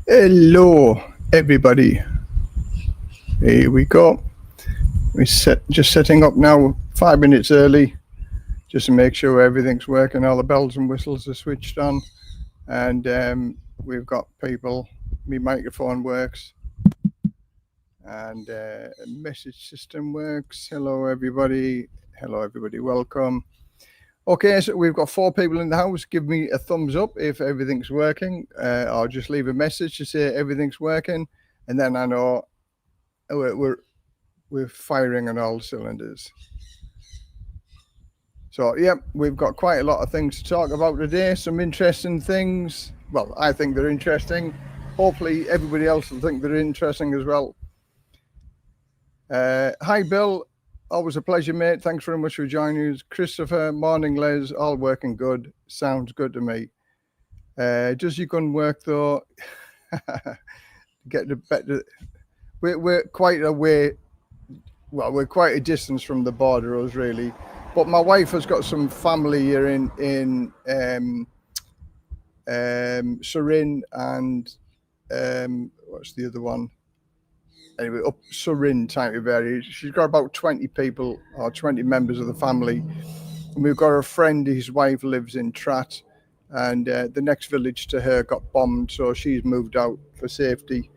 Hello, everybody. Here we go. Just setting up now, 5 minutes early, just to make sure everything's working. All the bells and whistles are switched on, and we've got people. My microphone works, and message system works. Hello, everybody. Hello, everybody. Welcome. Okay, so we've got 4 people in the house. Give me a thumbs up if everything's working, or just leave a message to say everything's working, and then I know we're firing on all cylinders. So, yeah, we've got quite a lot of things to talk about today. Some interesting things. Well, I think they're interesting. Hopefully, everybody else will think they're interesting as well. Hi, Bill. Always a pleasure, mate. Thanks very much for joining us. Christopher, morning, Les. All working good. Sounds good to me. Does your gun work, though? Get the better. We're quite a way. Well, we're quite a distance from the border, us really. But my wife has got some family here in Surin and what's the other one? Anyway, up Surin type of area. She's got about 20 people or 20 members of the family. And we've got a friend, his wife lives in Trat, and the next village to her got bombed, so she's moved out for safety.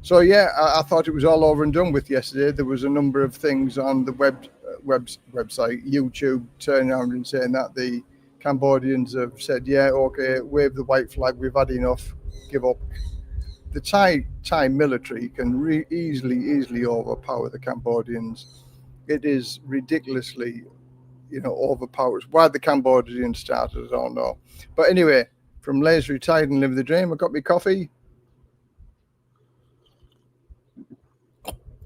So yeah, I thought it was all over and done with yesterday. There was a number of things on the website, YouTube, turning around and saying that the Cambodians have said, yeah, okay, wave the white flag, we've had enough, give up. The Thai military can easily overpower the Cambodians. It is ridiculously, overpowered. Why the Cambodians started, I don't know. But anyway, from Les Retired and Live the Dream, I got my coffee.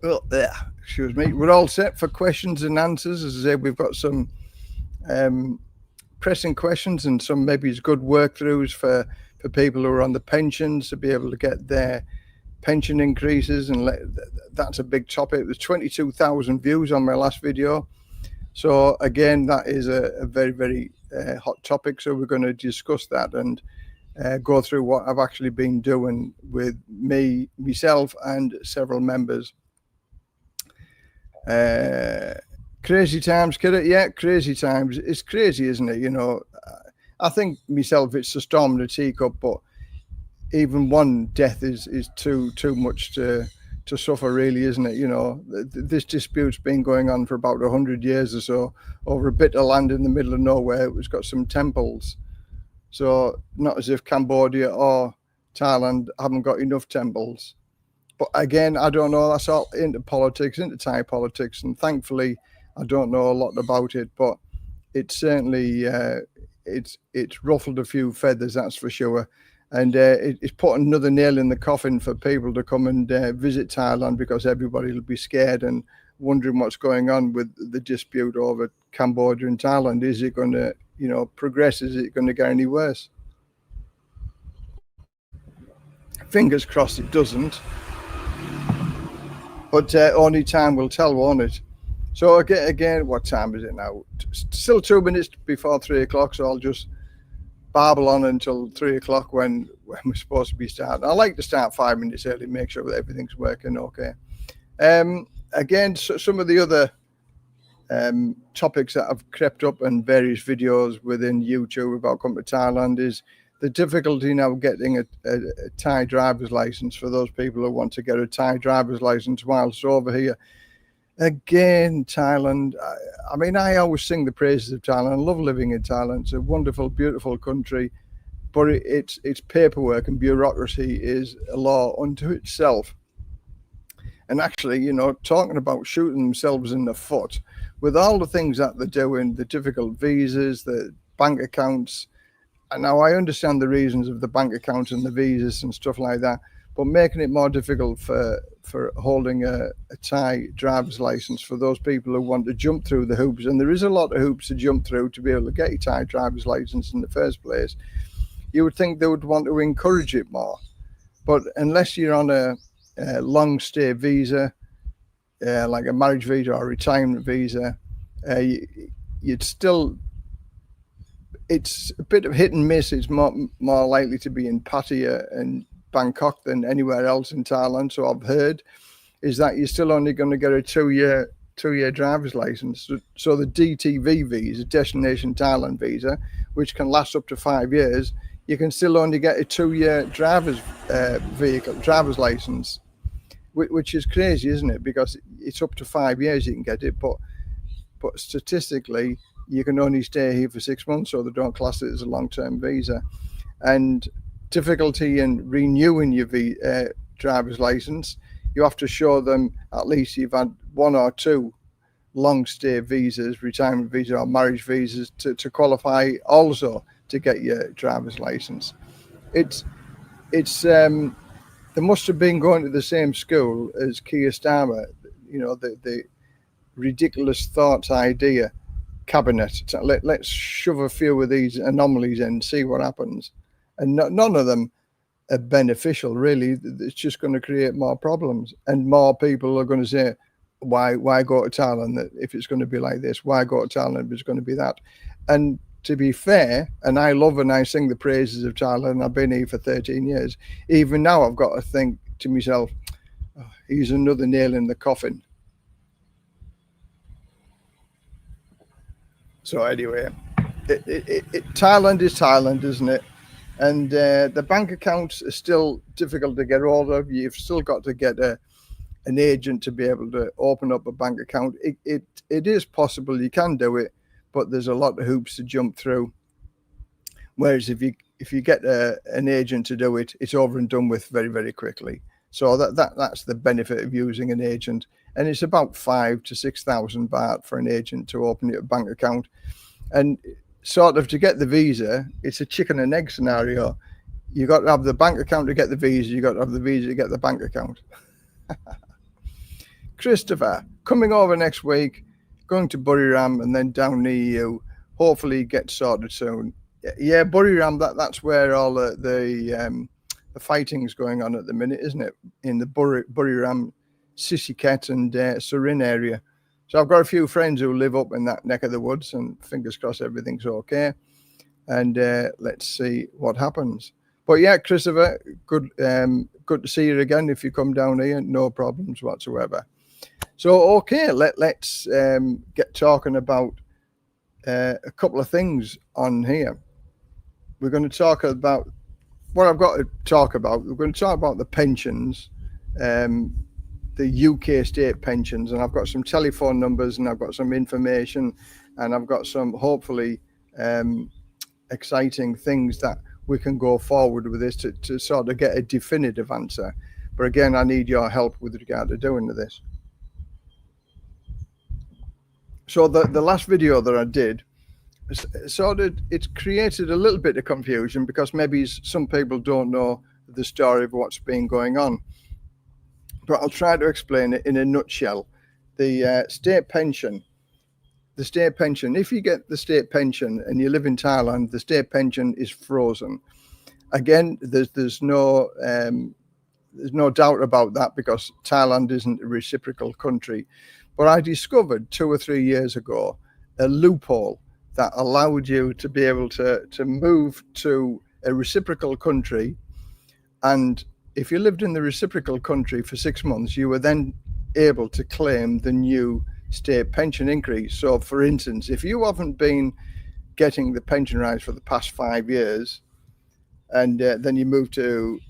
Well, there, excuse me. We're all set for questions and answers. As I say, we've got some pressing questions and some maybe good work-throughs for people who are on the pensions to be able to get their pension increases, and that's a big topic. There's 22,000 views on my last video. So again, that is a very, very hot topic. So we're going to discuss that and go through what I've actually been doing with myself and several members. Crazy times, kid. Yeah, crazy times. It's crazy, isn't it? I think myself, it's a storm in a teacup, but even one death is too much to suffer, really, isn't it? This dispute's been going on for about 100 years or so over a bit of land in the middle of nowhere. It's got some temples. So not as if Cambodia or Thailand haven't got enough temples. But again, I don't know. That's all into politics, into Thai politics, and thankfully, I don't know a lot about it. But it's certainly it's ruffled a few feathers, that's for sure. And it's put another nail in the coffin for people to come and visit Thailand, because everybody will be scared and wondering what's going on with the dispute over Cambodia and Thailand. Is it going to, progress? Is it going to get any worse? Fingers crossed it doesn't. But only time will tell, won't it? So again, what time is it now? Still 2 minutes before 3 o'clock, so I'll just babble on until 3 o'clock when we're supposed to be starting. I like to start 5 minutes early, make sure that everything's working okay. Again, some of the other topics that have crept up in various videos within YouTube about coming to Thailand is the difficulty now getting a Thai driver's license for those people who want to get a Thai driver's license whilst over here. Again, Thailand. I mean, I always sing the praises of Thailand. I love living in Thailand. It's a wonderful, beautiful country, but its paperwork and bureaucracy is a law unto itself. And actually, talking about shooting themselves in the foot with all the things that they're doing, the difficult visas, the bank accounts. And now I understand the reasons of the bank accounts and the visas and stuff like that, but making it more difficult for holding a Thai driver's license for those people who want to jump through the hoops. And there is a lot of hoops to jump through to be able to get a Thai driver's license in the first place. You would think they would want to encourage it more. But unless you're on a long stay visa, like a marriage visa or a retirement visa, you'd still... It's a bit of hit and miss. It's more likely to be in Pattaya and Bangkok than anywhere else in Thailand, so I've heard, is that you're still only going to get a two-year driver's license. So the DTV visa, Destination Thailand visa, which can last up to 5 years, you can still only get a 2-year driver's license, which is crazy, isn't it? Because it's up to 5 years you can get it, but statistically you can only stay here for 6 months, so they don't class it as a long-term visa. And difficulty in renewing your driver's license, you have to show them at least you've had 1 or 2 long stay visas, retirement visa or marriage visas to qualify also to get your driver's license. It's they must have been going to the same school as Keir Starmer, the ridiculous thoughts idea cabinet. Let's shove a few of these anomalies in and see what happens. And none of them are beneficial, really. It's just going to create more problems, and more people are going to say, why go to Thailand if it's going to be like this? Why go to Thailand if it's going to be that? And to be fair, and I love and I sing the praises of Thailand, and I've been here for 13 years. Even now, I've got to think to myself, oh, he's another nail in the coffin. So anyway, Thailand is Thailand, isn't it? And the bank accounts are still difficult to get hold of. You've still got to get an agent to be able to open up a bank account. It is possible, you can do it, but there's a lot of hoops to jump through. Whereas if you get an agent to do it, it's over and done with very, very quickly. So that's the benefit of using an agent. And it's about 5,000 to 6,000 baht for an agent to open a bank account. And sort of to get the visa, it's a chicken and egg scenario. You got to have the bank account to get the visa. You got to have the visa to get the bank account. Christopher, coming over next week, going to Buriram and then down near you. Hopefully get sorted soon. Yeah, Buriram, that's where all the fighting's going on at the minute, isn't it? In the Buriram, Sisiket and Surin area. So I've got a few friends who live up in that neck of the woods, and fingers crossed everything's okay. And let's see what happens. But yeah, Christopher, good to see you again. If you come down here, no problems whatsoever. So okay, let's get talking about a couple of things on here. We're going to talk about what I've got to talk about. We're going to talk about the pensions, the UK state pensions, and I've got some telephone numbers and I've got some information and I've got some hopefully exciting things that we can go forward with this to sort of get a definitive answer. But again, I need your help with regard to doing this. So the last video that I did, sort of, it's created a little bit of confusion because maybe some people don't know the story of what's been going on. But I'll try to explain it in a nutshell. The state pension, if you get the state pension and you live in Thailand, the state pension is frozen. Again, there's no doubt about that because Thailand isn't a reciprocal country. But I discovered 2 or 3 years ago a loophole that allowed you to be able to move to a reciprocal country, and if you lived in the reciprocal country for 6 months, you were then able to claim the new state pension increase. So, for instance, if you haven't been getting the pension rise for the past 5 years, and then you move to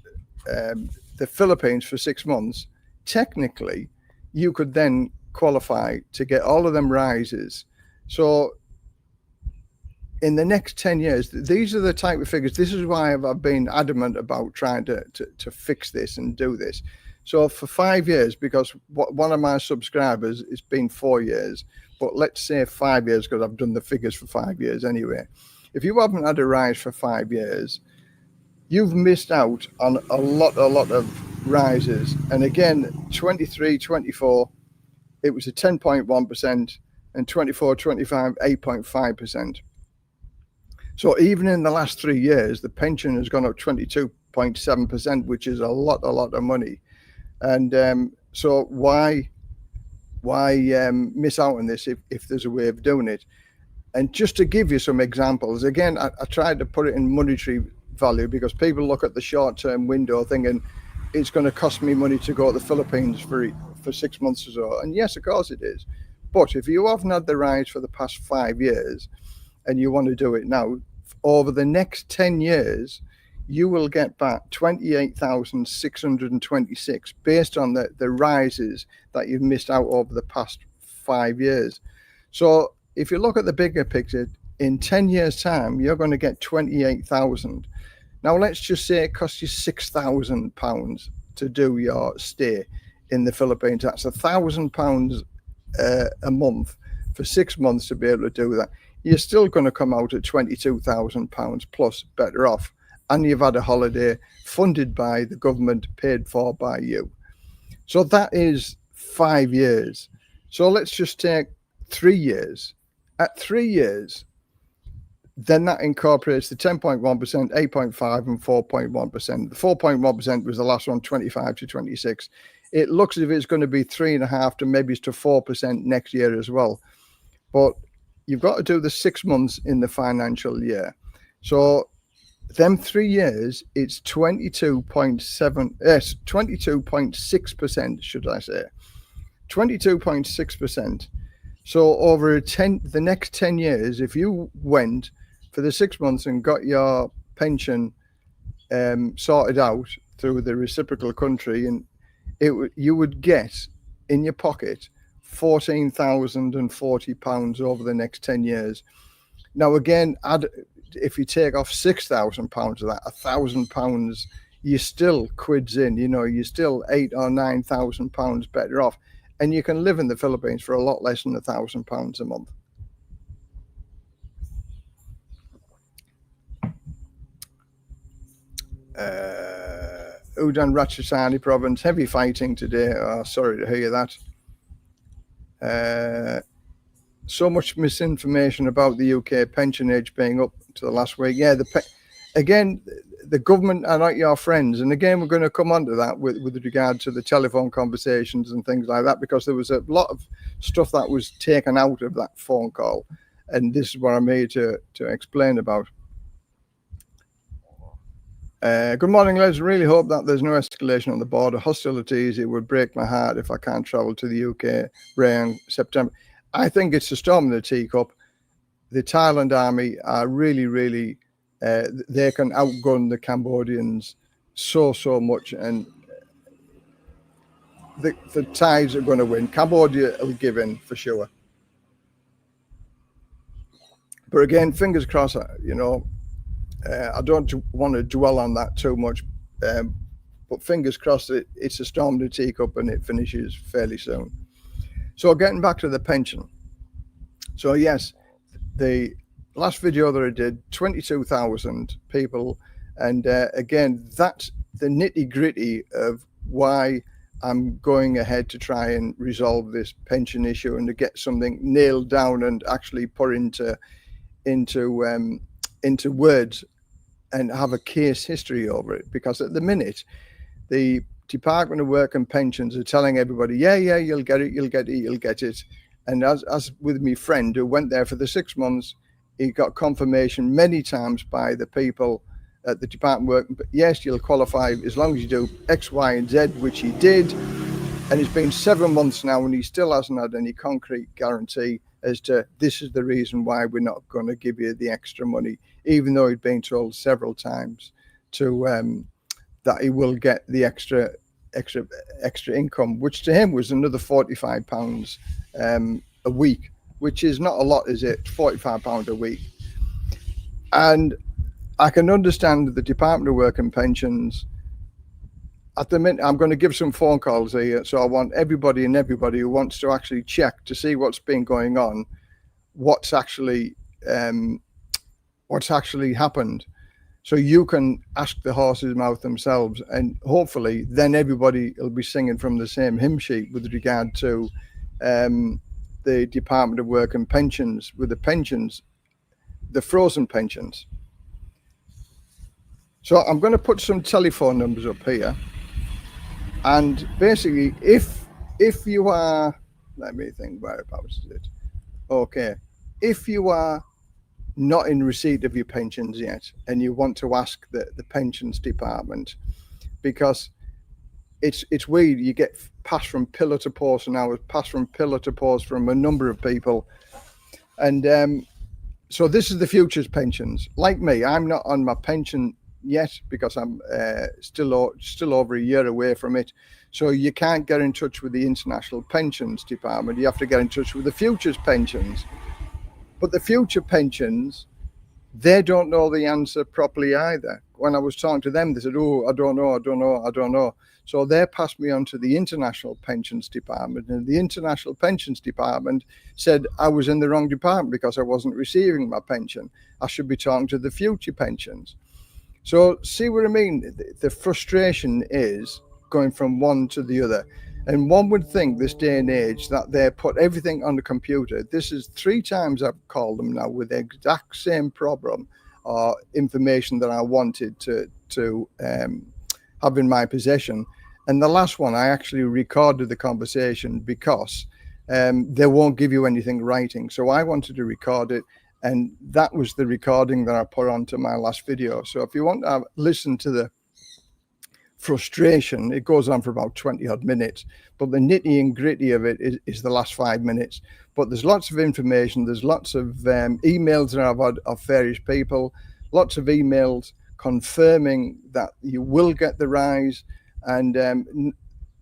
the Philippines for 6 months, technically, you could then qualify to get all of them rises. So, in the next 10 years, these are the type of figures. This is why I've been adamant about trying to fix this and do this. So for 5 years, because one of my subscribers, it's been 4 years, but let's say 5 years because I've done the figures for 5 years anyway. If you haven't had a rise for 5 years, you've missed out on a lot of rises. And again, 23, 24, it was a 10.1%, and 24, 25, 8.5%. So even in the last 3 years, the pension has gone up 22.7%, which is a lot of money. And so why miss out on this if there's a way of doing it? And just to give you some examples, again, I tried to put it in monetary value, because people look at the short-term window thinking it's going to cost me money to go to the Philippines for 6 months or so. And yes, of course it is. But if you haven't had the rise for the past 5 years and you want to do it now, over the next 10 years, you will get back 28,626 based on the rises that you've missed out over the past 5 years. So if you look at the bigger picture, in 10 years' time, you're going to get 28,000. Now, let's just say it costs you £6,000 to do your stay in the Philippines. That's £1,000 a month for 6 months to be able to do that. You're still going to come out at £22,000 plus better off. And you've had a holiday funded by the government, paid for by you. So that is 5 years. So let's just take 3 years. At 3 years, then that incorporates the 10.1%, 8.5% and 4.1%. The 4.1% was the last one, 25 to 26. It looks as if it's going to be 3.5% to maybe to 4% next year as well. But you've got to do the 6 months in the financial year. So them 3 years, it's 22.6%, should I say. 22.6%. So over the next 10 years, if you went for the 6 months and got your pension sorted out through the reciprocal country, and you would get in your pocket £14,040 over the next 10 years. Now, again, if you take off £6,000 of that, £1,000, you're still quids in, you're still £8,000 or £9,000 better off. And you can live in the Philippines for a lot less than £1,000 a month. Udon Ratchathani province, heavy fighting today. Oh, sorry to hear that. So much misinformation about the UK pension age being up to the last week. Yeah, again, the government are not your friends. And again, we're going to come on to that with regard to the telephone conversations and things like that, because there was a lot of stuff that was taken out of that phone call. And this is what I'm here to explain about. Good morning, Les. Really hope that there's no escalation on the border. Hostilities, it would break my heart if I can't travel to the UK around September. I think it's a storm in the teacup. The Thailand army are really, really, they can outgun the Cambodians so much. And the Thais are going to win. Cambodia will give in for sure. But again, fingers crossed, I don't want to dwell on that too much. But fingers crossed, it's a storm in the teacup and it finishes fairly soon. So getting back to the pension. So yes, the last video that I did, 22,000 people. And again, that's the nitty gritty of why I'm going ahead to try and resolve this pension issue and to get something nailed down and actually put into words and have a case history over it. Because at the minute, the Department of Work and Pensions are telling everybody, yeah, you'll get it. And as with my friend who went there for the 6 months, he got confirmation many times by the people at the Department of Work. Yes, you'll qualify as long as you do X, Y, and Z, which he did. And it's been 7 months now, and he still hasn't had any concrete guarantee as to this is the reason why we're not going to give you the extra money, even though he'd been told several times to that he will get the extra income, which to him was another £45 a week, which is not a lot, is it? £45 a week. And I can understand the Department of Work and Pensions. At the minute, I'm going to give some phone calls here, so I want everybody who wants to actually check to see what's been going on, what's actually happened. So you can ask the horse's mouth themselves, and hopefully then everybody will be singing from the same hymn sheet with regard to the Department of Work and Pensions, with the pensions, the frozen pensions. So I'm going to put some telephone numbers up here. And basically, if you are, let me think, whereabouts is it? Okay. If you are not in receipt of your pensions yet, and you want to ask the pensions department, because it's weird. You get passed from pillar to post, and I was passed from pillar to post from a number of people. And so this is the future's pensions. Like me, I'm not on my pension yet because I'm still over a year away from it. So you can't get in touch with the International Pensions Department. You have to get in touch with the future's pensions. But the future pensions, they don't know the answer properly either. When I was talking to them, they said, "Oh, I don't know." So they passed me on to the International Pensions Department, and the International Pensions Department said I was in the wrong department because I wasn't receiving my pension. I should be talking to the future pensions. So see what I mean? The frustration is going from one to the other. And one would think this day and age that they put everything on the computer. This is 3 times I've called them now with the exact same problem or information that I wanted to have in my possession. And the last one, I actually recorded the conversation because they won't give you anything writing. So I wanted to record it. And that was the recording that I put onto my last video. So if you want to listen to the frustration, it goes on for about 20 odd minutes, but the nitty and gritty of it is the last 5 minutes. But there's lots of information. There's lots of emails that I've had of various people, lots of emails confirming that you will get the rise. And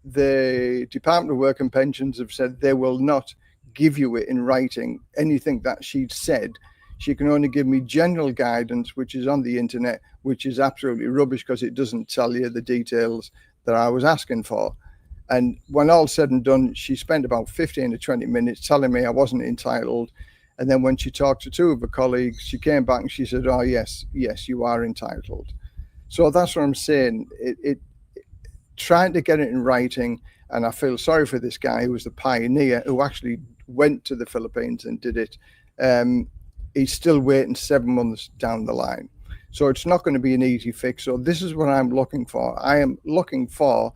the Department of Work and Pensions have said they will not give you it in writing, anything that she'd said. She can only give me general guidance, which is on the internet, which is absolutely rubbish because it doesn't tell you the details that I was asking for. And when all said and done, she spent about 15 to 20 minutes telling me I wasn't entitled. And then when she talked to 2 of her colleagues, she came back and she said, "Oh, yes, you are entitled." So that's what I'm saying. Trying to get it in writing. And I feel sorry for this guy who was the pioneer who actually went to the Philippines and did it. He's still waiting 7 months down the line. So it's not going to be an easy fix. So this is what I'm looking for. I am looking for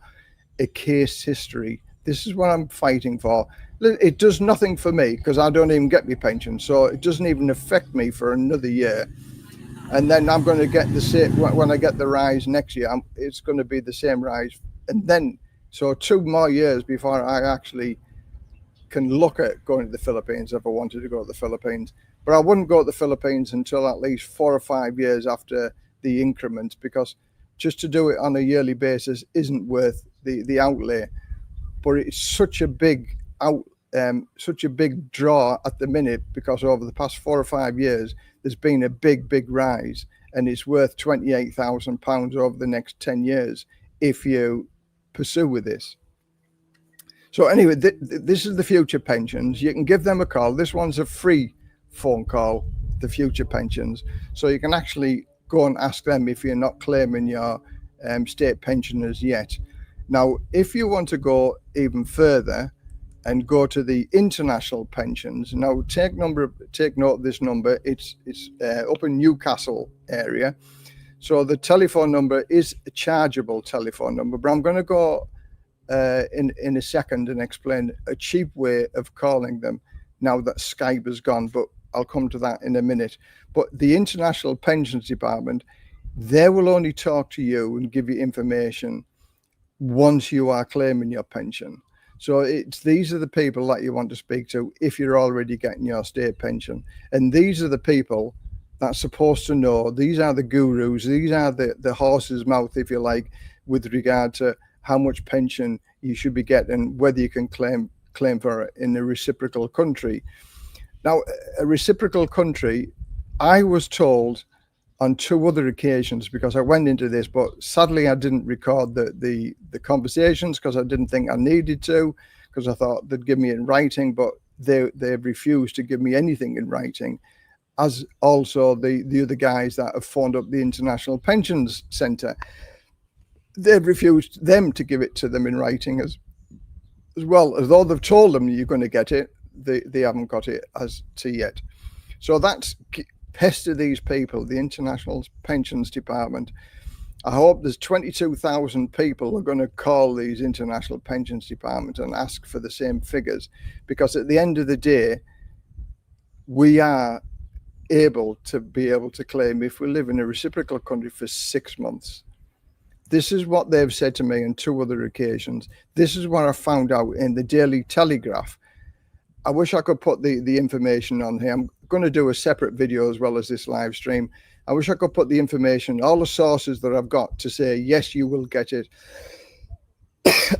a case history. This is what I'm fighting for. It does nothing for me because I don't even get my pension. So it doesn't even affect me for another year. And then I'm going to get the same, when I get the rise next year, it's going to be the same rise. And then, so 2 more years before I actually can look at going to the Philippines if I wanted to go to the Philippines. But I wouldn't go to the Philippines until at least 4 or 5 years after the increment, because just to do it on a yearly basis isn't worth the outlay. But it's such a big draw at the minute, because over the past 4 or 5 years there's been a big rise, and it's worth £28,000 over the next 10 years if you pursue with this. So anyway, this is the future pensions. You can give them a call. This one's a free phone call, the future pensions. So you can actually go and ask them if you're not claiming your state pensioners yet. Now, if you want to go even further and go to the international pensions, now take note of this number. It's up in Newcastle area. So the telephone number is a chargeable telephone number, but I'm going to go in a second and explain a cheap way of calling them now that Skype is gone, but I'll come to that in a minute. But the International Pensions Department, they will only talk to you and give you information once you are claiming your pension. So these are the people that you want to speak to if you're already getting your state pension. And these are the people that's supposed to know. These are the gurus. These are the horse's mouth, if you like, with regard to how much pension you should be getting, whether you can claim for it in a reciprocal country. Now, a reciprocal country, I was told on 2 other occasions, because I went into this, but sadly I didn't record the conversations because I didn't think I needed to, because I thought they'd give me in writing, but they've refused to give me anything in writing, as also the other guys that have phoned up the International Pensions Centre. They've refused them to give it to them in writing as well, although they've told them you're going to get it. They haven't got it as to yet. So that's pester these people, the International Pensions Department. I hope there's 22,000 people who are going to call these International Pensions Departments and ask for the same figures, because at the end of the day, we are able to claim if we live in a reciprocal country for 6 months. This is what they've said to me on 2 other occasions. This is what I found out in the Daily Telegraph. I wish I could put the information on here. I'm going to do a separate video as well as this live stream. I wish I could put the information, all the sources that I've got to say, yes, you will get it.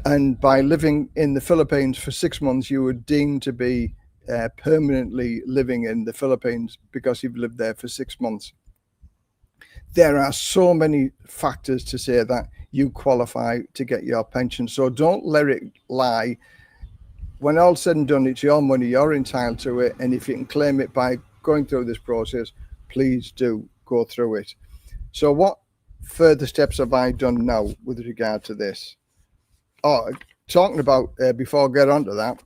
And by living in the Philippines for 6 months, you were deemed to be permanently living in the Philippines because you've lived there for 6 months. There are so many factors to say that you qualify to get your pension. So don't let it lie. When all's said and done, it's your money, you're entitled to it. And if you can claim it by going through this process, please do go through it. So what further steps have I done now with regard to this? Oh, talking about, before I get onto that,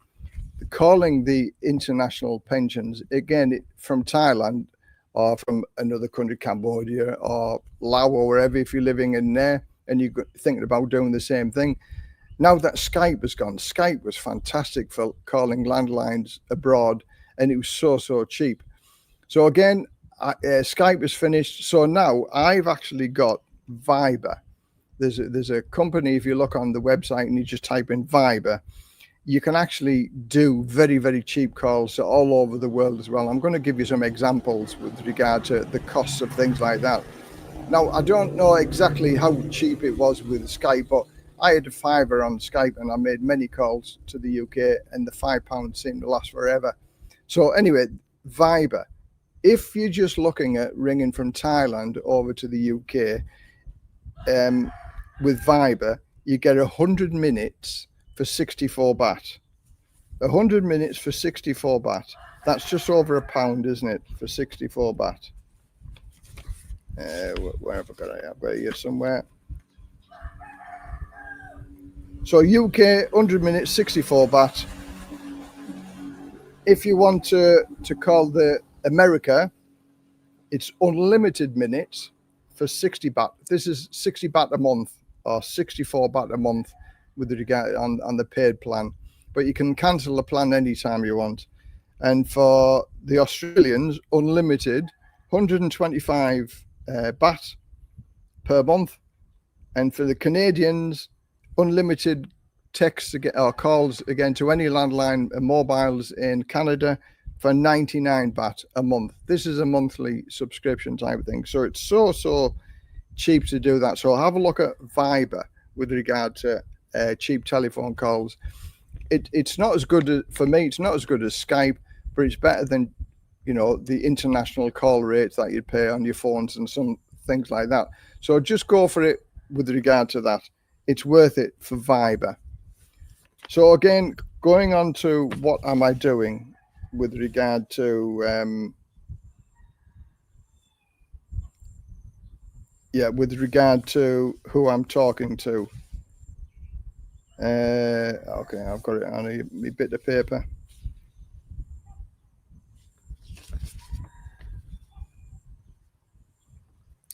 calling the international pensions, again, from Thailand or from another country, Cambodia or Laos or wherever, if you're living in there and you're thinking about doing the same thing. Now that Skype has gone, Skype was fantastic for calling landlines abroad, and it was so cheap. So again, Skype is finished. So now I've actually got Viber. There's a company, if you look on the website and you just type in Viber, you can actually do very cheap calls all over the world as well. I'm going to give you some examples with regard to the costs of things like that. Now, I don't know exactly how cheap it was with Skype, but I had a fiver on Skype and I made many calls to the UK, and the £5 seemed to last forever. So anyway, Viber. If you're just looking at ringing from Thailand over to the UK, with Viber, you get 100 minutes for 64 baht. 100 minutes for 64 baht. That's just over £1, isn't it, for 64 baht? Where have I got it? I've got it here somewhere. So UK, 100 minutes, 64 baht. If you want to call the America, it's unlimited minutes for 60 baht. This is 60 baht a month or 64 baht a month with regard on the paid plan. But you can cancel the plan anytime you want. And for the Australians, unlimited, 125 baht per month. And for the Canadians, unlimited texts or calls again to any landline and mobiles in Canada for 99 baht a month. This is a monthly subscription type of thing. So it's so cheap to do that. So have a look at Viber with regard to cheap telephone calls. It's not as good as, for me, it's not as good as Skype, but it's better than, the international call rates that you'd pay on your phones and some things like that. So just go for it with regard to that. It's worth it for Viber. So again, going on to what am I doing with regard to with regard to who I'm talking to. Okay, I've got it on a bit of paper.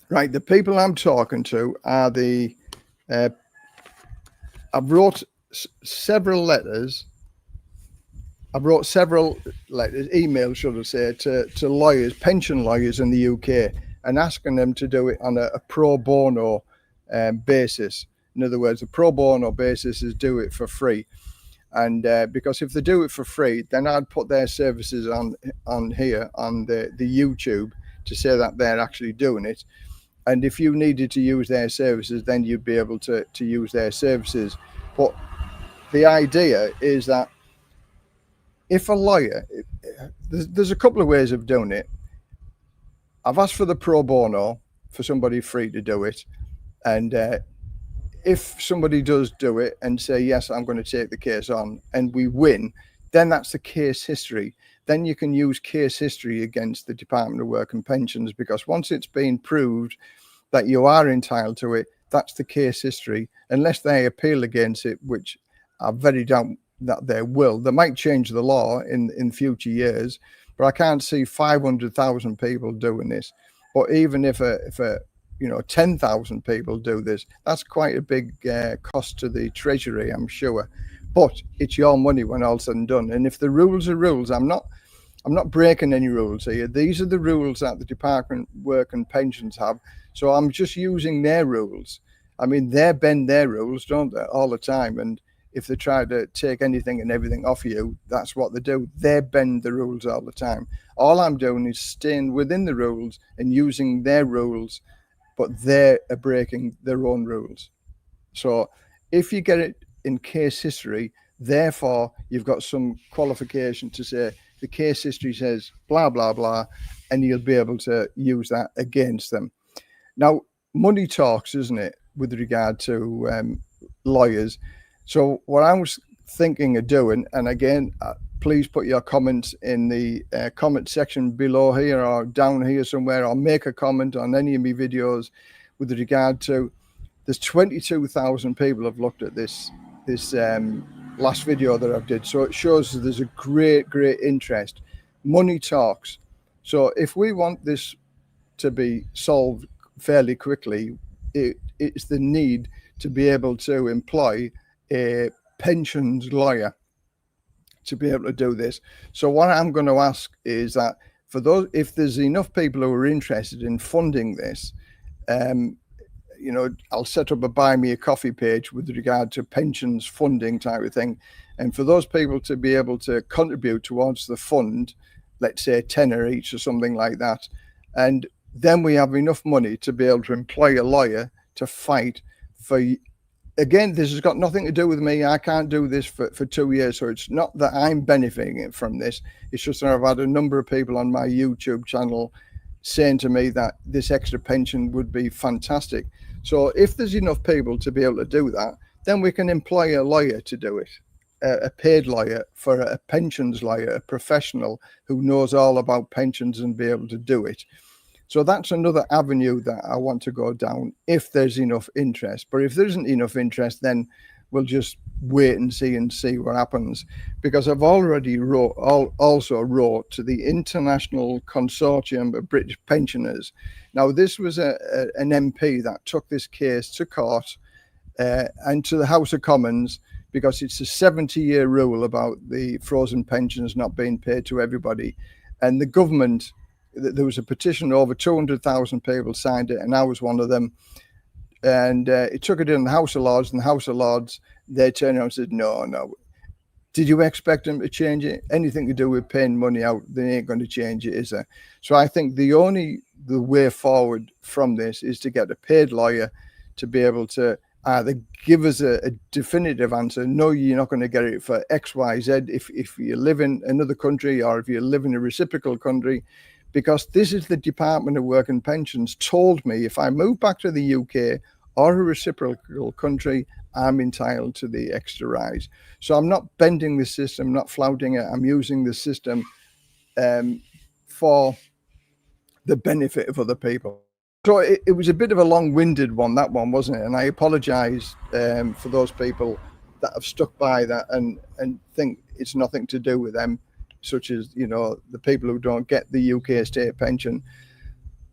Right, the people I'm talking to are the I've wrote several letters. I've wrote several letters, emails, should I say, to lawyers, pension lawyers in the UK, and asking them to do it on a pro bono basis. In other words, a pro bono basis is do it for free. And because if they do it for free, then I'd put their services on here on the YouTube to say that they're actually doing it. And if you needed to use their services, then you'd be able to use their services. But the idea is that if a lawyer, there's a couple of ways of doing it. I've asked for the pro bono for somebody free to do it. And if somebody does do it and say, yes, I'm going to take the case on, and we win, then that's the case history. Then you can use case history against the Department of Work and Pensions, because once it's been proved that you are entitled to it, that's the case history, unless they appeal against it, which I very doubt that they will. They might change the law in future years, but I can't see 500,000 people doing this. But even if 10,000 people do this, that's quite a big cost to the Treasury, I'm sure. But it's your money when all's said and done. And if the rules are rules, I'm not I'm not breaking any rules here. These are the rules that the Department of Work and Pensions have. So I'm just using their rules. I mean, they bend their rules, don't they, all the time? And if they try to take anything and everything off you, that's what they do. They bend the rules all the time. All I'm doing is staying within the rules and using their rules, but they are breaking their own rules. So if you get it in case history, therefore you've got some qualification to say the case history says blah, blah, blah, and you'll be able to use that against them. Now, money talks, isn't it, with regard to lawyers. So what I was thinking of doing, and again, please put your comments in the comment section below here or down here somewhere, or make a comment on any of my videos with regard to, there's 22,000 people have looked at this last video that I did. So it shows that there's a great interest. Money talks. So if we want this to be solved fairly quickly, it's the need to be able to employ a pensions lawyer to be able to do this. So what I'm going to ask is that for those, if there's enough people who are interested in funding this, you know, I'll set up a buy me a coffee page with regard to pensions funding type of thing. And for those people to be able to contribute towards the fund, let's say tenner each or something like that. And then we have enough money to be able to employ a lawyer to fight for, again, this has got nothing to do with me. I can't do this for 2 years. So it's not that I'm benefiting from this. It's just that I've had a number of people on my YouTube channel saying to me that this extra pension would be fantastic. So if there's enough people to be able to do that, then we can employ a lawyer to do it, a paid lawyer, for a pensions lawyer, a professional who knows all about pensions and be able to do it. So that's another avenue that I want to go down if there's enough interest. But if there isn't enough interest, then we'll just wait and see what happens. Because I've already also wrote to the International Consortium of British Pensioners. Now, this was an MP that took this case to court and to the House of Commons, because it's a 70-year rule about the frozen pensions not being paid to everybody. And the government, there was a petition, over 200,000 people signed it, and I was one of them. And it took it in the House of Lords, and the House of Lords, they turned around and said, no. Did you expect them to change it? Anything to do with paying money out, they ain't going to change it, is there? So I think the way forward from this is to get a paid lawyer to be able to either give us a definitive answer. No, you're not going to get it for X, Y, Z if you live in another country, or if you live in a reciprocal country. Because this is the Department of Work and Pensions told me if I move back to the UK or a reciprocal country, I'm entitled to the extra rise. So I'm not bending the system, not flouting it. I'm using the system for the benefit of other people. So it was a bit of a long-winded one, that one, wasn't it? And I apologise for those people that have stuck by that and think it's nothing to do with them, such as, you know, the people who don't get the UK state pension.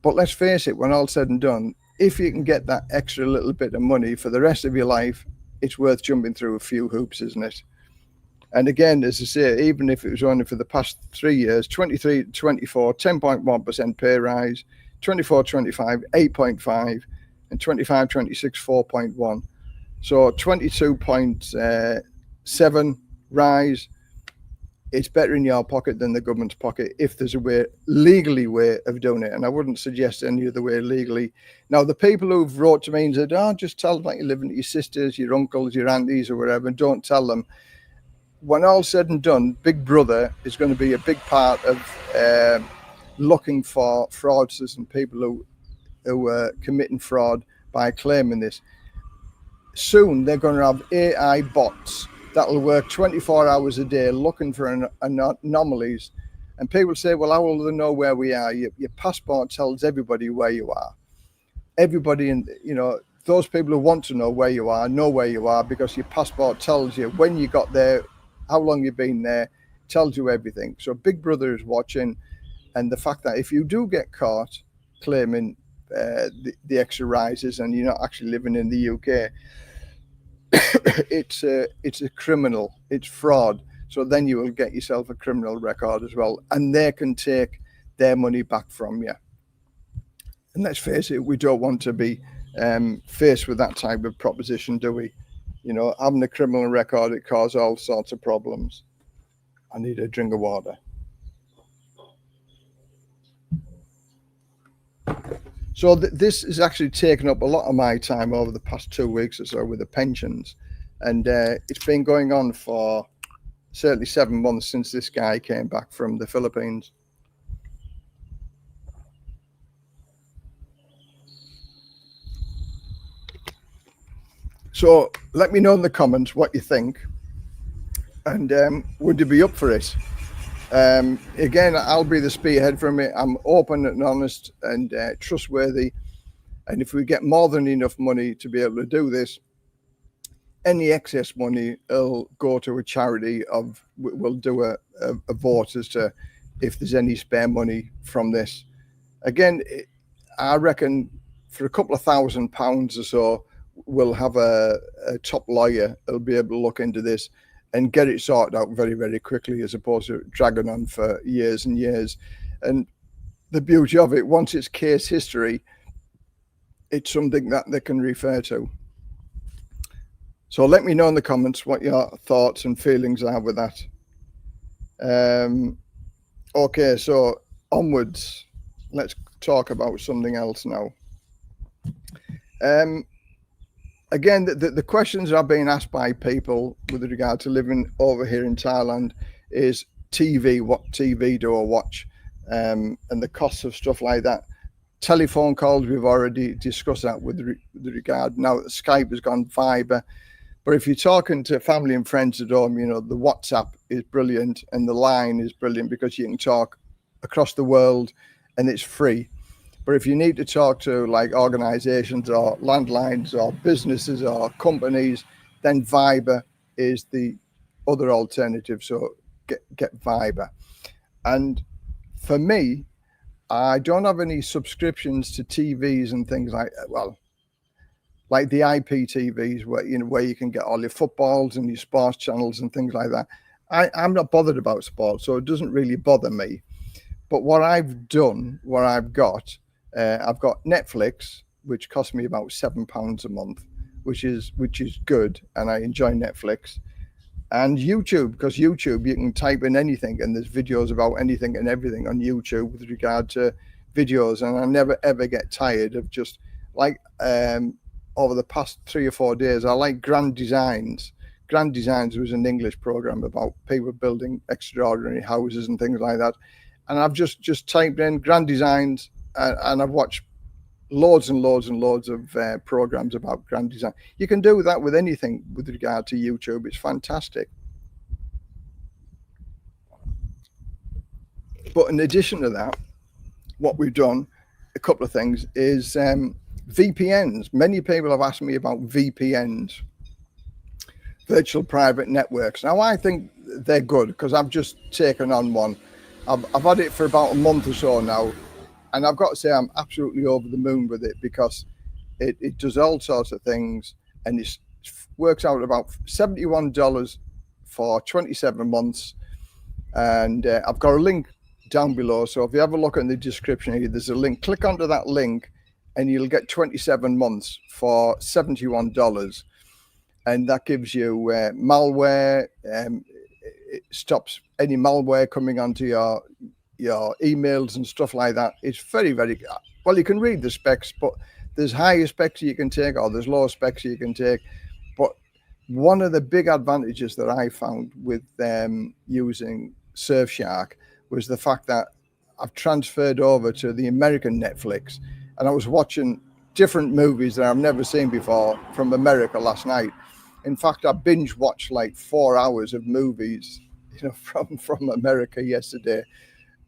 But let's face it, when all's said and done, if you can get that extra little bit of money for the rest of your life, it's worth jumping through a few hoops, isn't it? And again, as I say, even if it was only for the past 3 years, 23, 24, 10.1% pay rise, 24, 25, 8.5, and 25, 26, 4.1. So 22.7 rise. It's better in your pocket than the government's pocket if there's a legally way of doing it. And I wouldn't suggest any other way legally. Now, the people who've wrote to me and said, just tell them like you're living with your sisters, your uncles, your aunties or whatever, and don't tell them. When all's said and done, Big Brother is going to be a big part of looking for fraudsters and people who are committing fraud by claiming this. Soon, they're going to have AI bots that'll work 24 hours a day looking for anomalies. And people say, well, how will they know where we are? Your passport tells everybody where you are. Everybody, those people who want to know where you are because your passport tells you when you got there, how long you've been there, tells you everything. So Big Brother is watching. And the fact that if you do get caught claiming the extra rises and you're not actually living in the UK, it's a criminal, it's fraud. So then you will get yourself a criminal record as well, and they can take their money back from you. And let's face it, we don't want to be faced with that type of proposition, do we? You know, having a criminal record, it causes all sorts of problems. I need a drink of water. So this has actually taken up a lot of my time over the past 2 weeks or so with the pensions. And it's been going on for certainly 7 months since this guy came back from the Philippines. So let me know in the comments what you think, and would you be up for it? Again, I'll be the spearhead from it. I'm open and honest and trustworthy, and if we get more than enough money to be able to do this, any excess money will go to a charity. We'll do a vote as to if there's any spare money from this. Again, I reckon for a couple of £1,000 or so, we'll have a top lawyer that'll be able to look into this and get it sorted out very, very quickly, as opposed to dragging on for years and years. And the beauty of it, once it's case history, it's something that they can refer to. So let me know in the comments what your thoughts and feelings are with that. Okay, so onwards, let's talk about something else now. Again, the questions that are being asked by people with regard to living over here in Thailand is TV, what TV do I watch, and the costs of stuff like that. Telephone calls, we've already discussed that with regard. Now Skype has gone Viber, but if you're talking to family and friends at home, you know, the WhatsApp is brilliant and the line is brilliant because you can talk across the world and it's free. But if you need to talk to like organizations or landlines or businesses or companies, then Viber is the other alternative. So get Viber. And for me, I don't have any subscriptions to TVs and things like that. Well, like the IPTVs where you can get all your footballs and your sports channels and things like that. I'm not bothered about sports, so it doesn't really bother me. But what I've done, what I've got Netflix, which costs me about £7 a month, which is good, and I enjoy Netflix, and YouTube, because YouTube you can type in anything and there's videos about anything and everything on YouTube with regard to videos, and I never ever get tired of just like over the past 3 or 4 days I like Grand Designs. Grand Designs was an English program about people building extraordinary houses and things like that, and I've just typed in Grand Designs. And I've watched loads and loads and loads of programs about grand design. You can do that with anything with regard to YouTube. It's fantastic. But in addition to that, what we've done, a couple of things, is VPNs. Many people have asked me about VPNs, virtual private networks. Now, I think they're good because I've just taken on one. I've had it for about a month or so now. And I've got to say, I'm absolutely over the moon with it because it does all sorts of things, and it works out about $71 for 27 months. And I've got a link down below. So if you have a look in the description here, there's a link. Click onto that link and you'll get 27 months for $71. And that gives you malware. It stops any malware coming onto your emails and stuff like that. It's very, very well. You can read the specs, but there's higher specs you can take or there's lower specs you can take. But one of the big advantages that I found with using Surfshark was the fact that I've transferred over to the American Netflix, and I was watching different movies that I've never seen before from America last night. In fact, I binge watched like 4 hours of movies, you know, from America yesterday.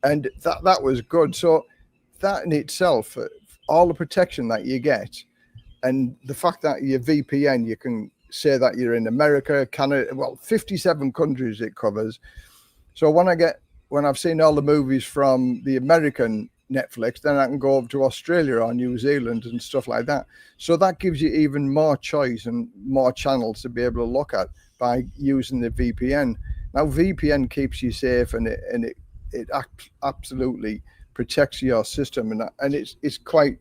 And that was good. So that in itself, all the protection that you get, and the fact that your VPN, you can say that you're in America, Canada, well, 57 countries it covers. So when I've seen all the movies from the American Netflix, then I can go over to Australia or New Zealand and stuff like that. So that gives you even more choice and more channels to be able to look at by using the VPN. Now VPN keeps you safe, and it absolutely protects your system, and it's quite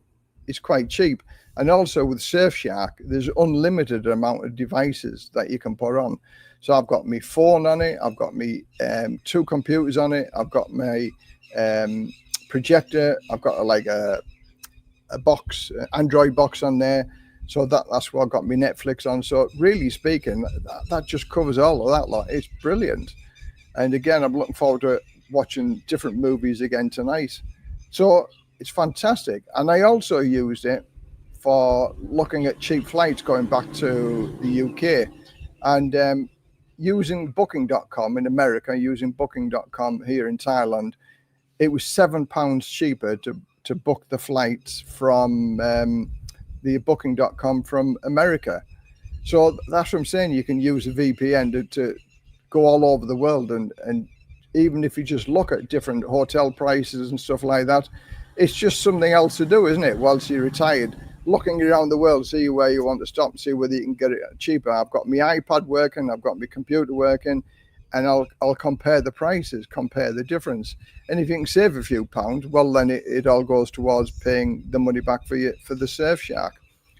cheap. And also with Surfshark, there's unlimited amount of devices that you can put on. So I've got my phone on it, I've got my 2 computers on it, I've got my projector, I've got a box, Android box on there. So that's what I've got my Netflix on. So really speaking, that just covers all of that lot. It's brilliant. And again, I'm looking forward to watching different movies again tonight. So it's fantastic. And I also used it for looking at cheap flights going back to the UK. And using Booking.com in America, using Booking.com here in Thailand, it was £7 cheaper to book the flights from the Booking.com from America. So that's what I'm saying. You can use a VPN to go all over the world, and even if you just look at different hotel prices and stuff like that, it's just something else to do, isn't it? Whilst you're retired, looking around the world, see where you want to stop, see whether you can get it cheaper. I've got my iPad working, I've got my computer working, and I'll compare the prices, compare the difference. And if you can save a few pounds, well, then it all goes towards paying the money back for the Surfshark.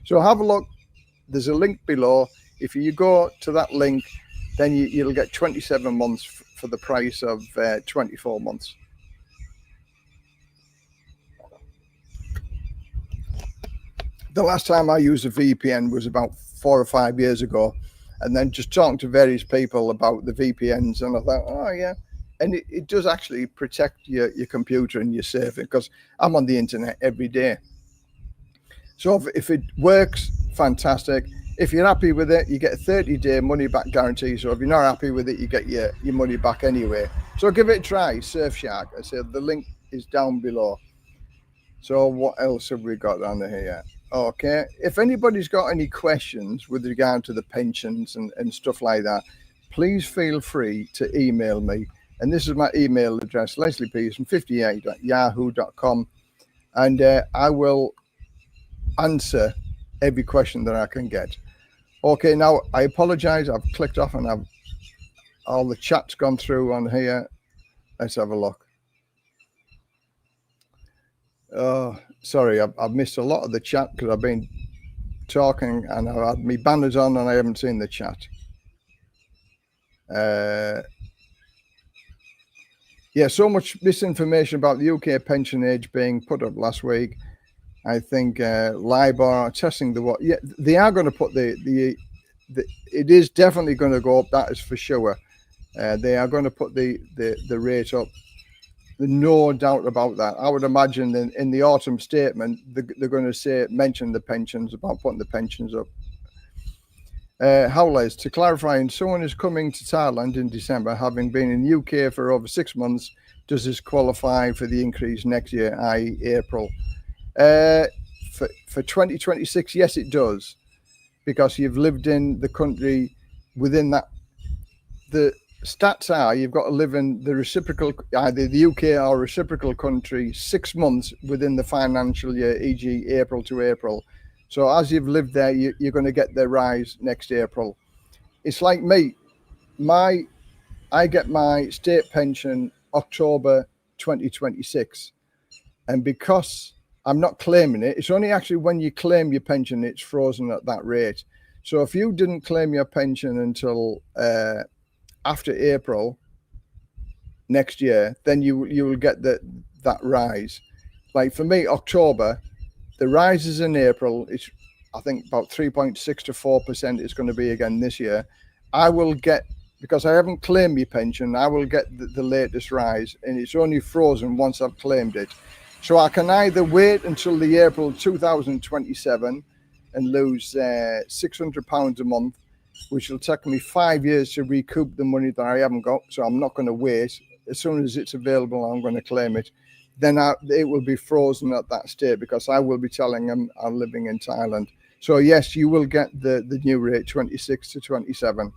So have a look. There's a link below. If you go to that link, then you'll get 27 months for the price of 24 months. The last time I used a VPN was about 4 or 5 years ago. And then just talking to various people about the VPNs, and I thought, oh yeah, and it does actually protect your computer and your server, because I'm on the internet every day. So if it works, fantastic. If you're happy with it, you get a 30-day money-back guarantee. So if you're not happy with it, you get your money back anyway. So give it a try, Surfshark. I said the link is down below. So what else have we got on here? Okay, if anybody's got any questions with regard to the pensions and stuff like that, please feel free to email me. And this is my email address, lesliepeterson58@yahoo.com. And I will answer every question that I can get. Okay, now I apologize. I've clicked off and all the chat's gone through on here. Let's have a look. Sorry, I've missed a lot of the chat because I've been talking and I've had my banners on and I haven't seen the chat. Yeah, so much misinformation about the UK pension age being put up last week. I think LIBOR are testing the what? Yeah, they are going to put the it is definitely going to go up. That is for sure. They are going to put the rate up. No doubt about that. I would imagine in the autumn statement, they're going to mention the pensions, about putting the pensions up. Howlers, to clarify, someone is coming to Thailand in December, having been in the UK for over 6 months. Does this qualify for the increase next year, i.e. April? For 2026, yes, it does, because you've lived in the country within that. The stats are you've got to live in the reciprocal, either the UK or reciprocal country, 6 months within the financial year, e.g. April to April. So as you've lived there, you're going to get the rise next April. It's like me. I get my state pension October 2026. And because I'm not claiming it, it's only actually when you claim your pension, it's frozen at that rate. So if you didn't claim your pension until after April next year, then you will get that rise. Like for me, October, the rises in April, it's I think about 3.6 to 4% is going to be again this year. I will get, because I haven't claimed my pension, I will get the latest rise, and it's only frozen once I've claimed it. So I can either wait until the April 2027 and lose £600 a month, which will take me 5 years to recoup the money that I haven't got. So I'm not going to wait. As soon as it's available, I'm going to claim it. Then it will be frozen at that state, because I will be telling them I'm living in Thailand. So yes, you will get the new rate, 26 to 27.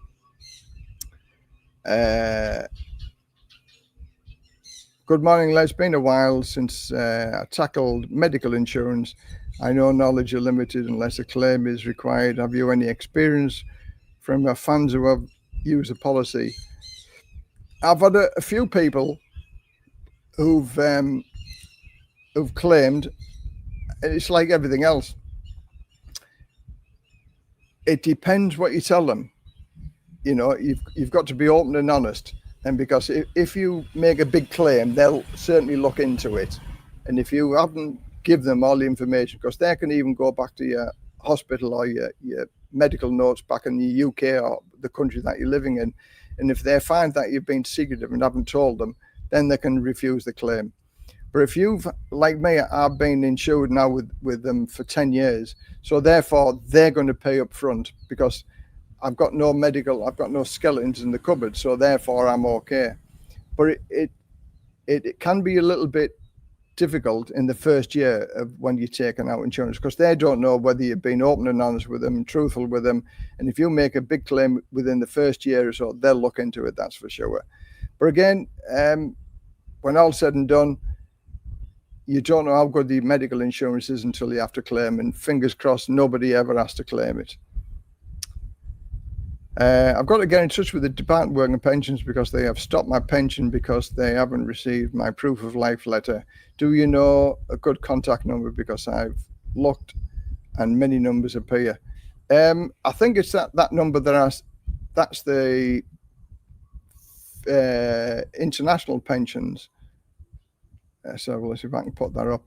Good morning, Les. It's been a while since I tackled medical insurance. I know knowledge is limited unless a claim is required. Have you any experience from your fans who have used the policy? I've had a few people who've claimed, and it's like everything else. It depends what you tell them. You know, you've got to be open and honest. And because if you make a big claim, they'll certainly look into it. And if you haven't give them all the information, because they can even go back to your hospital or your medical notes back in the UK or the country that you're living in. And if they find that you've been secretive and haven't told them, then they can refuse the claim. But if you've, like me, I've been insured now with them for 10 years. So therefore, they're going to pay up front because I've got no skeletons in the cupboard. So therefore, I'm okay. But it can be a little bit difficult in the first year of when you're taking out insurance, because they don't know whether you've been open and honest with them and truthful with them. And if you make a big claim within the first year or so, they'll look into it, that's for sure. But again, when all said and done, you don't know how good the medical insurance is until you have to claim, and fingers crossed nobody ever has to claim it. I've got to get in touch with the Department of Work and Pensions because they have stopped my pension because they haven't received my proof of life letter. Do you know a good contact number? Because I've looked and many numbers appear. I think it's that number that's the international pensions. So let's see if I can put that up.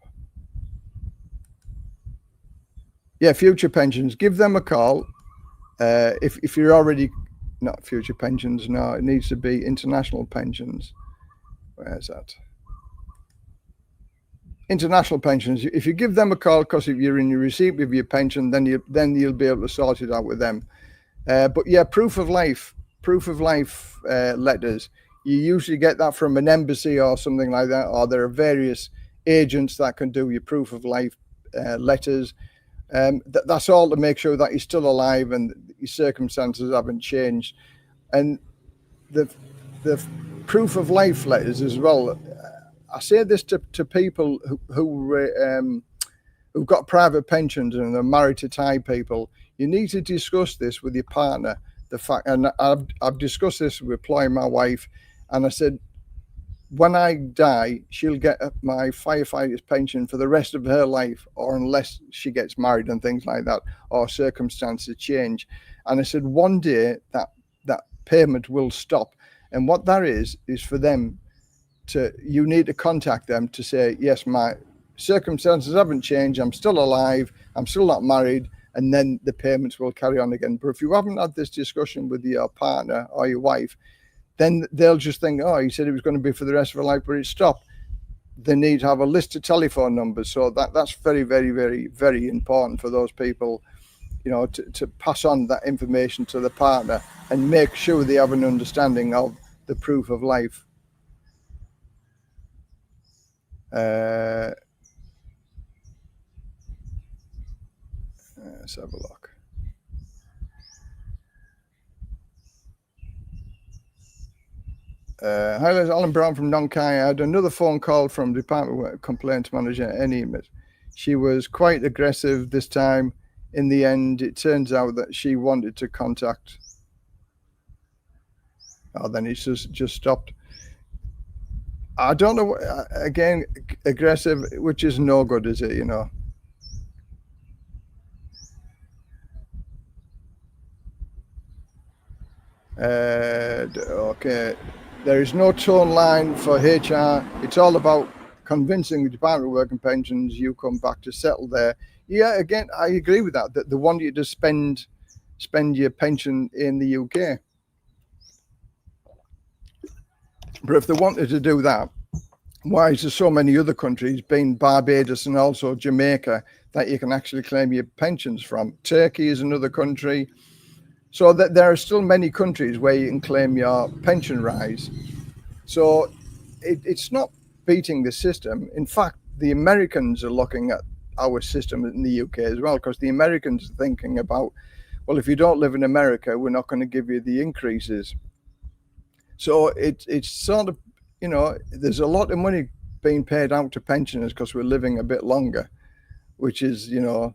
Yeah, future pensions. Give them a call. If you're already not future pensions, no, it needs to be international pensions. Where's that? International pensions. If you give them a call, because if you're in your receipt of your pension, then you'll be able to sort it out with them. But yeah, proof of life letters. You usually get that from an embassy or something like that, or there are various agents that can do your proof of life letters. That's all to make sure that you're still alive and your circumstances haven't changed. And the proof of life letters as well. I say this to people who've got private pensions and are married to Thai people. You need to discuss this with your partner. The fact, and I've discussed this with Ploy, my wife, and I said, when I die, she'll get my firefighter's pension for the rest of her life, or unless she gets married and things like that, or circumstances change. And I said, one day that payment will stop. And what that is for them you need to contact them to say, yes, my circumstances haven't changed. I'm still alive. I'm still not married. And then the payments will carry on again. But if you haven't had this discussion with your partner or your wife, then they'll just think, oh, he said it was going to be for the rest of her life, but it stopped. They need to have a list of telephone numbers. So that's very, very, very, very important for those people, you know, to pass on that information to the partner and make sure they have an understanding of the proof of life. Let's have a look. Hi, there's Alan Brown from Nonkai. I had another phone call from Department Complaints Manager, Enimit. She was quite aggressive this time. In the end, it turns out that she wanted to contact. Oh, then it's just stopped. I don't know. Again, aggressive, which is no good, is it? You know. Okay. There is no tone line for HR. It's all about convincing the Department of Work and Pensions you come back to settle there. Yeah, again, I agree with that. That they want you to spend your pension in the UK. But if they wanted to do that, why is there so many other countries, being Barbados and also Jamaica, that you can actually claim your pensions from? Turkey is another country. So that there are still many countries where you can claim your pension rise. So it's not beating the system. In fact, the Americans are looking at our system in the UK as well, because the Americans are thinking about, well, if you don't live in America, we're not going to give you the increases. So it's sort of, you know, there's a lot of money being paid out to pensioners because we're living a bit longer, which is, you know,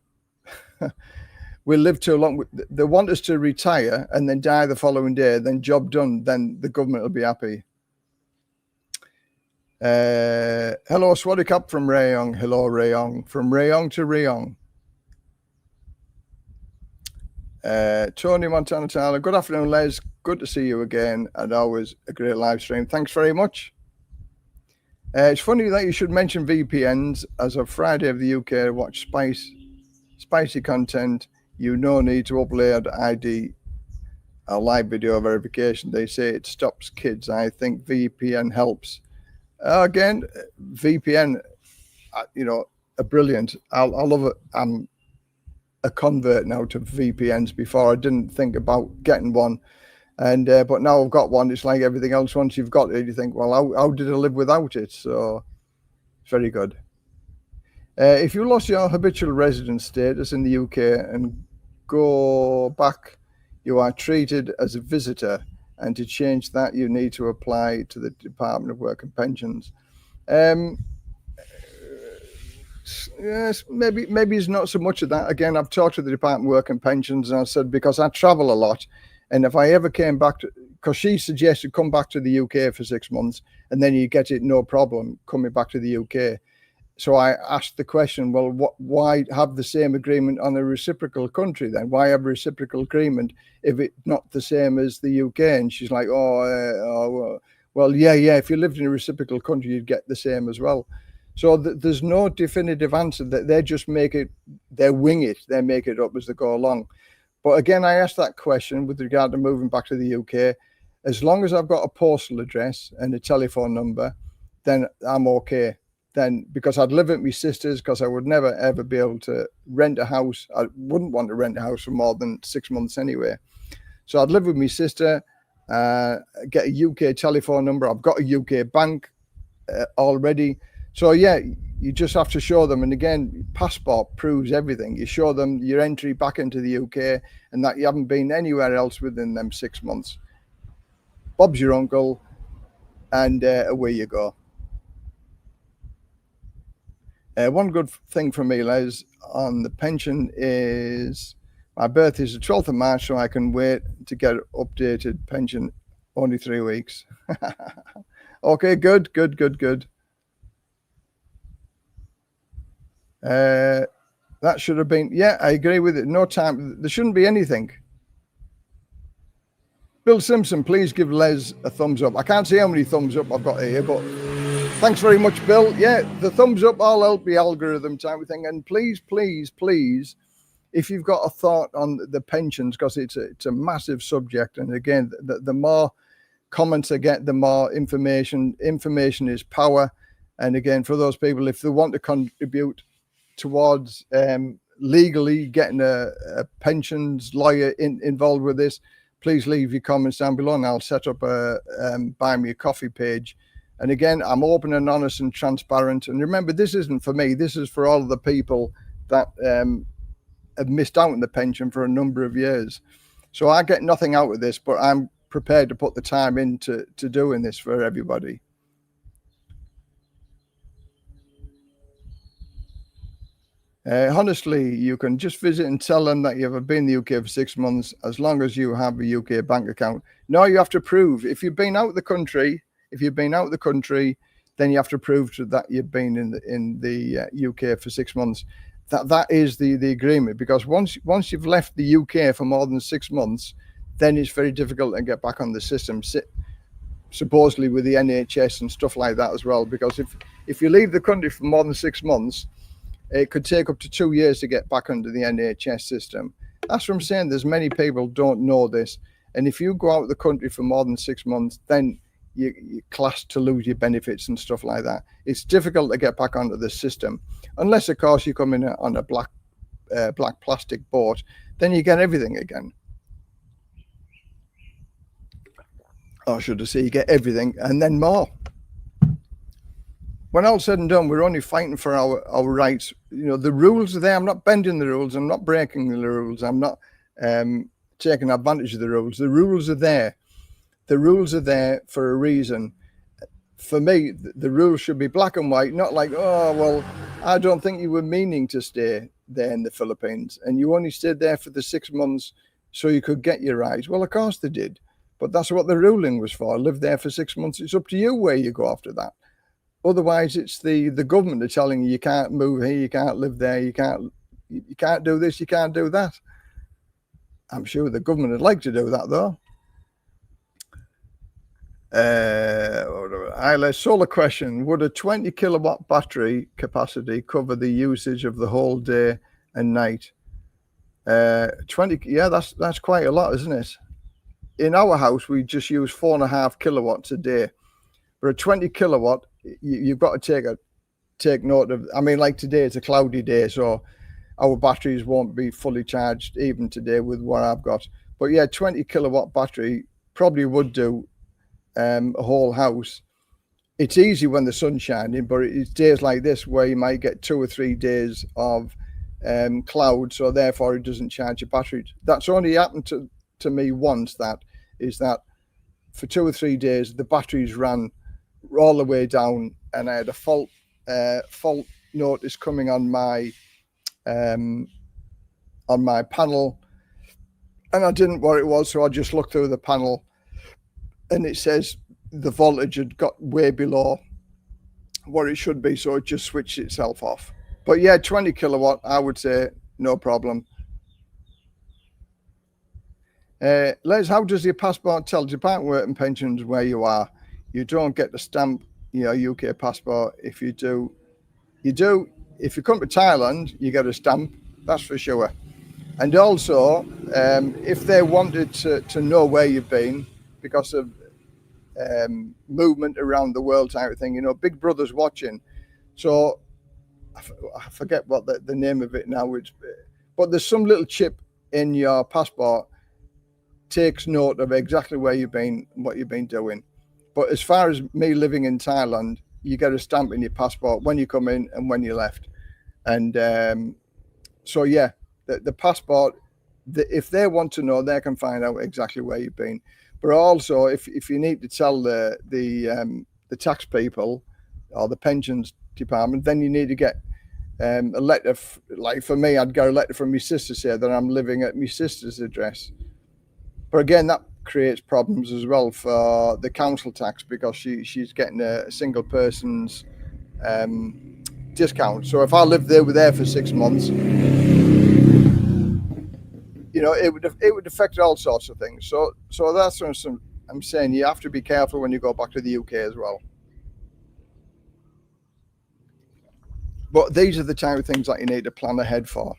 we live too long. They want us to retire and then die the following day, then job done, then the government will be happy. Hello, Swadikap from Rayong. Hello, Rayong. From Rayong to Rayong. Tony Montana Tyler. Good afternoon, Les. Good to see you again. And always a great live stream. Thanks very much. It's funny that you should mention VPNs. As of Friday of the UK, watch spicy content. You no need to upload ID or live video verification. They say it stops kids. I think VPN helps. Again, VPN, are brilliant. I love it. I'm a convert now to VPNs. Before I didn't think about getting one, and but now I've got one. It's like everything else. Once you've got it, you think, well, how did I live without it? So it's very good. If you lost your habitual residence status in the UK and go back, you are treated as a visitor. And to change that, you need to apply to the Department of Work and Pensions. Yes, maybe it's not so much of that. Again, I've talked to the Department of Work and Pensions, and I said, because I travel a lot, and if I ever came back to, because she suggested come back to the UK for 6 months, and then you get it no problem coming back to the UK. So I asked the question, well, why have the same agreement on a reciprocal country then? Why have a reciprocal agreement if it's not the same as the UK? And she's like, well, yeah, if you lived in a reciprocal country, you'd get the same as well. So there's no definitive answer. That they just they wing it, they make it up as they go along. But again, I asked that question with regard to moving back to the UK. As long as I've got a postal address and a telephone number, then I'm okay. Then, because I'd live with my sisters, because I would never ever be able to rent a house. I wouldn't want to rent a house for more than 6 months anyway. So I'd live with my sister, get a UK telephone number. I've got a UK bank already. So yeah, you just have to show them. And again, passport proves everything. You show them your entry back into the UK and that you haven't been anywhere else within them 6 months. Bob's your uncle, and away you go. One good thing for me, Les, on the pension is my birth is the 12th of March, so I can wait to get updated pension. Only 3 weeks. Okay, good. That should have been, yeah, I agree with it. No time. There shouldn't be anything. Bill Simpson, please give Les a thumbs up. I can't see how many thumbs up I've got here, but thanks very much, Bill. Yeah, the thumbs up all help the algorithm type of thing. And please, if you've got a thought on the pensions, because it's a massive subject. And again, the more comments I get, the more information. Information is power. And again, for those people, if they want to contribute towards legally getting a pensions lawyer involved with this, please leave your comments down below, and I'll set up a buy me a coffee page. And again, I'm open and honest and transparent. And remember, this isn't for me. This is for all of the people that have missed out on the pension for a number of years. So I get nothing out of this, but I'm prepared to put the time into doing this for everybody. Honestly, you can just visit and tell them that you've been in the UK for 6 months, as long as you have a UK bank account. No, you have to prove. If you've been out of the country, then you have to prove that you've been in the UK for 6 months. That is the agreement, because once you've left the UK for more than 6 months, then it's very difficult to get back on the system, supposedly with the NHS and stuff like that as well. Because if you leave the country for more than 6 months, it could take up to 2 years to get back under the NHS system. That's what I'm saying. There's many people don't know this. And if you go out of the country for more than 6 months, then you're classed to lose your benefits and stuff like that. It's difficult to get back onto the system. Unless, of course, you come in on a black plastic boat, then you get everything again. Or should I say, you get everything and then more. When all said and done, we're only fighting for our rights. You know, the rules are there. I'm not bending the rules. I'm not breaking the rules. I'm not taking advantage of the rules. The rules are there. The rules are there for a reason. For me, the rules should be black and white, not like, oh, well, I don't think you were meaning to stay there in the Philippines, and you only stayed there for the 6 months so you could get your rights. Well, of course they did. But that's what the ruling was for. Live there for 6 months. It's up to you where you go after that. Otherwise, it's the government are telling you can't move here, you can't live there, you can't do this, you can't do that. I'm sure the government would like to do that though. Solar question: would a 20 kilowatt battery capacity cover the usage of the whole day and night? 20, yeah, that's quite a lot, isn't it? In our house, we just use 4.5 kilowatts a day. For a 20 kilowatt, you've got to take note of. I mean, like today, it's a cloudy day, so our batteries won't be fully charged even today with what I've got. But yeah, 20 kilowatt battery probably would do a whole house. It's easy when the sun's shining, but it's days like this where you might get 2 or 3 days of cloud, so therefore it doesn't charge your batteries. That's only happened to me once. That is that for 2 or 3 days the batteries ran all the way down, and I had a fault notice coming on my panel, and I didn't know what it was, so I just looked through the panel, and it says the voltage had got way below what it should be, so it just switched itself off. But yeah, 20 kilowatt, I would say no problem. Les, how does your passport tell Department of Work and Pensions where you are? You don't get to stamp your UK passport. If you do, you do. If you come to Thailand, you get a stamp, that's for sure. And also, if they wanted to know where you've been because of movement around the world type of thing, you know, Big Brother's watching. So I forget what the name of it now is, but there's some little chip in your passport takes note of exactly where you've been, what you've been doing. But as far as me living in Thailand, you get a stamp in your passport when you come in and when you left. And so yeah, the passport, if they want to know, they can find out exactly where you've been. But also, if you need to tell the tax people or the pensions department, then you need to get a letter. Like for me, I'd get a letter from my sister saying that I'm living at my sister's address. But again, that creates problems as well for the council tax because she's getting a single person's discount. So if I lived there for 6 months, you know, it would affect all sorts of things. So that's what I'm saying. You have to be careful when you go back to the UK as well. But these are the type of things that you need to plan ahead for.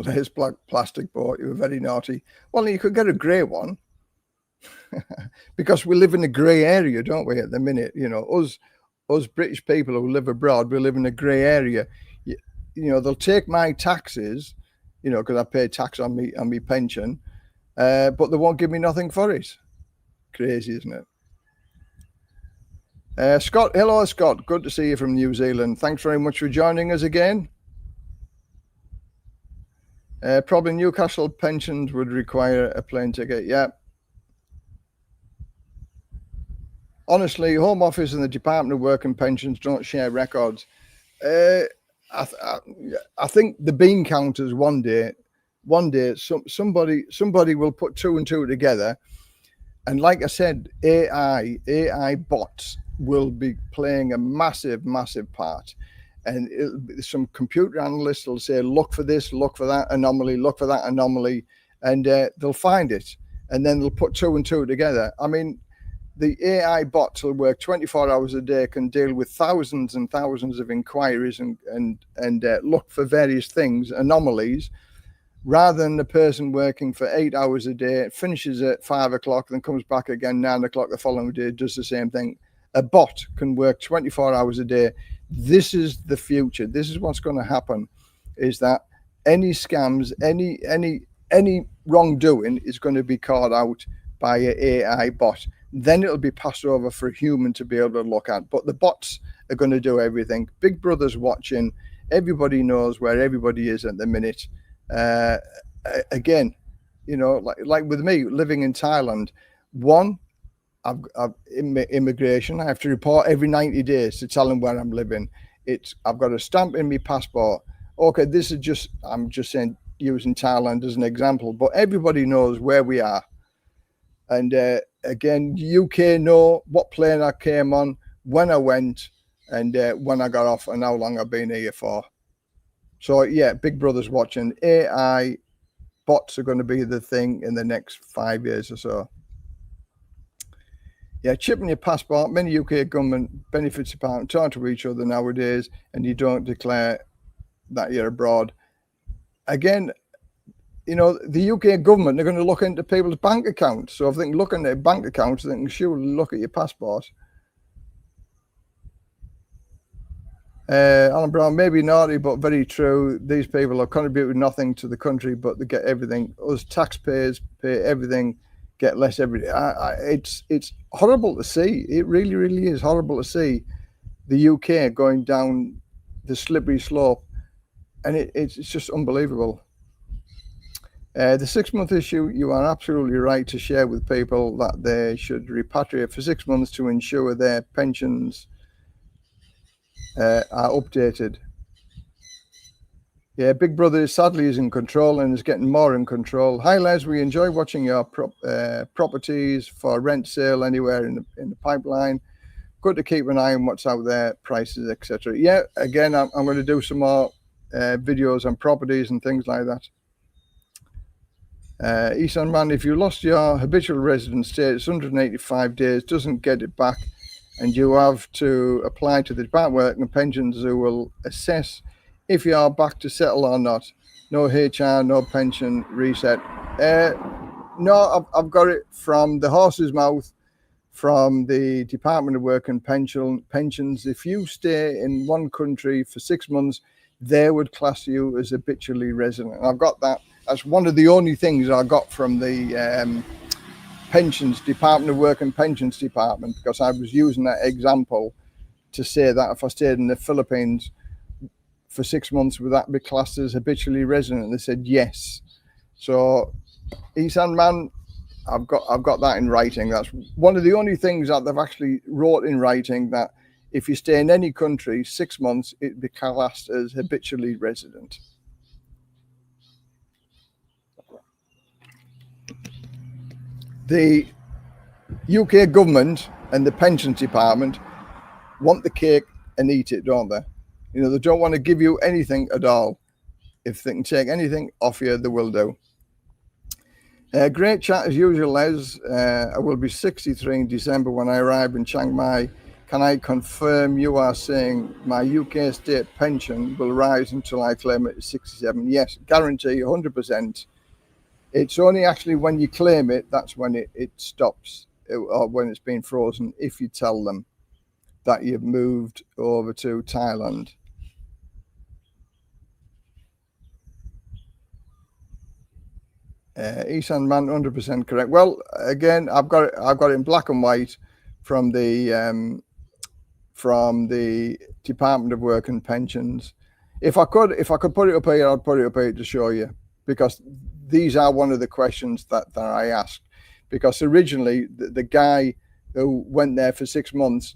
There's black plastic boat. You were very naughty. Well, you could get a grey one because we live in a grey area, don't we? At the minute, you know, us British people who live abroad, we live in a grey area. You know, they'll take my taxes, you know, because I pay tax on me pension, but they won't give me nothing for it. Crazy, isn't it? Scott, hello, Scott. Good to see you from New Zealand. Thanks very much for joining us again. Probably Newcastle pensions would require a plane ticket. Yeah. Honestly, Home Office and the Department of Work and Pensions don't share records. I think the bean counters one day somebody will put 2 and 2 together, and like I said, AI bots will be playing a massive part. And some computer analysts will say, look for this, look for that anomaly, look for that anomaly, and they'll find it, and then they'll put 2 and 2 together. I mean, the AI bots will work 24 hours a day, can deal with thousands and thousands of inquiries and look for various things, anomalies, rather than the person working for 8 hours a day, finishes at 5 o'clock, then comes back again 9 o'clock the following day, does the same thing. A bot can work 24 hours a day. This is the future. This is what's going to happen, is that any scams, any wrongdoing is going to be caught out by an AI bot. Then it'll be passed over for a human to be able to look at. But the bots are going to do everything. Big Brother's watching. Everybody knows where everybody is at the minute. Again, you know, like with me living in Thailand, I've immigration. I have to report every 90 days to tell them where I'm living. I've got a stamp in my passport. Okay, this is I'm just saying, using Thailand as an example, but everybody knows where we are. And again, UK know what plane I came on, when I went, and when I got off, and how long I've been here for. So yeah, Big Brother's watching. AI bots are going to be the thing in the next 5 years or so. Yeah, chipping your passport. Many UK government benefits departments talk to each other nowadays, and you don't declare that you're abroad. Again, you know, the UK government, they're going to look into people's bank accounts. So if they can look into their bank accounts, they can surely look at your passport. Alan Brown, maybe naughty, but very true. These people have contributed nothing to the country, but they get everything. Us taxpayers pay everything, get less every day. It's horrible to see. It really, really is horrible to see the UK going down the slippery slope, and it's just unbelievable. The 6-month issue, you are absolutely right to share with people that they should repatriate for 6 months to ensure their pensions are updated. Yeah, Big Brother sadly is in control and is getting more in control. Hi Les, we enjoy watching your properties for rent, sale anywhere in the pipeline. Good to keep an eye on what's out there, prices, etc. Yeah, again, I'm going to do some more videos on properties and things like that. Eastern Man, if you lost your habitual residence status 185 days, doesn't get it back, and you have to apply to the Department of Work and Pensions, who will assess if you are back to settle or not. No HR, no pension reset. No, I've got it from the horse's mouth, from the Department of Work and Pensions. If you stay in one country for 6 months, they would class you as habitually resident. I've got that. That's one of the only things I got from the Pensions Department of Work and Pensions Department, because I was using that example to say that if I stayed in the Philippines for 6 months, would that be classed as habitually resident? And they said yes. So, Eastern Man, I've got that in writing. That's one of the only things that they've actually wrote in writing, that if you stay in any country 6 months, it'd be classed as habitually resident. The UK government and the pensions department want the cake and eat it, don't they? You know, they don't want to give you anything at all. If they can take anything off you, they will do. Great chat as usual, Les. I will be 63 in December when I arrive in Chiang Mai. Can I confirm you are saying my UK state pension will rise until I claim it at 67? Yes, guarantee 100%. It's only actually when you claim it, that's when it stops, or when it's been frozen, if you tell them that you've moved over to Thailand. Isan Man, 100% correct. Well, again, I've got it in black and white from the Department of Work and Pensions. If I could put it up here, I'd put it up here to show you, because these are one of the questions that I asked. Because originally the guy who went there for 6 months,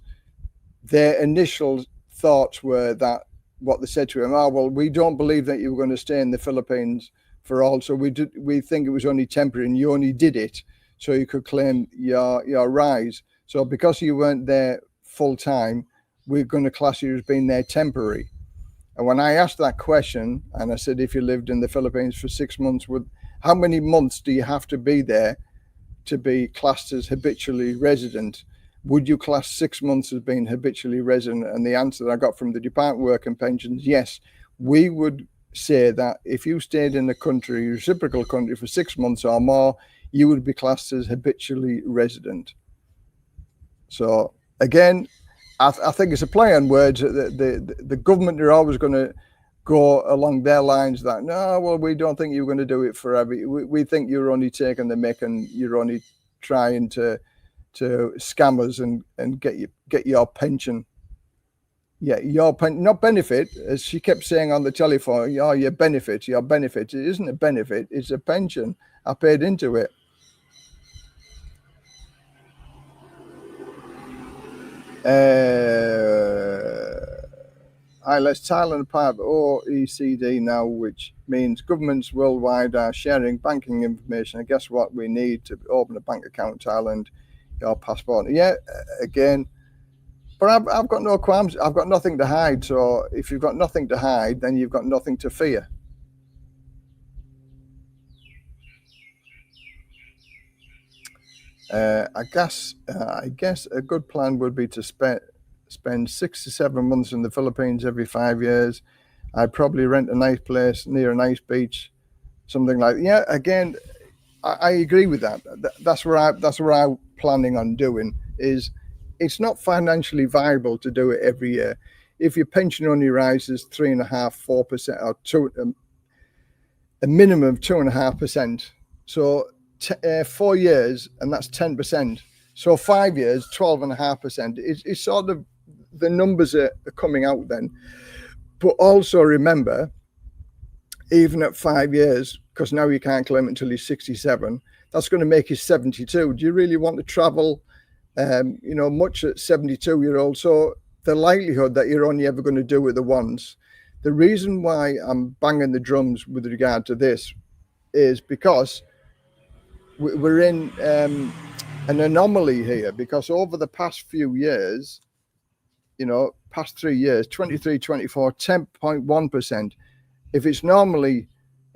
their initial thoughts were that what they said to him, oh, well, we don't believe that you were going to stay in the Philippines for all, so we think it was only temporary, and you only did it so you could claim your rise. So because you weren't there full time, we're going to class you as being there temporary. And when I asked that question, and I said, if you lived in the Philippines for 6 months, how many months do you have to be there to be classed as habitually resident? Would you class 6 months as being habitually resident? And the answer that I got from the Department of Work and Pensions, yes, we would say that if you stayed in a country, reciprocal country, for 6 months or more, you would be classed as habitually resident. So again, I think it's a play on words. The government are always going to go along their lines that, no, well, we don't think you're going to do it forever. We think you're only taking the mick, and you're only trying to scam us and get your pension. Yeah, not benefit, as she kept saying on the telephone. Oh, your benefit. It isn't a benefit, it's a pension. I paid into it. Thailand are part of the OECD now, which means governments worldwide are sharing banking information. And guess what? We need to open a bank account in Thailand, your passport. Yeah, again, but I've got no qualms. I've got nothing to hide. So if you've got nothing to hide, then you've got nothing to fear. I guess a good plan would be to spend 6 to 7 months in the Philippines every 5 years. I'd probably rent a nice place near a nice beach, something like that. Yeah. Again, I agree with that. That's what I'm planning on doing. Is it's not financially viable to do it every year. If your pension only rises 3.5%, 4%, or a minimum of 2.5%, so 4 years, and that's 10%. So 5 years, 12.5%. It's sort of the numbers are coming out then. But also remember, even at 5 years, because now you can't claim it until you're 67, that's going to make you 72. Do you really want to travel, much at 72-year-old? So the likelihood that you're only ever going to do it the once. The reason why I'm banging the drums with regard to this is because we're in an anomaly here, because over the past few years, past 3 years, 23, 24, 10.1%. If it's normally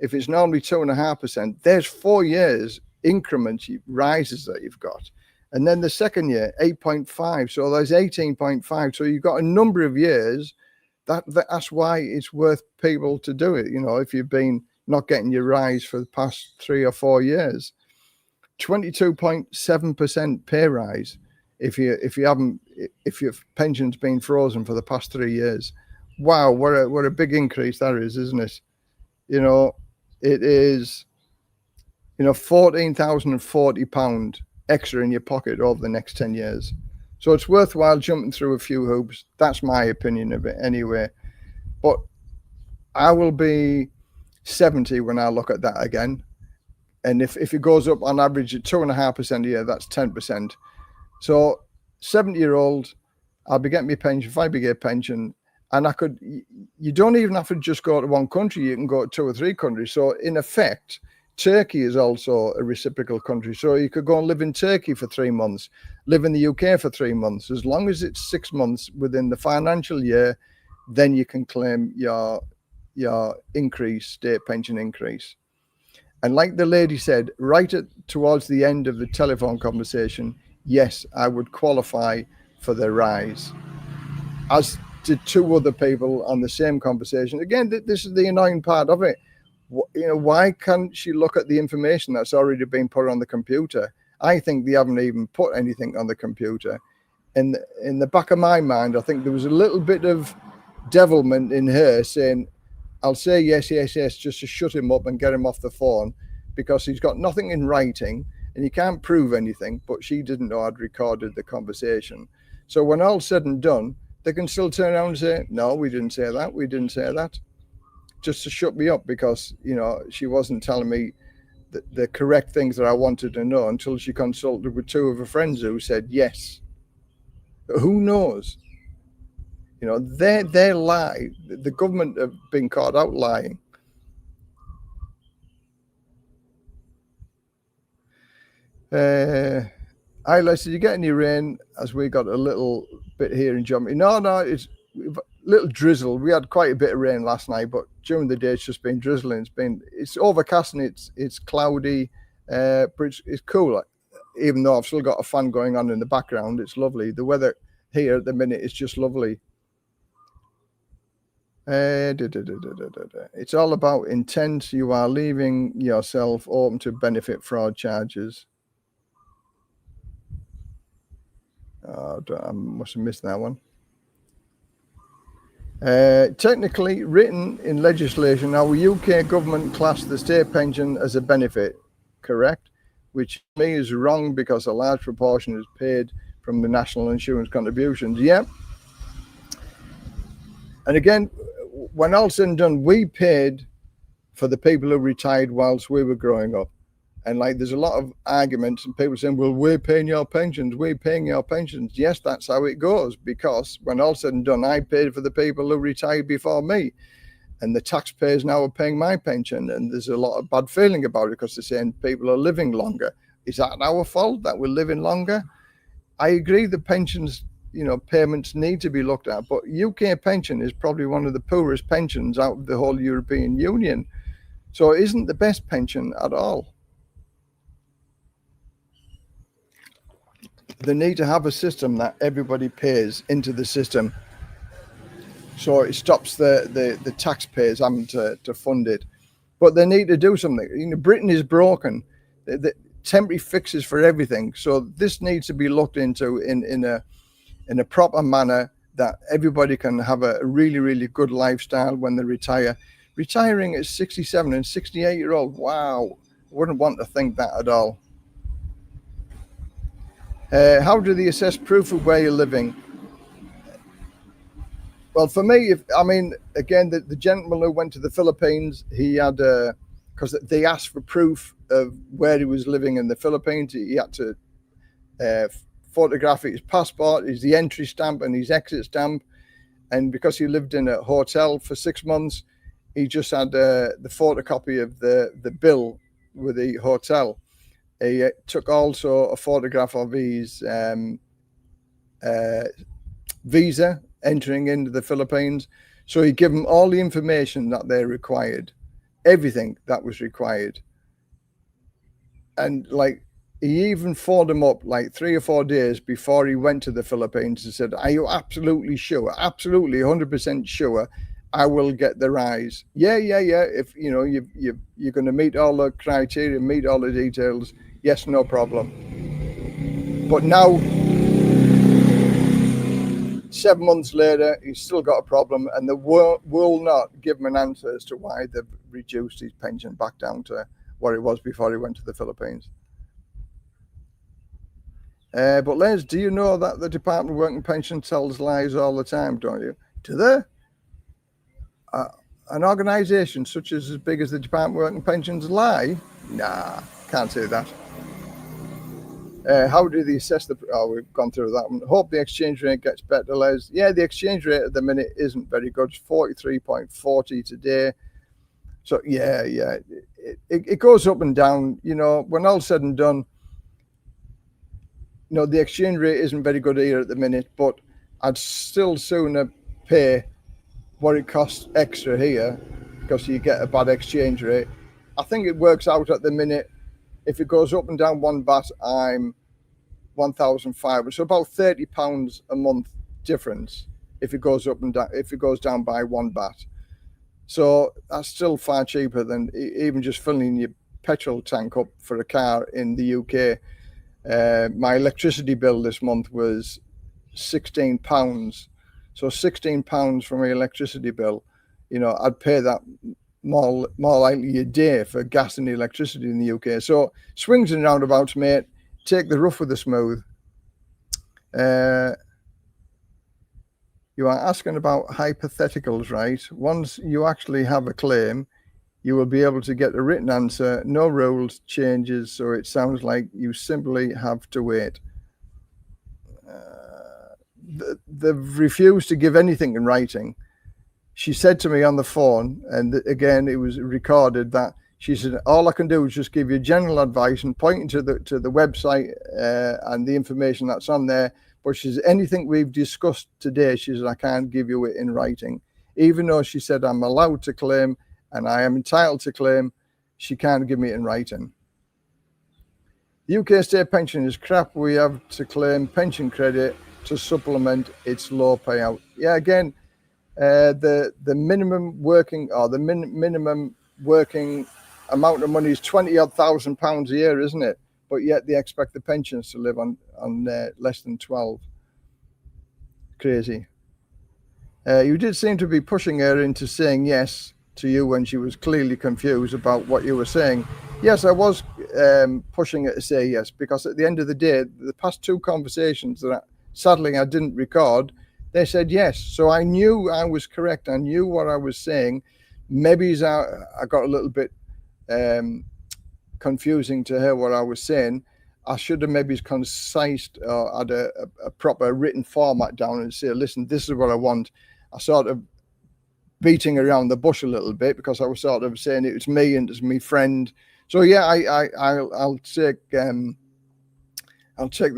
2.5%, there's 4 years increments rises that you've got. And then the second year, 8.5. So there's 18.5. So you've got a number of years. That's why it's worth people to do it. If you've been not getting your rise for the past 3 or 4 years, 22.7% pay rise if your pension's been frozen for the past 3 years. Wow, what a big increase that is, isn't it? It is £14,040 extra in your pocket over the next 10 years. So it's worthwhile jumping through a few hoops. That's my opinion of it anyway. But I will be 70 when I look at that again. And if it goes up on average at 2.5% a year, that's 10%. So 70-year-old, I'll be getting my pension, 5-year pension, and you don't even have to just go to one country. You can go to 2 or 3 countries. So in effect, Turkey is also a reciprocal country. So you could go and live in Turkey for 3 months, live in the UK for 3 months. As long as it's 6 months within the financial year, then you can claim your state pension increase. And like the lady said, towards the end of the telephone conversation, yes, I would qualify for the rise, as did 2 other people on the same conversation. Again, this is the annoying part of it. Why can't she look at the information that's already been put on the computer? I think they haven't even put anything on the computer. In the back of my mind, I think there was a little bit of devilment in her saying, I'll say yes, yes, yes, just to shut him up and get him off the phone, because he's got nothing in writing and he can't prove anything, but she didn't know I'd recorded the conversation. So when all's said and done, they can still turn around and say, no, we didn't say that, just to shut me up, because, she wasn't telling me the correct things that I wanted to know until she consulted with 2 of her friends who said yes. Who knows? They lie. The government have been caught out lying. Hi, Les, did you get any rain? As we got a little bit here in Germany. No, it's a little drizzle. We had quite a bit of rain last night, but during the day it's just been drizzling. It's overcast and it's cloudy, but it's cool. Even though I've still got a fan going on in the background, it's lovely. The weather here at the minute is just lovely. It's all about intent. You are leaving yourself open to benefit fraud charges. I must have missed that one. Technically written in legislation, our UK government classed the state pension as a benefit, correct? Which to me is wrong, because a large proportion is paid from the national insurance contributions. Yeah. And again, when all said and done, we paid for the people who retired whilst we were growing up. And like, there's a lot of arguments and people saying, well, we're paying your pensions, we're paying your pensions. Yes, that's how it goes, because when all said and done, I paid for the people who retired before me, and the taxpayers now are paying my pension. And there's a lot of bad feeling about it because they're saying people are living longer. Is that our fault that we're living longer? I agree the pensions, payments need to be looked at, but UK pension is probably one of the poorest pensions out of the whole European Union. So it isn't the best pension at all. They need to have a system that everybody pays into the system, so it stops the taxpayers having to fund it. But they need to do something. Britain is broken. The temporary fixes for everything. So this needs to be looked into in a proper manner, that everybody can have a really, really good lifestyle when they retire. Retiring at 67 and 68-year-old, wow, wouldn't want to think that at all. How do they assess proof of where you're living? Well, for me, again, the gentleman who went to the Philippines, he had, because they asked for proof of where he was living in the Philippines, he had to photograph his passport, his entry stamp and his exit stamp. And because he lived in a hotel for 6 months, he just had the photocopy of the bill with the hotel. He took also a photograph of his visa entering into the Philippines. So he gave them all the information that they required, everything that was required. And like, he even phoned him up like 3 or 4 days before he went to the Philippines and said, are you absolutely sure, absolutely 100% sure I will get the rise? Yeah. If you're going to meet all the criteria, meet all the details, yes, no problem. But now, 7 months later, he's still got a problem, and they will not give him an answer as to why they've reduced his pension back down to what it was before he went to the Philippines. But Les, do you know that the Department of Work and Pension tells lies all the time, don't you? Do they? An organisation such as big as the Department of Work and Pensions lie? Nah, can't say that. How do they assess we've gone through that one. Hope the exchange rate gets better, Les. Yeah, the exchange rate at the minute isn't very good. It's 43.40 today. So yeah, it goes up and down. When all's said and done, the exchange rate isn't very good here at the minute, but I'd still sooner pay what it costs extra here, because you get a bad exchange rate. I think it works out at the minute. If it goes up and down 1 baht, I'm 1,500. So about £30 a month difference if it goes up and down, if it goes down by 1 baht. So that's still far cheaper than even just filling your petrol tank up for a car in the UK. My electricity bill this month was £16. So £16 for my electricity bill. I'd pay that more likely a day for gas and electricity in the UK. So swings and roundabouts, mate. Take the rough with the smooth. You are asking about hypotheticals, right? Once you actually have a claim, you will be able to get a written answer, no rules changes, so it sounds like you simply have to wait. They've refused to give anything in writing. She said to me on the phone, and again, it was recorded, that she said, all I can do is just give you general advice and pointing to the website and the information that's on there. But she said, anything we've discussed today, she said, I can't give you it in writing. Even though she said I'm allowed to claim and I am entitled to claim, she can't give me it in writing. The UK state pension is crap. We have to claim pension credit to supplement its low payout. Yeah, again, the minimum working, or the minimum working amount of money is 20-odd thousand pounds a year, isn't it? But yet they expect the pensions to live on less than 12. Crazy. You did seem to be pushing her into saying yes to you when she was clearly confused about what you were saying. Yes, I was pushing her to say yes, because at the end of the day, the past 2 conversations that sadly I didn't record, they said yes. So I knew I was correct. I knew what I was saying. Maybe I got a little bit confusing to her what I was saying, I should have maybe concised or had a proper written format down and say, listen, this is what I want. I sort of beating around the bush a little bit because I was sort of saying it was me and it's my friend. So yeah, I'll take the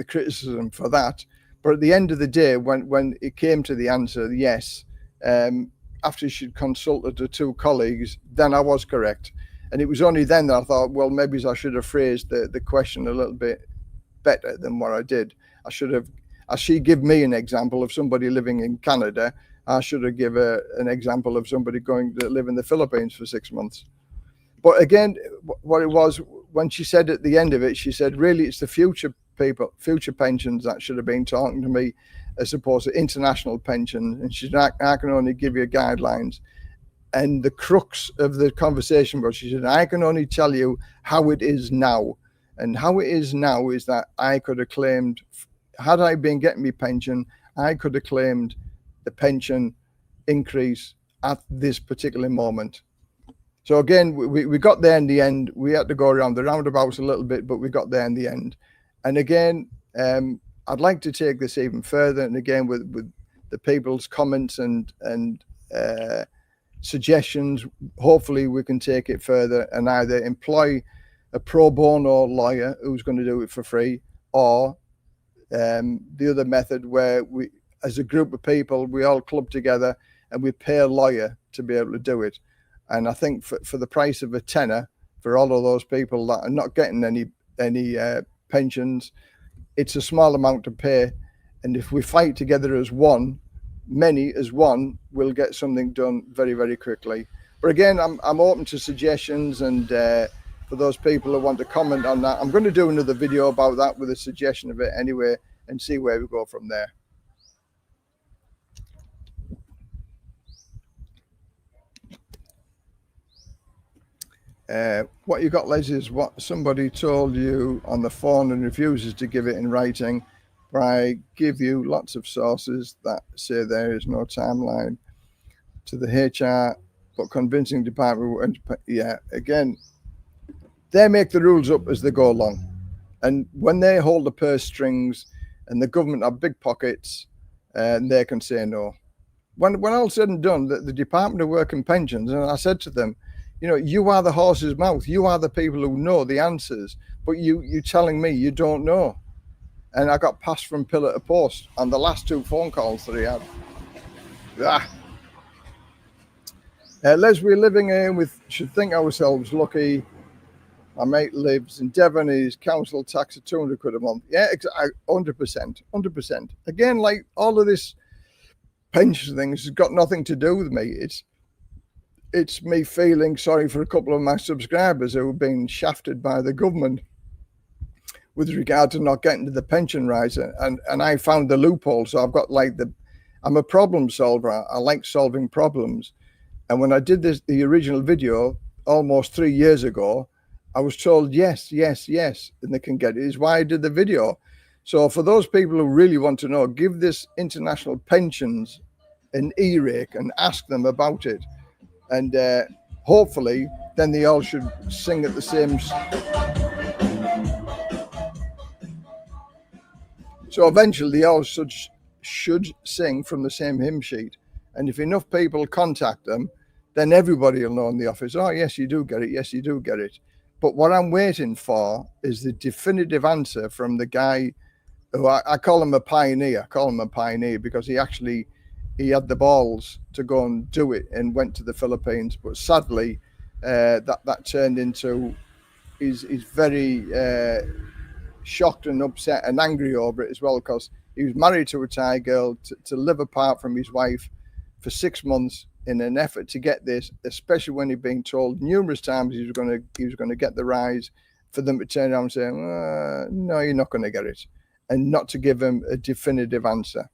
criticism for that. But at the end of the day, when it came to the answer, yes, after she'd consulted the two colleagues, then I was correct. And it was only then that I thought, well, maybe I should have phrased the question a little bit better than what I did. I should have, as she gave me an example of somebody living in Canada, I should have given an example of somebody going to live in the Philippines for 6 months. But again, what it was, when she said at the end of it, she said, really, it's the future people, future pensions that should have been talking to me as opposed to international pensions. And she said, I can only give you guidelines. And the crux of the conversation was, she said, I can only tell you how it is now. And how it is now is that I could have claimed, had I been getting my pension, I could have claimed the pension increase at this particular moment. So again, we got there in the end. We had to go around the roundabouts a little bit, but we got there in the end. And again, I'd like to take this even further. And again, with the people's comments and suggestions, hopefully we can take it further and either employ a pro bono lawyer who's going to do it for free, or the other method where we, as a group of people, we all club together and we pay a lawyer to be able to do it. And I think for the price of a tenner, for all of those people that are not getting any pensions, it's a small amount to pay. And if we fight together as one, many as one, will get something done very, very quickly. But again, I'm open to suggestions, and for those people who want to comment on that, I'm going to do another video about that with a suggestion of it anyway, and see where we go from there. What you got, Les, is what somebody told you on the phone and refuses to give it in writing. But I give you lots of sources that say there is no timeline to the HR, but convincing department. Yeah, again, they make the rules up as they go along. And when they hold the purse strings and the government have big pockets, and they can say no. When all said and done, the Department of Work and Pensions, and I said to them, you know, you are the horse's mouth. You are the people who know the answers, but you telling me you don't know. And I got passed from pillar to post on the last two phone calls that he had. Les, we're living here should think ourselves lucky. My mate lives in Devon. His council tax of 200 quid a month. Yeah, 100%. Again, like all of this pension things has got nothing to do with me. It's me feeling sorry for a couple of my subscribers who have been shafted by the government with regard to not getting to the pension rise. And I found the loophole. So I've got I'm a problem solver. I like solving problems. And when I did the original video almost 3 years ago, I was told, yes, and they can get it. Is why I did the video. So for those people who really want to know, give this international pensions an e-rake and ask them about it. And hopefully then they all should sing at the same. So eventually they all should sing from the same hymn sheet. And if enough people contact them, then everybody will know in the office, oh, yes, you do get it. Yes, you do get it. But what I'm waiting for is the definitive answer from the guy who I call him a pioneer. I call him a pioneer because he had the balls to go and do it and went to the Philippines. But sadly, that turned into he's very shocked and upset and angry over it as well, because he was married to a Thai girl to live apart from his wife for 6 months in an effort to get this, especially when he'd been told numerous times he was going to get the rise, for them to turn around and say, no, you're not going to get it, and not to give him a definitive answer.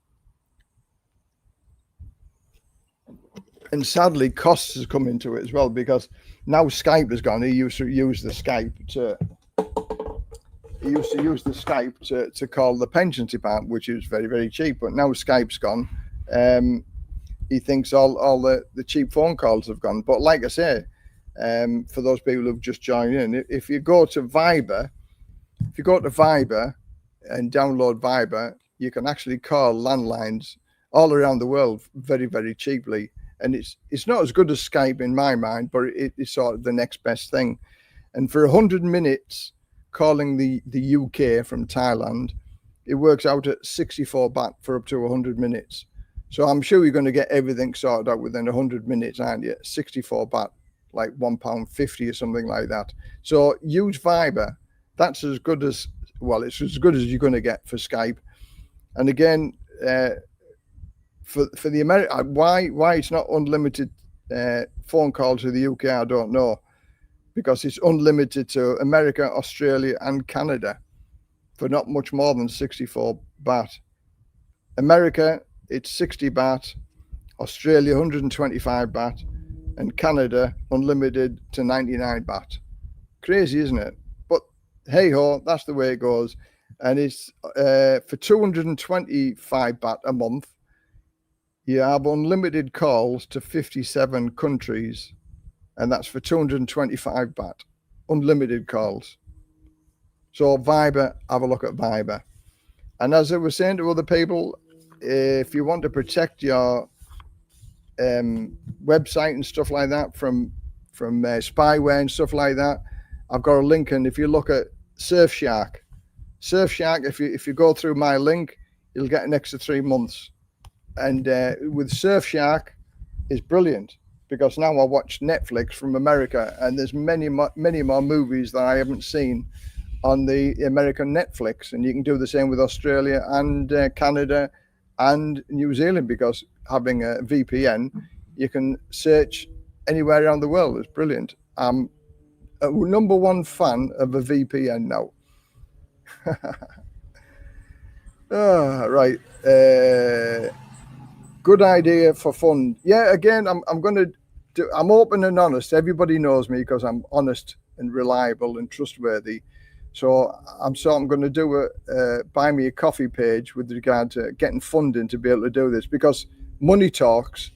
And sadly, costs has come into it as well, because now Skype has gone. He used to use the Skype to call the pensions department, which is very, very cheap. But now Skype's gone. He thinks all the cheap phone calls have gone. But like I say, For those people who've just joined in, if you go to Viber and download Viber, you can actually call landlines all around the world very, very cheaply. And it's not as good as Skype in my mind, but it's sort of the next best thing. And for 100 minutes calling the UK from Thailand, it works out at 64 baht for up to 100 minutes. So I'm sure you're going to get everything sorted out within 100 minutes, aren't you? 64 baht, like £1.50 or something like that. So use Viber. That's as good as, well, it's as good as you're going to get for Skype. And again, for the America, why it's not unlimited phone call to the UK, I don't know, because it's unlimited to America, Australia, and Canada for not much more than 64 baht. America, it's 60 baht, Australia 125 baht, and Canada unlimited to 99 baht. Crazy, isn't it? But hey ho, that's the way it goes. And it's for 225 baht a month, you have unlimited calls to 57 countries, and that's for 225 baht, unlimited calls. So Viber, have a look at Viber. And as I was saying to other people, if you want to protect your website and stuff like that from spyware and stuff like that, I've got a link. And if you look at Surfshark, if you go through my link, you'll get an extra 3 months. And with Surfshark, it's brilliant, because now I watch Netflix from America, and there's many more movies that I haven't seen on the American Netflix. And you can do the same with Australia and Canada and New Zealand, because having a VPN, you can search anywhere around the world. It's brilliant. I'm a #1 fan of a VPN now. Right. Good idea for fun. Yeah, again, I'm going to do, I'm open and honest. Everybody knows me because I'm honest and reliable and trustworthy. So I'm going to do a buy me a coffee page with regard to getting funding to be able to do this, because money talks.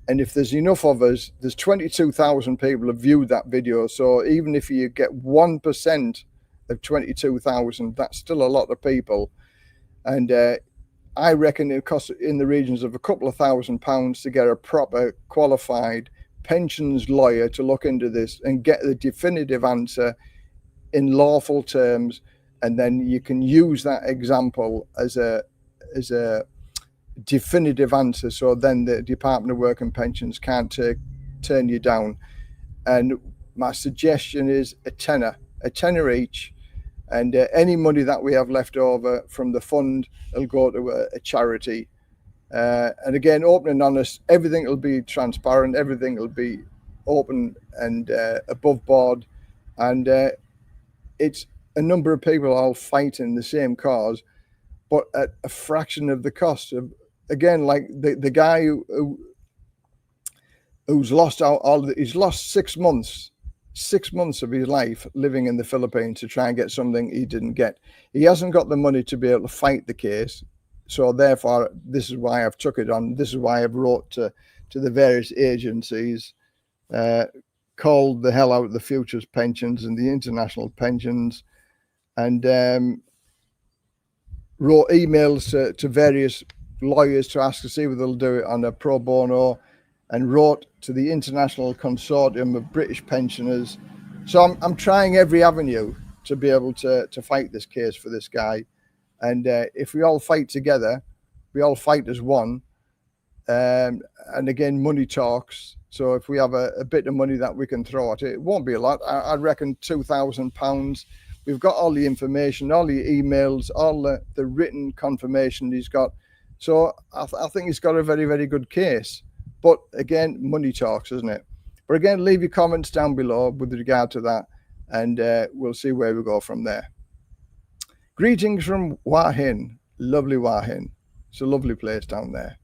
And if there's enough of us, there's 22,000 people have viewed that video. So even if you get 1% of 22,000, that's still a lot of people. And I reckon it costs in the regions of a couple of £1,000 to get a proper qualified pensions lawyer to look into this and get the definitive answer in lawful terms. And then you can use that example as a definitive answer. So then the Department of Work and Pensions can't turn you down. And my suggestion is a tenner each. And any money that we have left over from the fund will go to a charity. And again, open and honest, everything will be transparent, everything will be open and above board. And it's a number of people all fighting the same cause, but at a fraction of the cost. Again, like the guy who's lost he's lost 6 months. 6 months of his life living in the Philippines to try and get something he didn't get. He hasn't got the money to be able to fight the case. So therefore, this is why I've took it on. This is why I've wrote to the various agencies, called the hell out of the futures pensions and the international pensions, and wrote emails to various lawyers to ask to see whether they'll do it on a pro bono, and wrote to the International Consortium of British Pensioners. So I'm trying every avenue to be able to fight this case for this guy. And if we all fight together, we all fight as one. And again, money talks. So if we have a bit of money that we can throw at it, it won't be a lot. I reckon £2,000. We've got all the information, all the emails, all the written confirmation he's got. So I think he's got a very, very good case. But again, money talks, isn't it? But again, leave your comments down below with regard to that, and we'll see where we go from there. Greetings from Hua Hin, lovely Hua Hin. It's a lovely place down there.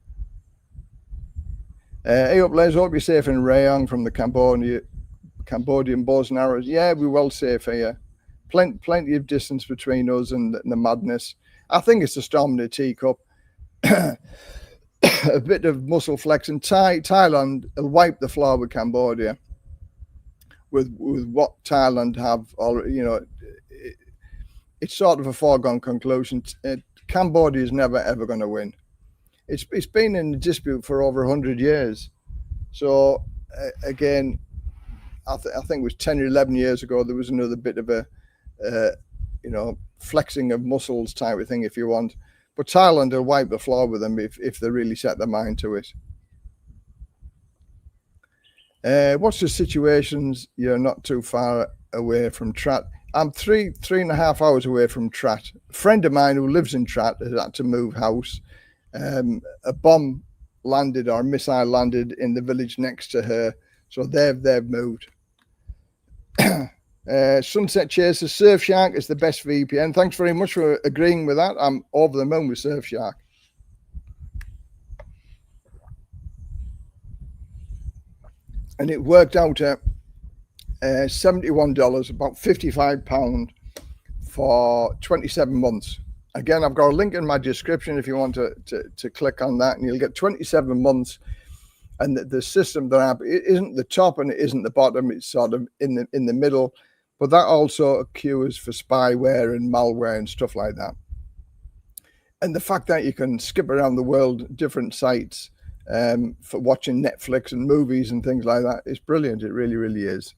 Hey up, Les, hope you're safe in Rayong from the Cambodian bows and arrows. Yeah, we're well safe here. Plenty of distance between us and the madness. I think it's a storm in a teacup. A bit of muscle flex, and Thailand will wipe the floor with Cambodia. with what Thailand have already, it's sort of a foregone conclusion. Cambodia is never ever going to win. It's been in a dispute for over 100 years. So again, I think it was 10 or 11 years ago, there was another bit of a flexing of muscles type of thing, if you want. But Thailand will wipe the floor with them if they really set their mind to it. What's the situations you're not too far away from Trat? I'm 3.5 hours away from Trat. A friend of mine who lives in Trat has had to move house. A bomb landed, or a missile landed in the village next to her, so they've moved. Sunset Chaser, Surfshark is the best VPN. Thanks very much for agreeing with that. I'm over the moon with Surfshark. And it worked out at $71, about £55 for 27 months. Again, I've got a link in my description if you want to click on that, and you'll get 27 months. And the system that I have, it isn't the top and it isn't the bottom, it's sort of in the middle. But that also cures for spyware and malware and stuff like that. And the fact that you can skip around the world, different sites, for watching Netflix and movies and things like that is brilliant. It really, really is.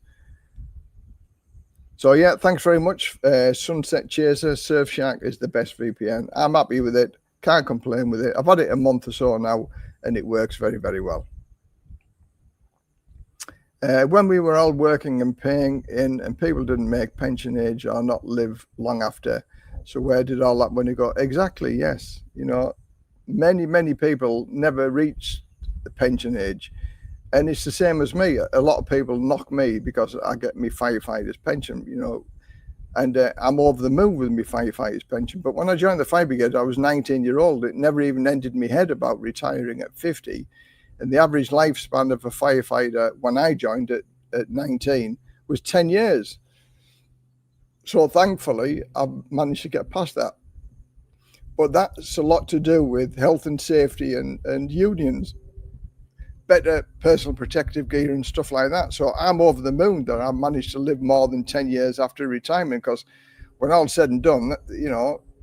So yeah, thanks very much. Sunset Chaser, Surfshark is the best VPN. I'm happy with it. Can't complain with it. I've had it a month or so now, and it works very, very well. When we were all working and paying in, and people didn't make pension age or not live long after, so where did all that money go? Exactly, yes. Many people never reach the pension age, and it's the same as me. A lot of people knock me because I get me firefighter's pension, and I'm over the moon with me firefighter's pension. But when I joined the fire brigade, I was 19-year-old. It never even entered my head about retiring at 50. And the average lifespan of a firefighter when I joined at 19 was 10 years. So thankfully, I've managed to get past that. But that's a lot to do with health and safety and unions, better personal protective gear and stuff like that. So I'm over the moon that I managed to live more than 10 years after retirement, because when all said and done,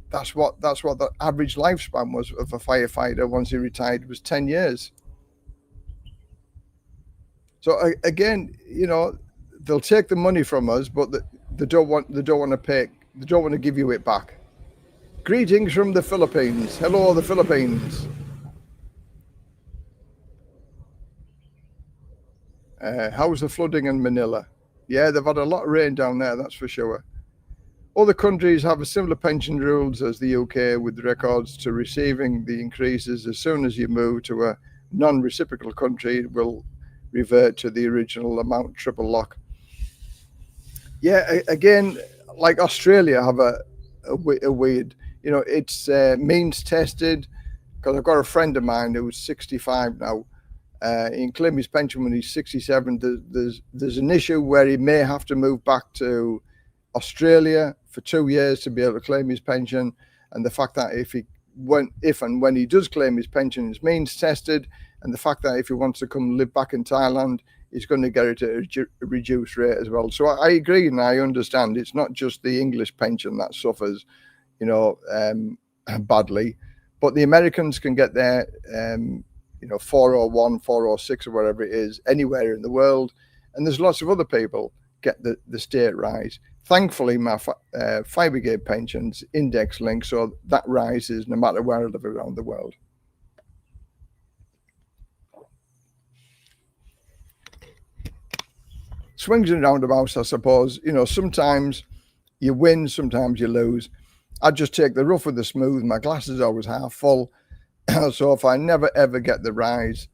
that's what the average lifespan was of a firefighter once he retired, was 10 years. So again, they'll take the money from us, but they don't want to pay. They don't want to give you it back. Greetings from the Philippines. Hello, the Philippines. How's the flooding in Manila? Yeah, they've had a lot of rain down there, that's for sure. Other countries have a similar pension rules as the UK, with records to receiving the increases as soon as you move to a non-reciprocal country. It will revert to the original amount, triple lock. Yeah, again, like Australia have a weird, it's means tested, because I've got a friend of mine who's 65 now. He can claim his pension when he's 67. There's an issue where he may have to move back to Australia for 2 years to be able to claim his pension. And the fact that if and when he does claim his pension, it's means tested. And the fact that if he wants to come live back in Thailand, he's going to get it at a reduced rate as well. So I agree, and I understand it's not just the English pension that suffers, badly, but the Americans can get their, 401, 406 or whatever it is anywhere in the world. And there's lots of other people get the state rise. Thankfully, my fire brigade pension's index linked, so that rises no matter where I live around the world. Swings and roundabouts, I suppose. Sometimes you win, sometimes you lose. I just take the rough with the smooth. My glass is always half full. So if I never, ever get the rise,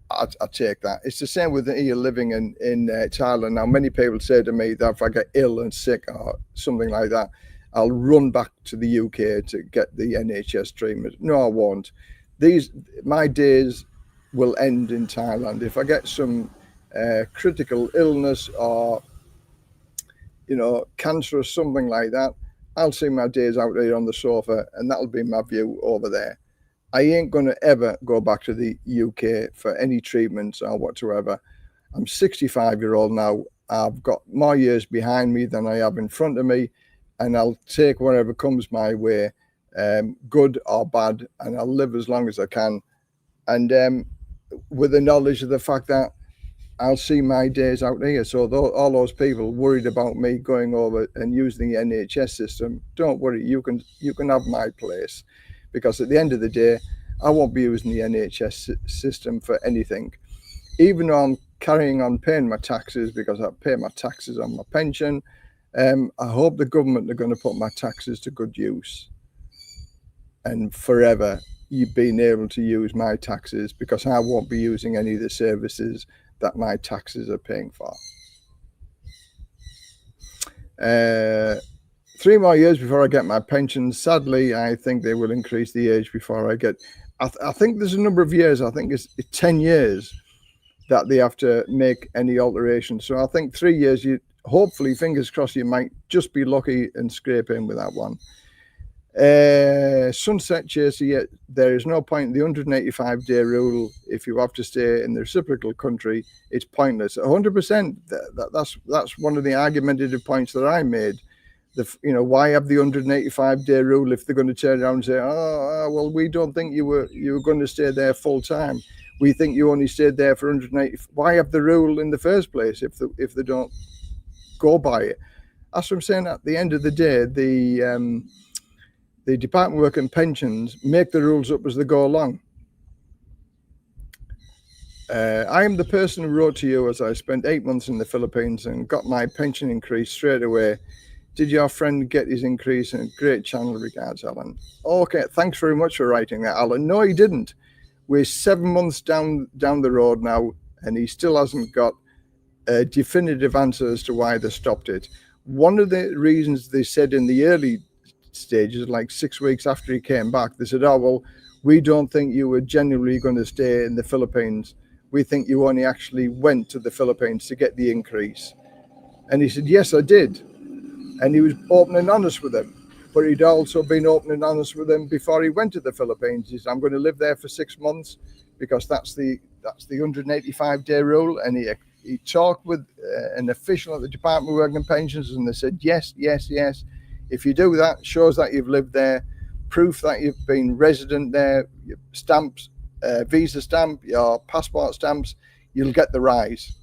I take that. It's the same with here living in Thailand. Now, many people say to me that if I get ill and sick or something like that, I'll run back to the UK to get the NHS treatment. No, I won't. My days will end in Thailand. If I get some critical illness or cancer or something like that, I'll see my days out here on the sofa, and that'll be my view over there. I ain't going to ever go back to the UK for any treatments or whatsoever. I'm 65-year-old now. I've got more years behind me than I have in front of me, and I'll take whatever comes my way, good or bad, and I'll live as long as I can. And with the knowledge of the fact that I'll see my days out here. So all those people worried about me going over and using the NHS system, don't worry, you can have my place, because at the end of the day, I won't be using the NHS system for anything. Even though I'm carrying on paying my taxes, because I pay my taxes on my pension, I hope the government are going to put my taxes to good use, and forever you've been able to use my taxes, because I won't be using any of the services that my taxes are paying for. 3 more years before I get my pension. Sadly, I think they will increase the age before I get. I think there's a number of years. I think it's 10 years that they have to make any alterations. So I think 3 years. You hopefully, fingers crossed, you might just be lucky and scrape in with that one. Sunset Chaser, there is no point in the 185-day rule. If you have to stay in the reciprocal country, it's pointless. 100%. That's one of the argumentative points that I made. Why have the 185-day rule if they're going to turn around and say, well, we don't think you were going to stay there full time. We think you only stayed there for 180. Why have the rule in the first place if they don't go by it? That's what I'm saying. At the end of the day, the Department of Work and Pensions make the rules up as they go along. I am the person who wrote to you as I spent 8 months in the Philippines and got my pension increase straight away. Did your friend get his increase? And great channel, regards, Alan. Okay, thanks very much for writing that, Alan. No, he didn't. We're 7 months down the road now, and he still hasn't got a definitive answer as to why they stopped it. One of the reasons they said in the early stages, like 6 weeks after he came back, they said, well, we don't think you were genuinely going to stay in the Philippines. We think you only actually went to the Philippines to get the increase. And he said, yes, I did. And he was open and honest with them. But he'd also been open and honest with them before he went to the Philippines. He said, I'm going to live there for 6 months, because that's the 185-day rule. And he talked with an official at the Department of Work and Pensions, and they said, yes. If you do that, shows that you've lived there, proof that you've been resident there, your stamps, visa stamp, your passport stamps, you'll get the rise.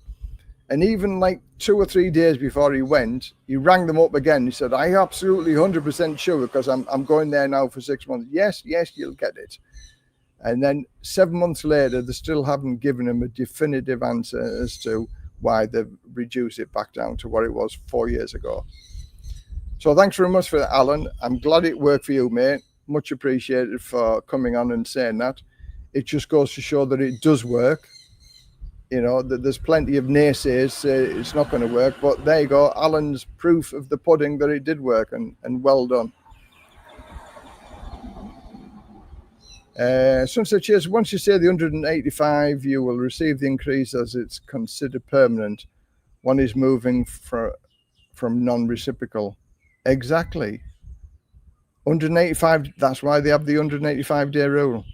And even like 2 or 3 days before he went, he rang them up again. He said, I'm absolutely 100% sure, because I'm going there now for 6 months. Yes, you'll get it. And then 7 months later, they still haven't given him a definitive answer as to why they've reduced it back down to what it was 4 years ago. So thanks very much for that, Alan. I'm glad it worked for you, mate. Much appreciated for coming on and saying that. It just goes to show that it does work. That there's plenty of naysayers say it's not going to work, but there you go. Alan's proof of the pudding that it did work, and well done. Sunset Chase, once you say the 185, you will receive the increase as it's considered permanent. One is moving from non-reciprocal. Exactly. 185, that's why they have the 185-day rule.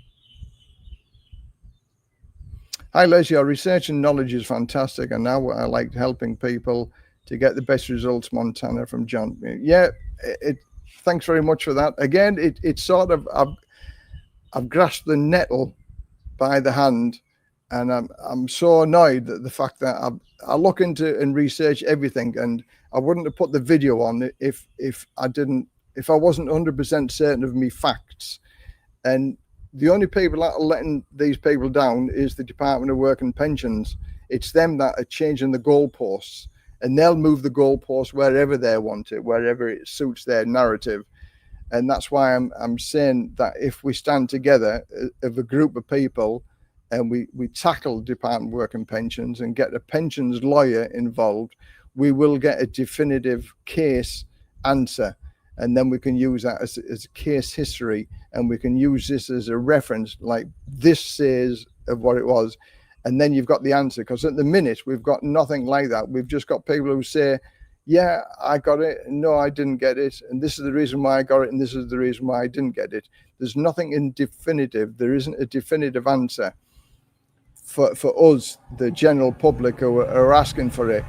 Hi Les, your research and knowledge is fantastic, and now I like helping people to get the best results. Montana from John. Yeah, thanks very much for that. Again, it's sort of I've grasped the nettle by the hand, and I'm so annoyed that the fact that I look into and research everything, and I wouldn't have put the video on if I wasn't 100% certain of me facts. And the only people that are letting these people down is the Department of Work and Pensions. It's them that are changing the goalposts, and they'll move the goalposts wherever they want it, wherever it suits their narrative. And that's why I'm saying that if we stand together as a group of people and we tackle Department of Work and Pensions and get a pensions lawyer involved, we will get a definitive case answer. And then we can use that as a case history, and we can use this as a reference, like this says of what it was. And then you've got the answer, because at the minute we've got nothing like that. We've just got people who say, yeah, I got it. No, I didn't get it. And this is the reason why I got it. And this is the reason why I didn't get it. There's nothing in definitive. There isn't a definitive answer for us, the general public who are asking for it.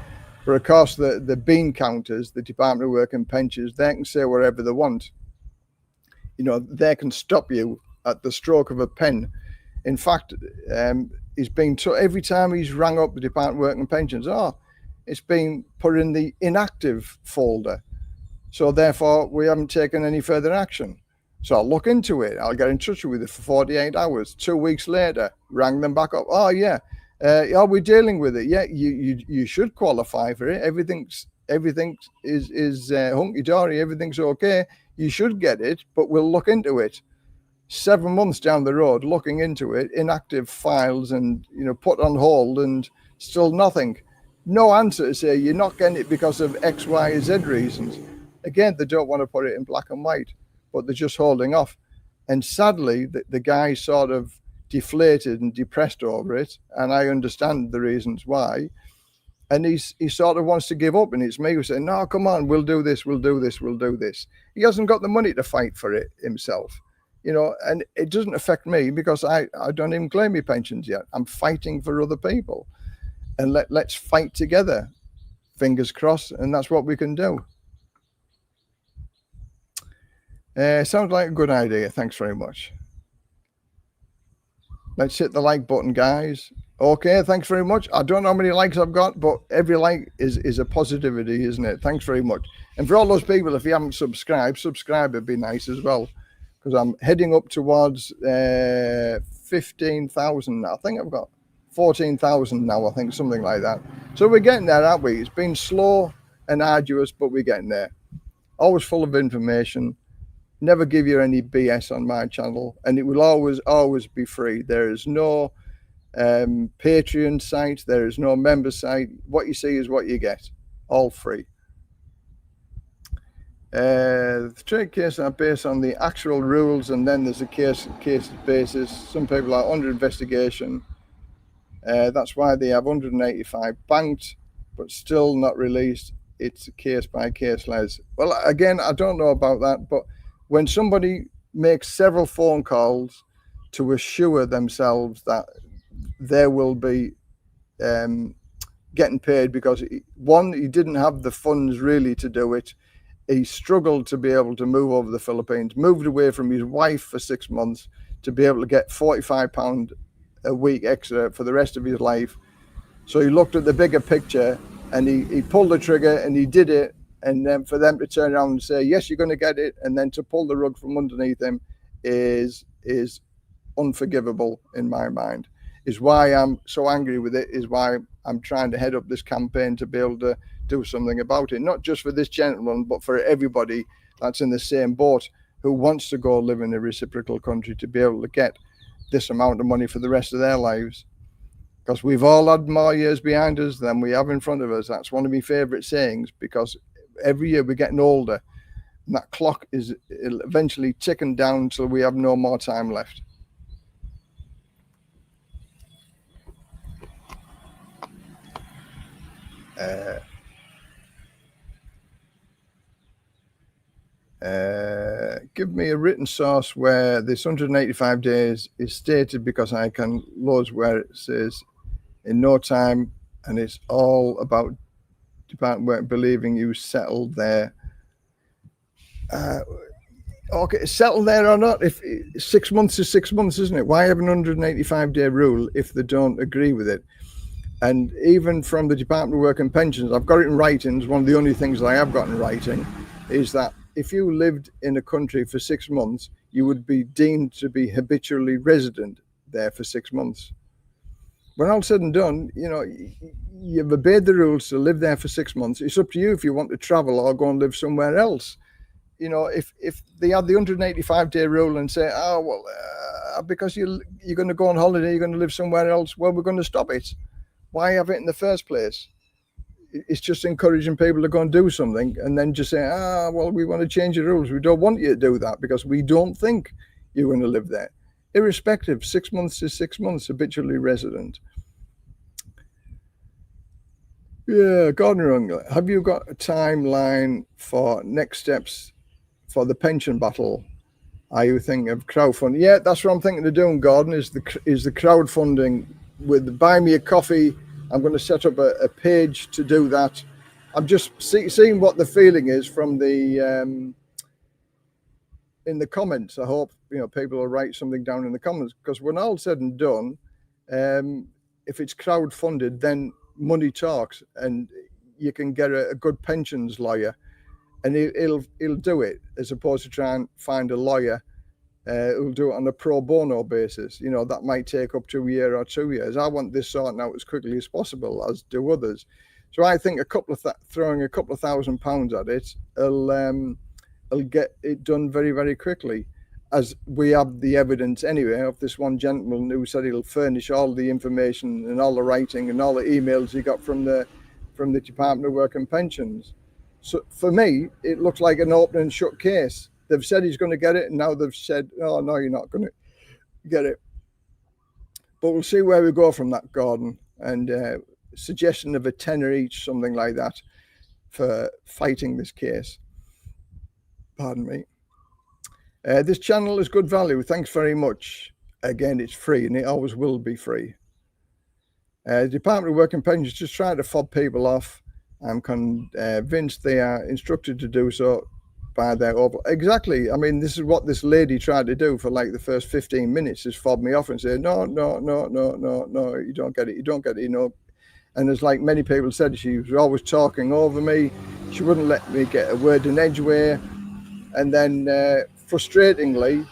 But of course, the bean counters, the Department of Work and Pensions, they can say whatever they want. They can stop you at the stroke of a pen. In fact, he's been every time he's rang up the Department of Work and Pensions, it's been put in the inactive folder. So therefore, we haven't taken any further action. So I'll look into it. I'll get in touch with it for 48 hours. 2 weeks later, rang them back up. Oh, yeah. Are we dealing with it? Yeah, you should qualify for it. Everything is hunky-dory. Everything's okay. You should get it, but we'll look into it. 7 months down the road, looking into it, inactive files and, put on hold and still nothing. No answer to say you're not getting it because of X, Y, Z reasons. Again, they don't want to put it in black and white, but they're just holding off. And sadly, the guy sort of deflated and depressed over it, and I understand the reasons why. And he sort of wants to give up, and it's me who said, no, come on, we'll do this. He hasn't got the money to fight for it himself, and it doesn't affect me because I don't even claim my pensions yet. I'm fighting for other people, and let's fight together, fingers crossed, and that's what we can do. Sounds like a good idea. Thanks very much. Let's hit the like button, guys. Okay, thanks very much. I don't know how many likes I've got, but every like is a positivity, isn't it? Thanks very much. And for all those people, if you haven't subscribed, subscribe would be nice as well, because I'm heading up towards 15,000. I think I've got 14,000 now, I think, something like that. So we're getting there, aren't we? It's been slow and arduous, but we're getting there. Always full of information. Never give you any BS on my channel, and it will always be free. There is no Patreon site, there is no member site. What you see is what you get, all free. The trade cases are based on the actual rules, and then there's a case basis. Some people are under investigation. That's why they have 185 banked, but still not released. It's a case by case, Les. Well, again, I don't know about that, but when somebody makes several phone calls to assure themselves that they will be getting paid because, one, he didn't have the funds really to do it. He struggled to be able to move over the Philippines, moved away from his wife for 6 months to be able to get £45 a week extra for the rest of his life. So he looked at the bigger picture and he pulled the trigger and he did it. And then for them to turn around and say, yes, you're going to get it, and then to pull the rug from underneath him is unforgivable in my mind. Is why I'm so angry with it, is why I'm trying to head up this campaign to be able to do something about it. Not just for this gentleman, but for everybody that's in the same boat who wants to go live in a reciprocal country to be able to get this amount of money for the rest of their lives. Because we've all had more years behind us than we have in front of us. That's one of my favourite sayings, because every year we're getting older, and that clock is eventually ticking down until we have no more time left. Give me a written source where this 185 days is stated, because I can loads where it says in no time, and it's all about Department of Work believing you settled there. Okay, settled there or not, if 6 months is 6 months, isn't it? Why have an 185-day rule if they don't agree with it? And even from the Department of Work and Pensions, I've got it in writing. It's one of the only things that I have got in writing, is that if you lived in a country for 6 months, you would be deemed to be habitually resident there for 6 months. When all said and done, you've obeyed the rules to live there for 6 months. It's up to you if you want to travel or go and live somewhere else. If they had the 185-day rule and say, because you're going to go on holiday, you're going to live somewhere else, well, we're going to stop it. Why have it in the first place? It's just encouraging people to go and do something, and then just say, we want to change the rules. We don't want you to do that because we don't think you're going to live there. Irrespective, 6 months is 6 months, habitually resident. Yeah, Gordon, have you got a timeline for next steps for the pension battle? Are you thinking of crowdfunding? Yeah, that's what I'm thinking of doing, Gordon, is the crowdfunding with Buy Me a Coffee. I'm going to set up a page to do that. I'm just seeing what the feeling is from the in the comments. I hope people will write something down in the comments, because when all said and done, if it's crowdfunded, then money talks, and you can get a good pensions lawyer, and he'll do it, as opposed to try and find a lawyer who'll do it on a pro bono basis. That might take up to a year or 2 years. I want this sorted out as quickly as possible, as do others. So I think throwing a couple of £1,000 at it will get it done very, very quickly, as we have the evidence anyway of this one gentleman who said he'll furnish all the information and all the writing and all the emails he got from the Department of Work and Pensions. So for me, it looks like an open and shut case. They've said he's going to get it, and now they've said, oh no, you're not going to get it. But we'll see where we go from that, Gordon. And suggestion of a tenner each, something like that, for fighting this case. Pardon me. This channel is good value. Thanks very much. Again, it's free, and it always will be free. The Department of Work and Pensions just trying to fob people off. I'm convinced they are instructed to do so by their over. Exactly. I mean, this is what this lady tried to do for like the first 15 minutes, is fob me off and say, no, you don't get it, And as like many people said, she was always talking over me. She wouldn't let me get a word in edgeway. And then, frustratingly,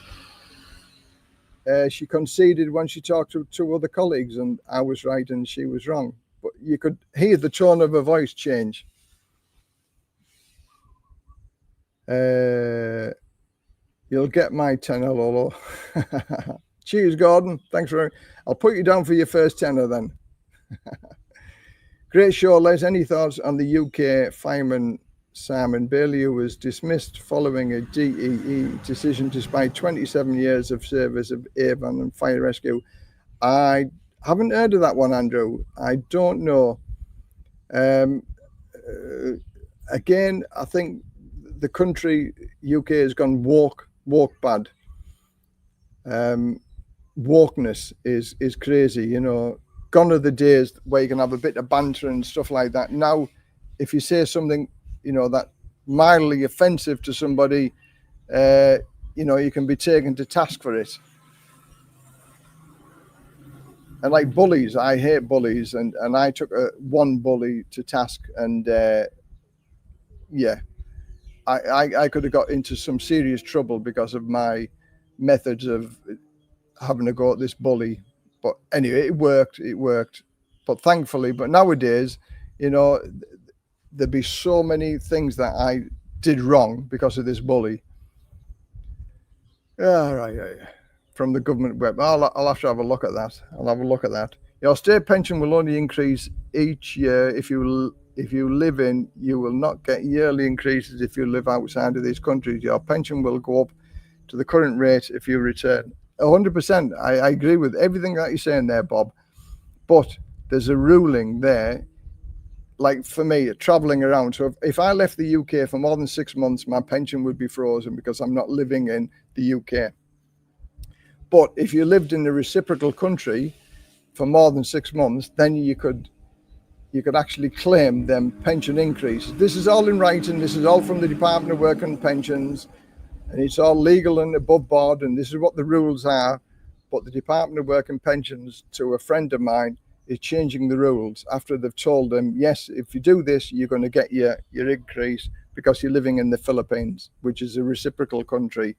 she conceded when she talked to two other colleagues, and I was right and she was wrong. But you could hear the tone of her voice change. You'll get my tenner, Lolo. Cheers, Gordon. Thanks for. I'll put you down for your first tenner then. Great show, Les. Any thoughts on the UK fireman Simon Bailey, who was dismissed following a DEE decision despite 27 years of service of Avon and fire rescue? I haven't heard of that one, Andrew. I don't know. Again, I think the country, UK, has gone woke bad. Wokeness is crazy, Gone are the days where you can have a bit of banter and stuff like that. Now, if you say something, that mildly offensive to somebody, you can be taken to task for it. And like bullies, I hate bullies, and I took one bully to task, and I could have got into some serious trouble because of my methods of having a go at this bully. But anyway, it worked. But thankfully, nowadays, there'd be so many things that I did wrong because of this bully. Right. From the government web. I'll have to have a look at that. Your state pension will only increase each year if you live in. You will not get yearly increases if you live outside of these countries. Your pension will go up to the current rate if you return. 100%. I agree with everything that you're saying there, Bob. But there's a ruling there, like for me, traveling around. So if I left the UK for more than 6 months, my pension would be frozen because I'm not living in the UK. But if you lived in the reciprocal country for more than 6 months, then you could actually claim them pension increases. This is all in writing. This is all from the Department of Work and Pensions. And it's all legal and above board, and this is what the rules are. But the Department of Work and Pensions, to a friend of mine, is changing the rules after they've told them, yes, if you do this, you're going to get your increase because you're living in the Philippines, which is a reciprocal country.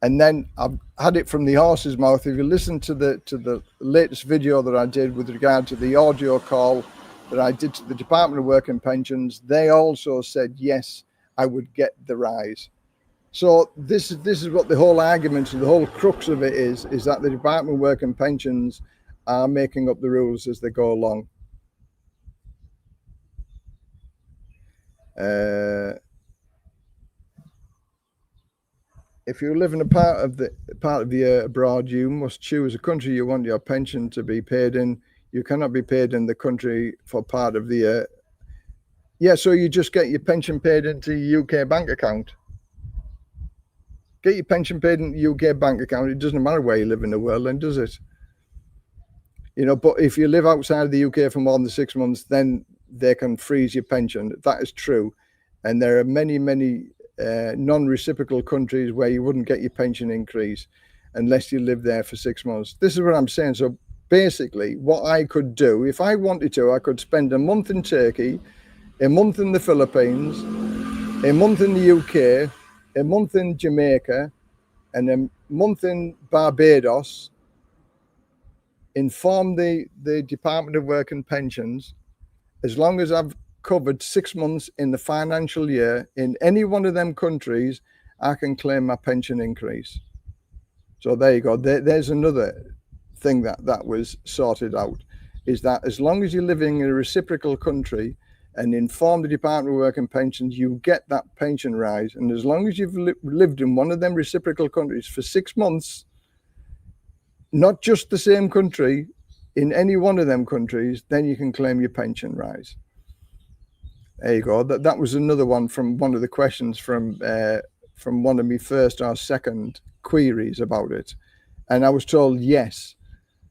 And then I've had it from the horse's mouth. If you listen to the latest video that I did with regard to the audio call that I did to the Department of Work and Pensions, they also said, yes, I would get the rise. So this is what the whole argument and the whole crux of it is that the Department of Work and Pensions are making up the rules as they go along. If you live in a part of the year abroad, you must choose a country you want your pension to be paid in. You cannot be paid in the country for part of the year. Yeah, so you just get your pension paid into your UK bank account. Get your pension paid in the UK bank account. It doesn't matter where you live in the world, then, does it? But if you live outside of the UK for more than 6 months, then they can freeze your pension. That is true. And there are many non-reciprocal countries where you wouldn't get your pension increase unless you live there for 6 months. This is what I'm saying. So basically, what I could do, if I wanted to, I could spend a month in Turkey, a month in the Philippines, a month in the UK, a month in Jamaica, and a month in Barbados, inform the Department of Work and Pensions. As long as I've covered 6 months in the financial year in any one of them countries, I can claim my pension increase. So there you go. There's another thing that was sorted out, is that as long as you're living in a reciprocal country and inform the Department of Work and Pensions, you get that pension rise. And as long as you've lived in one of them reciprocal countries for 6 months, not just the same country, in any one of them countries, then you can claim your pension rise. There you go. That was another one from one of the questions from one of my first or second queries about it. And I was told yes.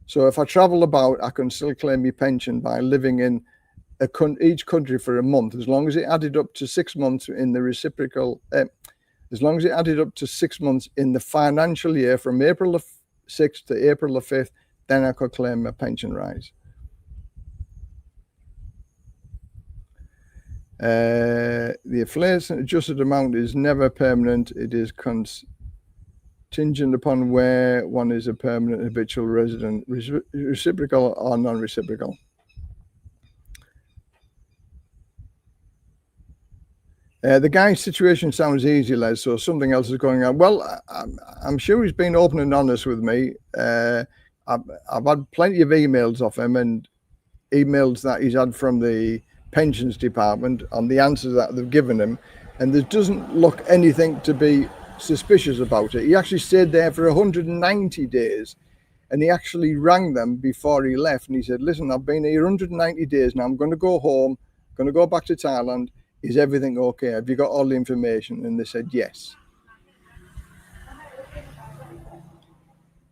So if I travel about, I can still claim my pension by living in each country for a month, as long as it added up to 6 months in the reciprocal, as long as it added up to 6 months in the financial year from April the 6th to April the 5th, then I could claim a pension rise. The inflation adjusted amount is never permanent. It is contingent upon where one is a permanent habitual resident, reciprocal or non-reciprocal. The guy's situation sounds easy, Les, so something else is going on. Well, I'm sure he's been open and honest with me. I've had plenty of emails off him, and emails that he's had from the pensions department on the answers that they've given him, and there doesn't look anything to be suspicious about it. He actually stayed there for 190 days, and he actually rang them before he left, and he said, listen, I've been here 190 days now, I'm going to go home, I'm going to go back to Thailand. Is everything okay? Have you got all the information? And they said yes.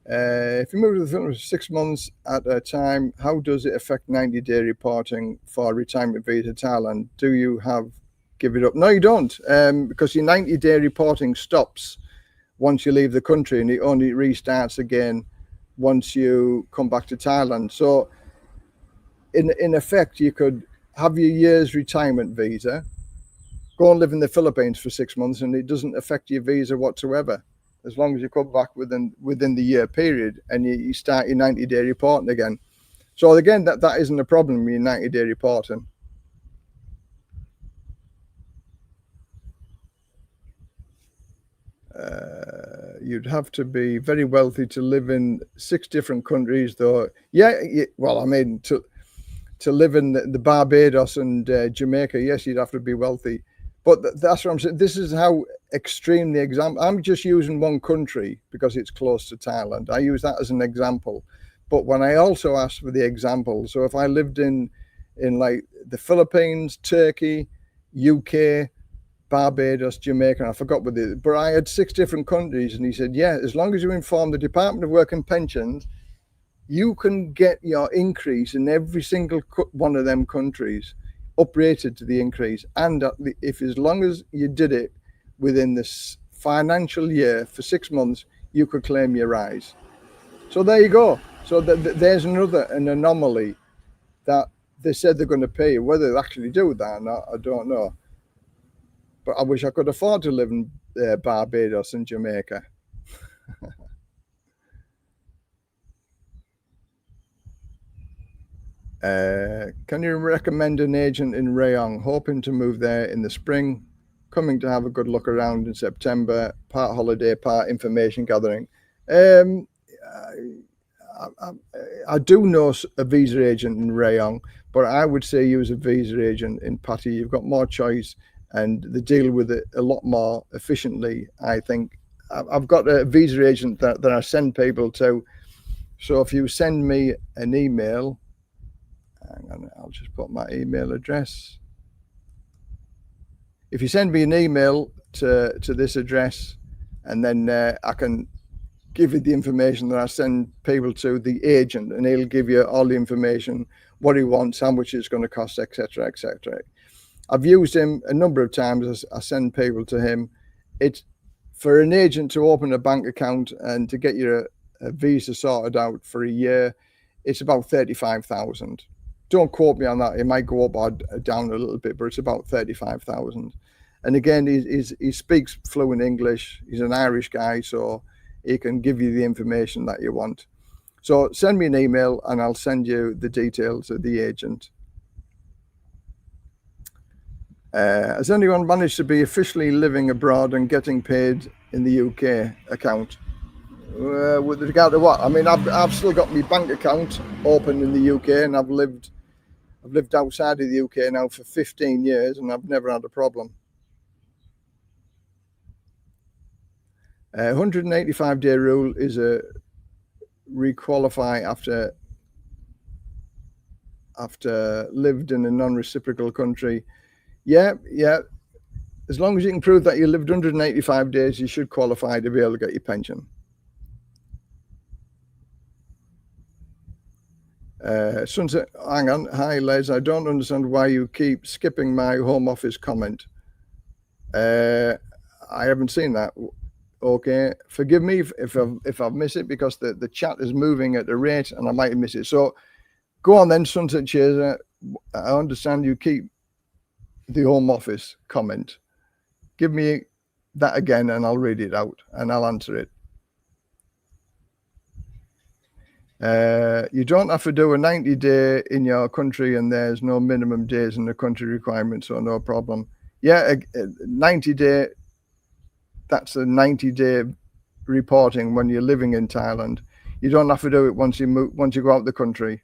If you move to the Philippines 6 months at a time, how does it affect 90-day reporting for retirement visa Thailand? Do you give it up? No, you don't, because your 90-day reporting stops once you leave the country, and it only restarts again once you come back to Thailand. So in effect, you could have your year's retirement visa, go and live in the Philippines for 6 months, and it doesn't affect your visa whatsoever, as long as you come back within the year period and you start your 90-day reporting again. So again, that isn't a problem with your 90-day reporting. You'd have to be very wealthy to live in 6 different countries, though. Yeah, well, I mean, to live in the Barbados and Jamaica, yes, you'd have to be wealthy. But that's what I'm saying. This is how extreme the example. I'm just using one country because it's close to Thailand. I use that as an example. But when I also asked for the example, so if I lived in like the Philippines, Turkey, UK, Barbados, Jamaica, and I forgot what but I had 6 different countries, and he said, yeah, as long as you inform the Department of Work and Pensions, you can get your increase in every single one of them countries uprated to the increase, and if as long as you did it within this financial year for 6 months, you could claim your rise. So there you go. So there's an anomaly that they said they're going to pay you. Whether they actually do that or not, I don't know. But I wish I could afford to live in Barbados and Jamaica. Can you recommend an agent in Rayong? Hoping to move there in the spring, coming to have a good look around in September, part holiday, part information gathering. I do know a visa agent in Rayong, but I would say use a visa agent in Patti. You've got more choice and they deal with it a lot more efficiently, I think. I've got a visa agent that I send people to. So if you send me an email, hang on, I'll just put my email address. If you send me an email to this address, and then I can give you the information that I send people to the agent, and he'll give you all the information, what he wants, how much it's going to cost, etc., etc. I've used him a number of times. I send people to him. It's for an agent to open a bank account and to get your a visa sorted out for a year. It's about 35,000. Don't quote me on that. It might go up or down a little bit, but it's about 35,000. And again, he speaks fluent English. He's an Irish guy, so he can give you the information that you want. So send me an email and I'll send you the details of the agent. Has anyone managed to be officially living abroad and getting paid in the UK account? With regard to what? I mean, I've still got my bank account open in the UK, and I've lived outside of the UK now for 15 years, and I've never had a problem. 185-day rule is a requalify after lived in a non-reciprocal country. Yeah. As long as you can prove that you lived 185 days, you should qualify to be able to get your pension. Sunset, hang on. Hi, Les. I don't understand why you keep skipping my Home Office comment. I haven't seen that. Okay, forgive me if I've missed it, because the chat is moving at a rate and I might miss it. So go on then, Sunset Chaser. I understand you keep the Home Office comment. Give me that again and I'll read it out and I'll answer it. You don't have to do a 90-day in your country, and there's no minimum days in the country requirement, so no problem. Yeah, 90-day, that's a 90-day reporting when you're living in Thailand. You don't have to do it once you go out the country.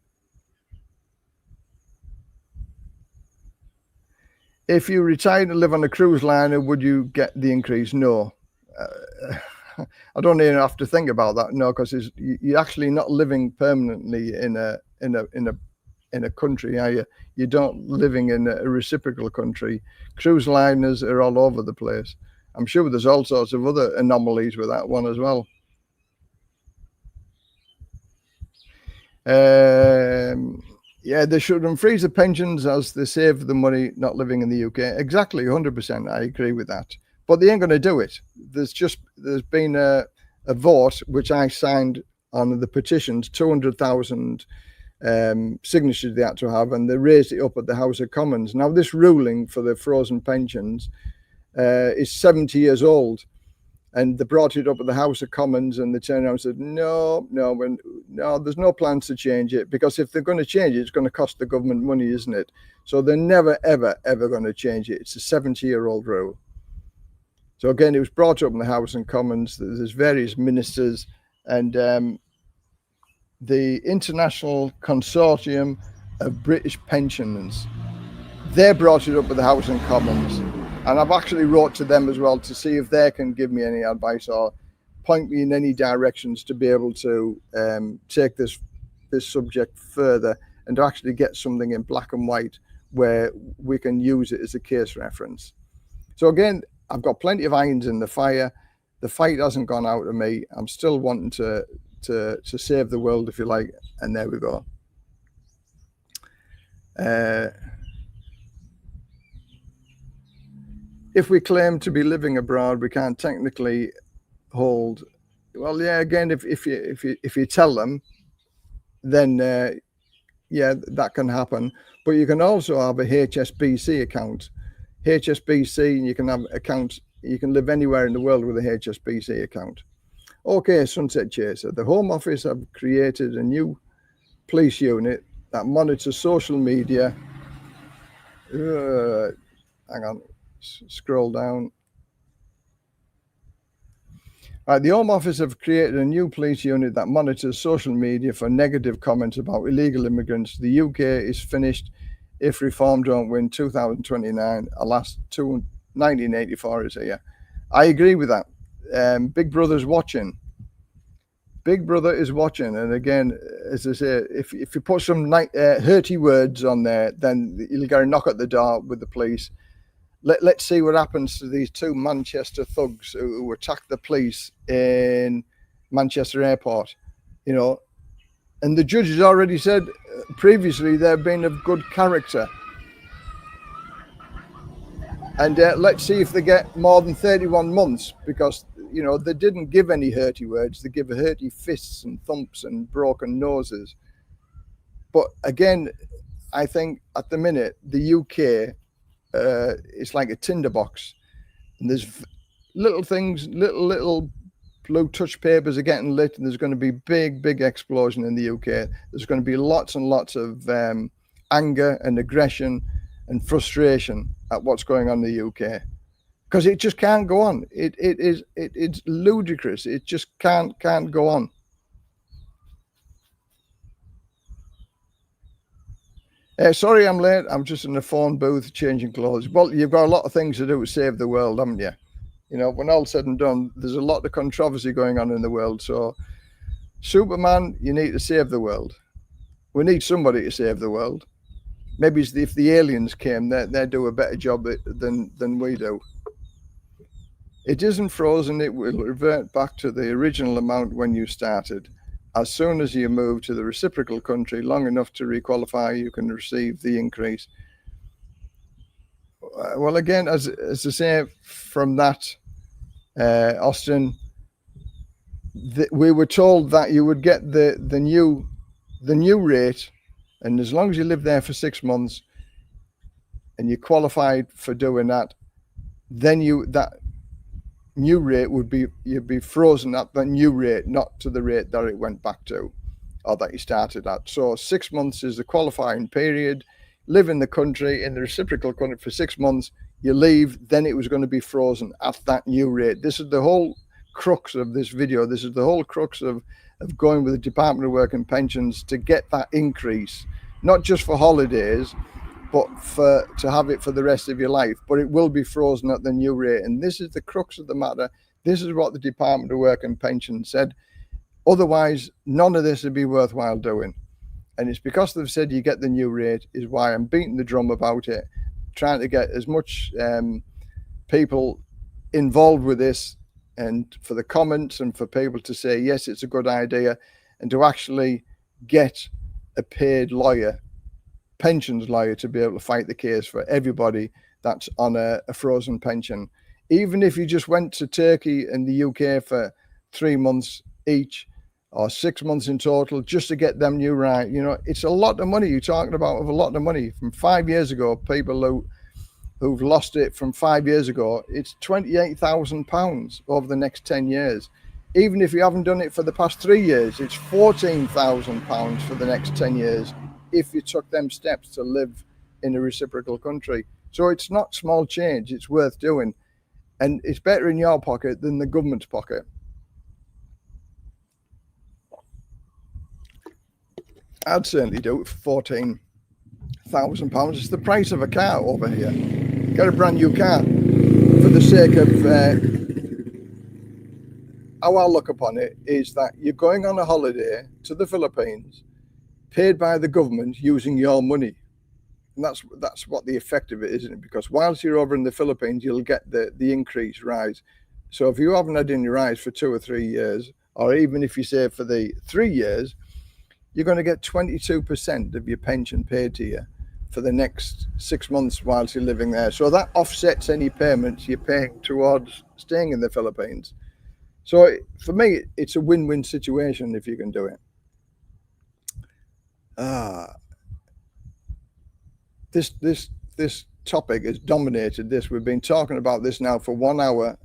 If you retired and live on a cruise liner, would you get the increase? No. I don't even have to think about that. No, because you're actually not living permanently in a country, are you? You don't living in a reciprocal country. Cruise liners are all over the place. I'm sure there's all sorts of other anomalies with that one as well. Yeah, they should freeze the pensions as they save the money not living in the UK. Exactly, 100%. I agree with that. But they ain't going to do it. There's been a vote which I signed on the petitions, 200,000 signatures they had to have, and they raised it up at the House of Commons. Now, this ruling for the frozen pensions is 70 years old, and they brought it up at the House of Commons, and they turned around and said, no, there's no plans to change it, because if they're going to change it, it's going to cost the government money, isn't it? So they're never, ever, ever going to change it. It's a 70-year-old rule. So again, it was brought up in the House and Commons. There's various ministers, and the International Consortium of British Pensioners, they brought it up at the House and Commons. And I've actually wrote to them as well to see if they can give me any advice or point me in any directions to be able to take this subject further and to actually get something in black and white where we can use it as a case reference. So again, I've got plenty of irons in the fire. The fight hasn't gone out of me. I'm still wanting to save the world, if you like. And there we go. If we claim to be living abroad, we can't technically hold. Well, yeah. Again, if you tell them, then yeah, that can happen. But you can also have a HSBC account. HSBC, and you can have accounts. You can live anywhere in the world with a HSBC account. Okay, Sunset Chaser. The Home Office have created a new police unit that monitors social media. Hang on. Scroll down. Right, the Home Office have created a new police unit that monitors social media for negative comments about illegal immigrants. The UK is finished if reform don't win 2029. Alas, 1984 is here. I agree with that. Big Brother's watching. Big Brother is watching. And again, as I say, if you put some hurty words on there, then you'll get a knock at the door with the police. Let's see what happens to these two Manchester thugs who attacked the police in Manchester Airport, you know, and the judge has already said previously they've been of good character. And let's see if they get more than 31 months, because, you know, they didn't give any hurty words. They give hurty fists and thumps and broken noses. But again, I think at the minute, the UK, it's like a tinderbox. And there's little things, little blue touch papers are getting lit, and there's going to be big explosion in the UK. There's going to be lots and lots of anger and aggression and frustration at what's going on in the UK, because it just can't go on. It's ludicrous. It just can't go on. Sorry, I'm late. I'm just in the phone booth changing clothes. Well, you've got a lot of things to do to save the world, haven't you? You know, when all said and done, there's a lot of controversy going on in the world. So, Superman, you need to save the world. We need somebody to save the world. Maybe if the aliens came, they'd do a better job than we do. It isn't frozen. It will revert back to the original amount when you started. As soon as you move to the reciprocal country long enough to requalify, you can receive the increase. Well, again, as I say, from that, Austin, we were told that you would get the new rate, and as long as you live there for 6 months and you qualified for doing that, then that new rate you'd be frozen at the new rate, not to the rate that it went back to or that you started at. So 6 months is the qualifying period. Live in the country, in the reciprocal country for 6 months, you leave, then it was going to be frozen at that new rate. This is the whole crux of this video. This is the whole crux of going with the Department of Work and Pensions to get that increase, not just for holidays, but to have it for the rest of your life. But it will be frozen at the new rate. And this is the crux of the matter. This is what the Department of Work and Pensions said. Otherwise, none of this would be worthwhile doing. And it's because they've said you get the new rate is why I'm beating the drum about it, trying to get as much people involved with this, and for the comments and for people to say, yes, it's a good idea, and to actually get a paid lawyer, pensions lawyer, to be able to fight the case for everybody that's on a frozen pension. Even if you just went to Turkey and the UK for 3 months each, or 6 months in total, just to get them new right. You know, it's a lot of money. You're talking about a lot of money. From 5 years ago, people who've lost it from 5 years ago, it's £28,000 over the next 10 years. Even if you haven't done it for the past 3 years, it's £14,000 for the next 10 years if you took them steps to live in a reciprocal country. So it's not small change. It's worth doing. And it's better in your pocket than the government's pocket. I'd certainly do it for £14,000. It's the price of a car over here. Get a brand new car. For the sake of how I look upon it is that you're going on a holiday to the Philippines, paid by the government using your money. And that's what the effect of it is, isn't it? Because whilst you're over in the Philippines, you'll get the increase rise. So if you haven't had any rise for 2 or 3 years, or even if you say for the 3 years, you're going to get 22% of your pension paid to you for the next 6 months whilst you're living there. So that offsets any payments you're paying towards staying in the Philippines. So for me, it's a win-win situation if you can do it. This topic has dominated this. We've been talking about this now for 1 hour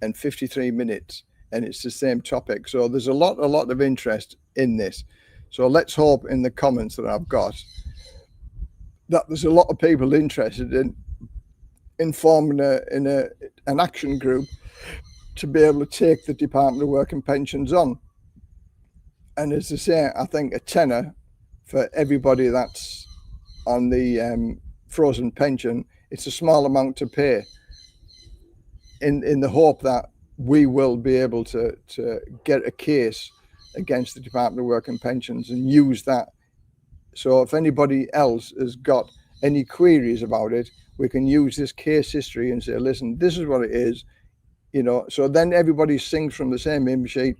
and 53 minutes, and it's the same topic. So there's a lot of interest in this. So let's hope in the comments that I've got that there's a lot of people interested in forming an action group to be able to take the Department of Work and Pensions on. And as I say, I think a tenner for everybody that's on the frozen pension, it's a small amount to pay in the hope that we will be able to get a case against the Department of Work and Pensions and use that. So if anybody else has got any queries about it, we can use this case history and say, listen, this is what it is, you know. So then everybody sings from the same hymn sheet,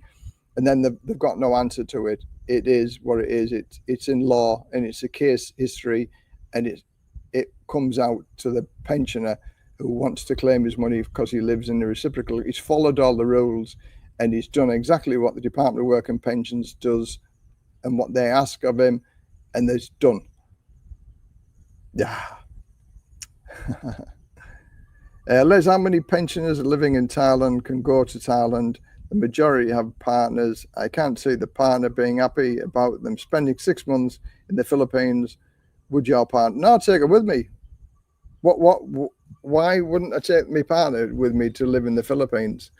and then they've got no answer to it. It is what it is. It's in law, and it's a case history, and it comes out to the pensioner who wants to claim his money because he lives in the reciprocal. He's followed all the rules, and he's done exactly what the Department of Work and Pensions does and what they ask of him, and it's done. Yeah. Les, how many pensioners living in Thailand can go to Thailand? The majority have partners. I can't see the partner being happy about them spending 6 months in the Philippines. Would your partner? No, I'd take it with me. Why wouldn't I take my partner with me to live in the Philippines?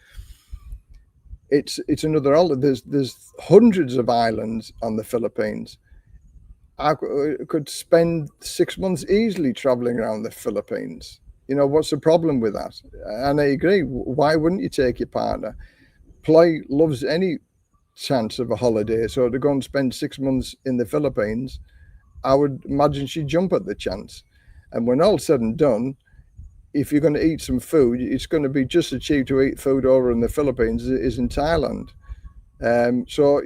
It's another island. There's hundreds of islands on the Philippines. I could spend 6 months easily traveling around the Philippines. You know, what's the problem with that? And I agree. Why wouldn't you take your partner? Ploy loves any chance of a holiday, so to go and spend 6 months in the Philippines, I would imagine she'd jump at the chance. And when all's said and done, if you're going to eat some food, it's going to be just as cheap to eat food over in the Philippines as it is in Thailand. So,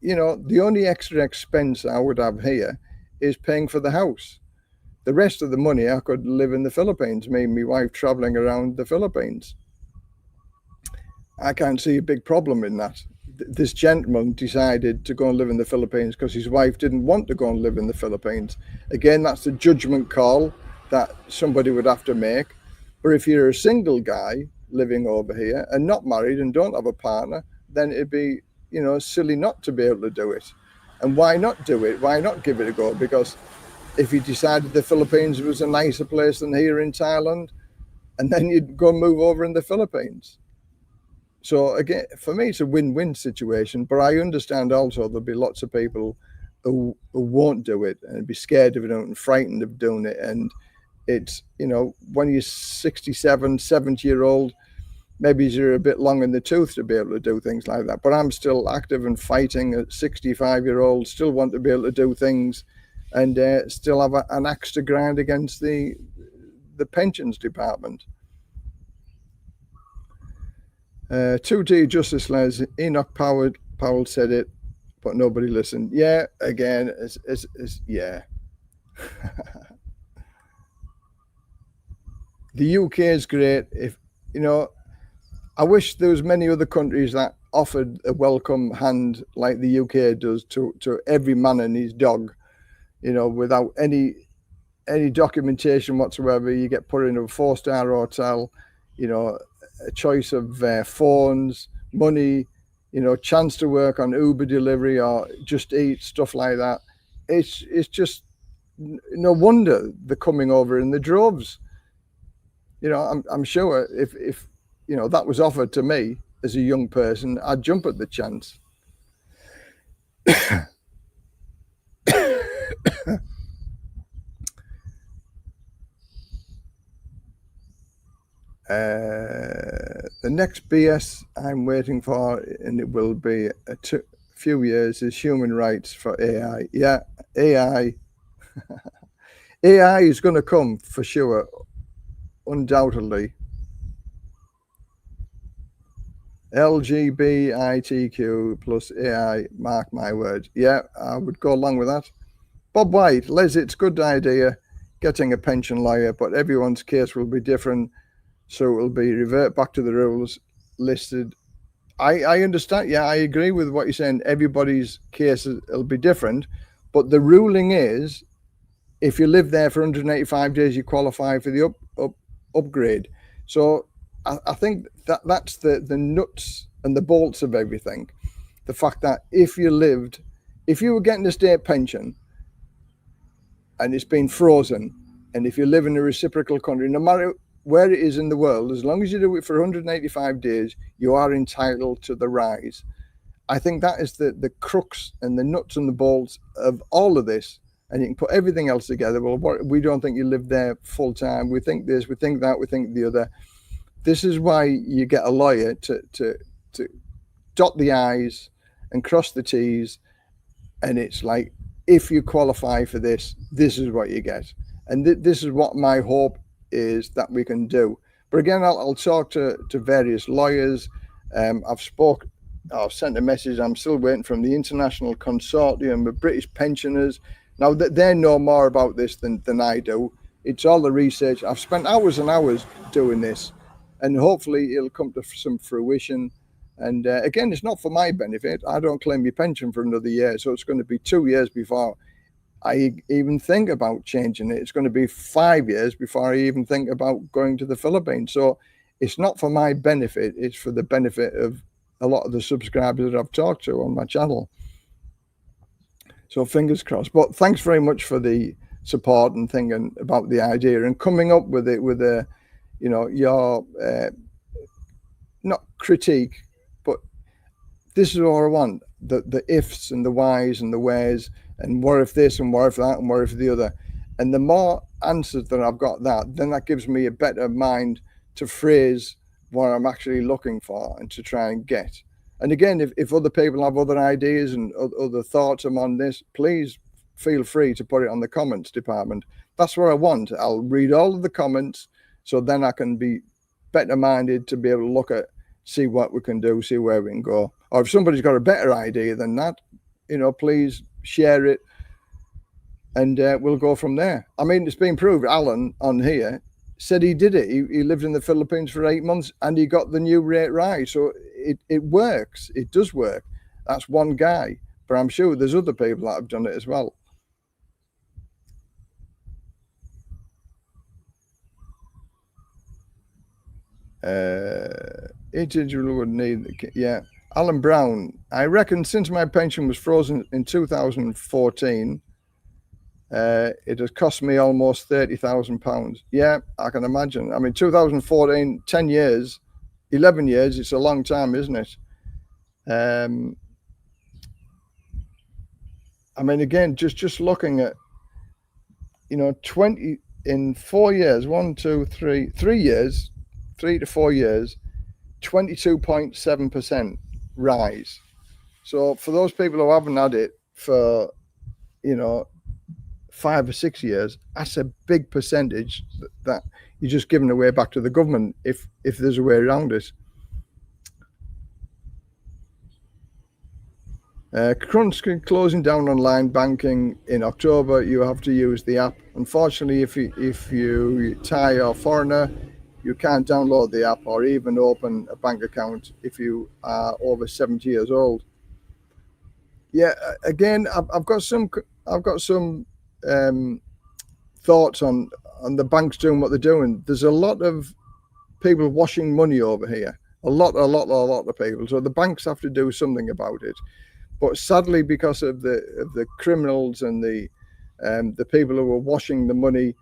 you know, the only extra expense I would have here is paying for the house. The rest of the money I could live in the Philippines, me and my wife traveling around the Philippines. I can't see a big problem in that. This gentleman decided to go and live in the Philippines because his wife didn't want to go and live in the Philippines. Again, that's a judgment call that somebody would have to make. But if you're a single guy living over here and not married and don't have a partner, then it'd be, you know, silly not to be able to do it. And why not do it? Why not give it a go? Because if you decided the Philippines was a nicer place than here in Thailand, and then you'd go move over in the Philippines. So again, for me, it's a win-win situation, but I understand also there'll be lots of people who won't do it and be scared of it and frightened of doing it. And it's, you know, when you're 67, 70-year-old, maybe you're a bit long in the tooth to be able to do things like that. But I'm still active and fighting at 65-year-old, still want to be able to do things and still have an axe to grind against the pensions department. 2D Justice Les, Enoch Powell said it, but nobody listened. Yeah, again, it's yeah. The UK is great. If you know, I wish there was many other countries that offered a welcome hand like the UK does to every man and his dog. You know, without any documentation whatsoever, you get put in a 4-star hotel. You know, a choice of phones, money, you know, chance to work on Uber delivery or just eat, stuff like that. It's just no wonder they're coming over in the droves. You know, I'm sure if you know that was offered to me as a young person, I'd jump at the chance. The next BS I'm waiting for, and it will be a few years, is human rights for AI. Yeah, AI. AI is going to come for sure, undoubtedly. LGBTQ plus AI, mark my words. Yeah, I would go along with that. Bob White, Les, it's a good idea getting a pension lawyer, but everyone's case will be different. So it will be revert back to the rules listed. I understand. Yeah, I agree with what you're saying. Everybody's case will be different. But the ruling is, if you live there for 185 days, you qualify for the upgrade. So I think that's the nuts and the bolts of everything. The fact that if you were getting a state pension and it's been frozen, and if you live in a reciprocal country, no matter where it is in the world, as long as you do it for 185 days, you are entitled to the rise. I think that is the crux and the nuts and the bolts of all of this. And you can put everything else together. Well, we don't think you live there full time. We think this, we think that, we think the other. This is why you get a lawyer to dot the I's and cross the T's. And it's like, if you qualify for this, this is what you get. And this is what my hope is that we can do. But again, I'll talk to various lawyers. I've spoke I've sent a message. I'm still waiting from the International Consortium of British Pensioners. Now, they know more about this than I do. It's all the research. I've spent hours and hours doing this, and hopefully it'll come to some fruition. And again, it's not for my benefit. I don't claim my pension for another year, so it's going to be 2 years before I even think about changing it. It's going to be 5 years before I even think about going to the Philippines. So it's not for my benefit. It's for the benefit of a lot of the subscribers that I've talked to on my channel. So fingers crossed. But thanks very much for the support and thinking about the idea and coming up with it with a, you know, your not critique, but this is what I want. The ifs and the whys and the wheres and what if this and what if that and what if the other. And the more answers that I've got then that gives me a better mind to phrase what I'm actually looking for and to try and get. And again, if other people have other ideas and other thoughts on this, please feel free to put it on the comments department. That's what I want. I'll read all of the comments, so then I can be better minded to be able to look at, see what we can do, see where we can go. Or if somebody's got a better idea than that, you know, please share it, and we'll go from there. I mean, it's been proved. Alan on here said he did it. He lived in the Philippines for 8 months and he got the new rate rise. So it works. It does work. That's one guy, but I'm sure there's other people that have done it as well. Individual would need, yeah. Alan Brown, I reckon since my pension was frozen in 2014, it has cost me almost £30,000. Yeah, I can imagine. I mean, 2014, 10 years, 11 years, it's a long time, isn't it? I mean, again, just looking at, you know, 20 in 4 years, 3 years, 3 to 4 years, 22.7% rise. So for those people who haven't had it for, you know, 5 or 6 years, that's a big percentage that you're just giving away back to the government if there's a way around it. Closing down online banking in October, you have to use the app. Unfortunately, if you Thai or foreigner, you can't download the app or even open a bank account if you are over 70 years old. Yeah, again, I've got some thoughts on the banks doing what they're doing. There's a lot of people washing money over here. A lot of people. So the banks have to do something about it. But sadly, because of the criminals and the people who are washing the money,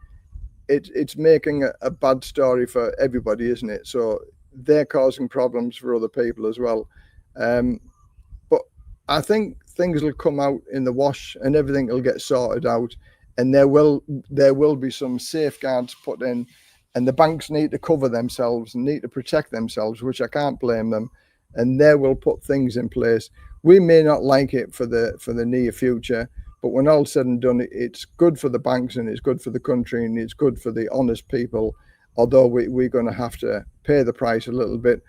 it's making a bad story for everybody, isn't it? So they're causing problems for other people as well. But I think things will come out in the wash and everything will get sorted out, and there will be some safeguards put in, and the banks need to cover themselves and need to protect themselves, which I can't blame them, and they will put things in place. We may not like it for the near future, but when all's said and done, it's good for the banks and it's good for the country and it's good for the honest people, although we're going to have to pay the price a little bit.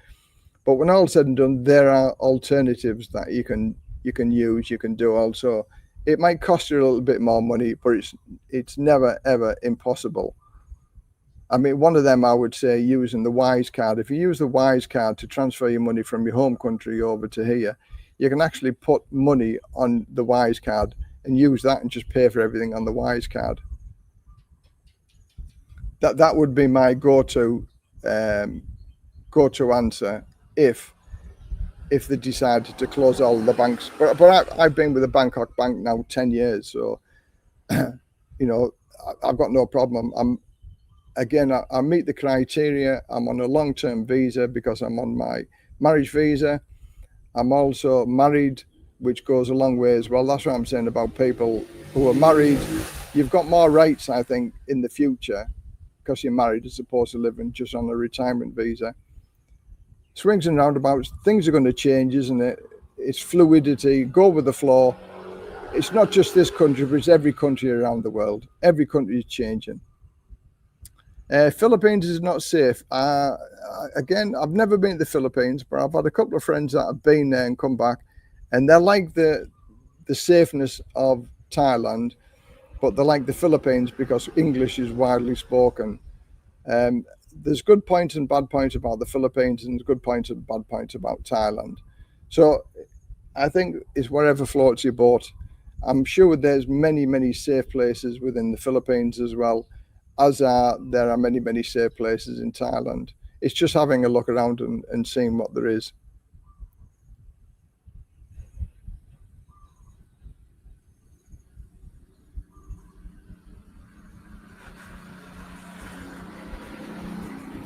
But when all's said and done, there are alternatives that you can use, you can do also. It might cost you a little bit more money, but it's never, ever impossible. I mean, one of them, I would say, using the Wise card. If you use the Wise card to transfer your money from your home country over to here, you can actually put money on the Wise card and use that and just pay for everything on the Wise card. That would be my go-to answer if they decided to close all the banks. But I've been with the Bangkok Bank now 10 years, so you know, I've got no problem. I meet the criteria. I'm on a long-term visa because I'm on my marriage visa. I'm also married, which goes a long way as well. That's what I'm saying about people who are married. You've got more rights, I think, in the future because you're married as opposed to living just on a retirement visa. Swings and roundabouts, things are going to change, isn't it? It's fluidity, go with the flow. It's not just this country, but it's every country around the world. Every country is changing. Philippines is not safe. Again, I've never been to the Philippines, but I've had a couple of friends that have been there and come back, and they're like the safeness of Thailand, but they're like the Philippines because English is widely spoken. There's good points and bad points about the Philippines, and there's good points and bad points about Thailand. So I think it's whatever floats your boat. I'm sure there's many safe places within the Philippines as well, as there are many safe places in Thailand. It's just having a look around and seeing what there is.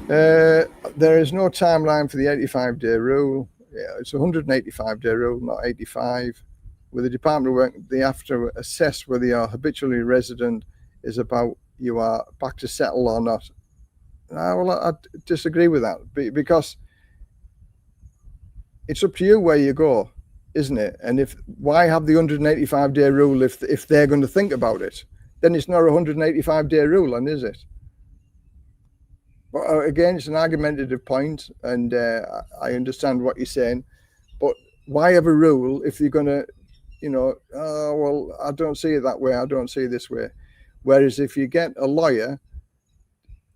There is no timeline for the 85-day rule. Yeah, it's a 185-day rule, not 85. With the Department of Work, they have to assess whether you're habitually resident is about you are back to settle or not. Well, I disagree with that because it's up to you where you go, isn't it? And why have the 185-day rule if they're going to think about it? Then it's not a 185-day rule, and is it? But again, it's an argumentative point, and I understand what you're saying. But why have a rule if you're going to, well, I don't see it that way. I don't see it this way. Whereas if you get a lawyer,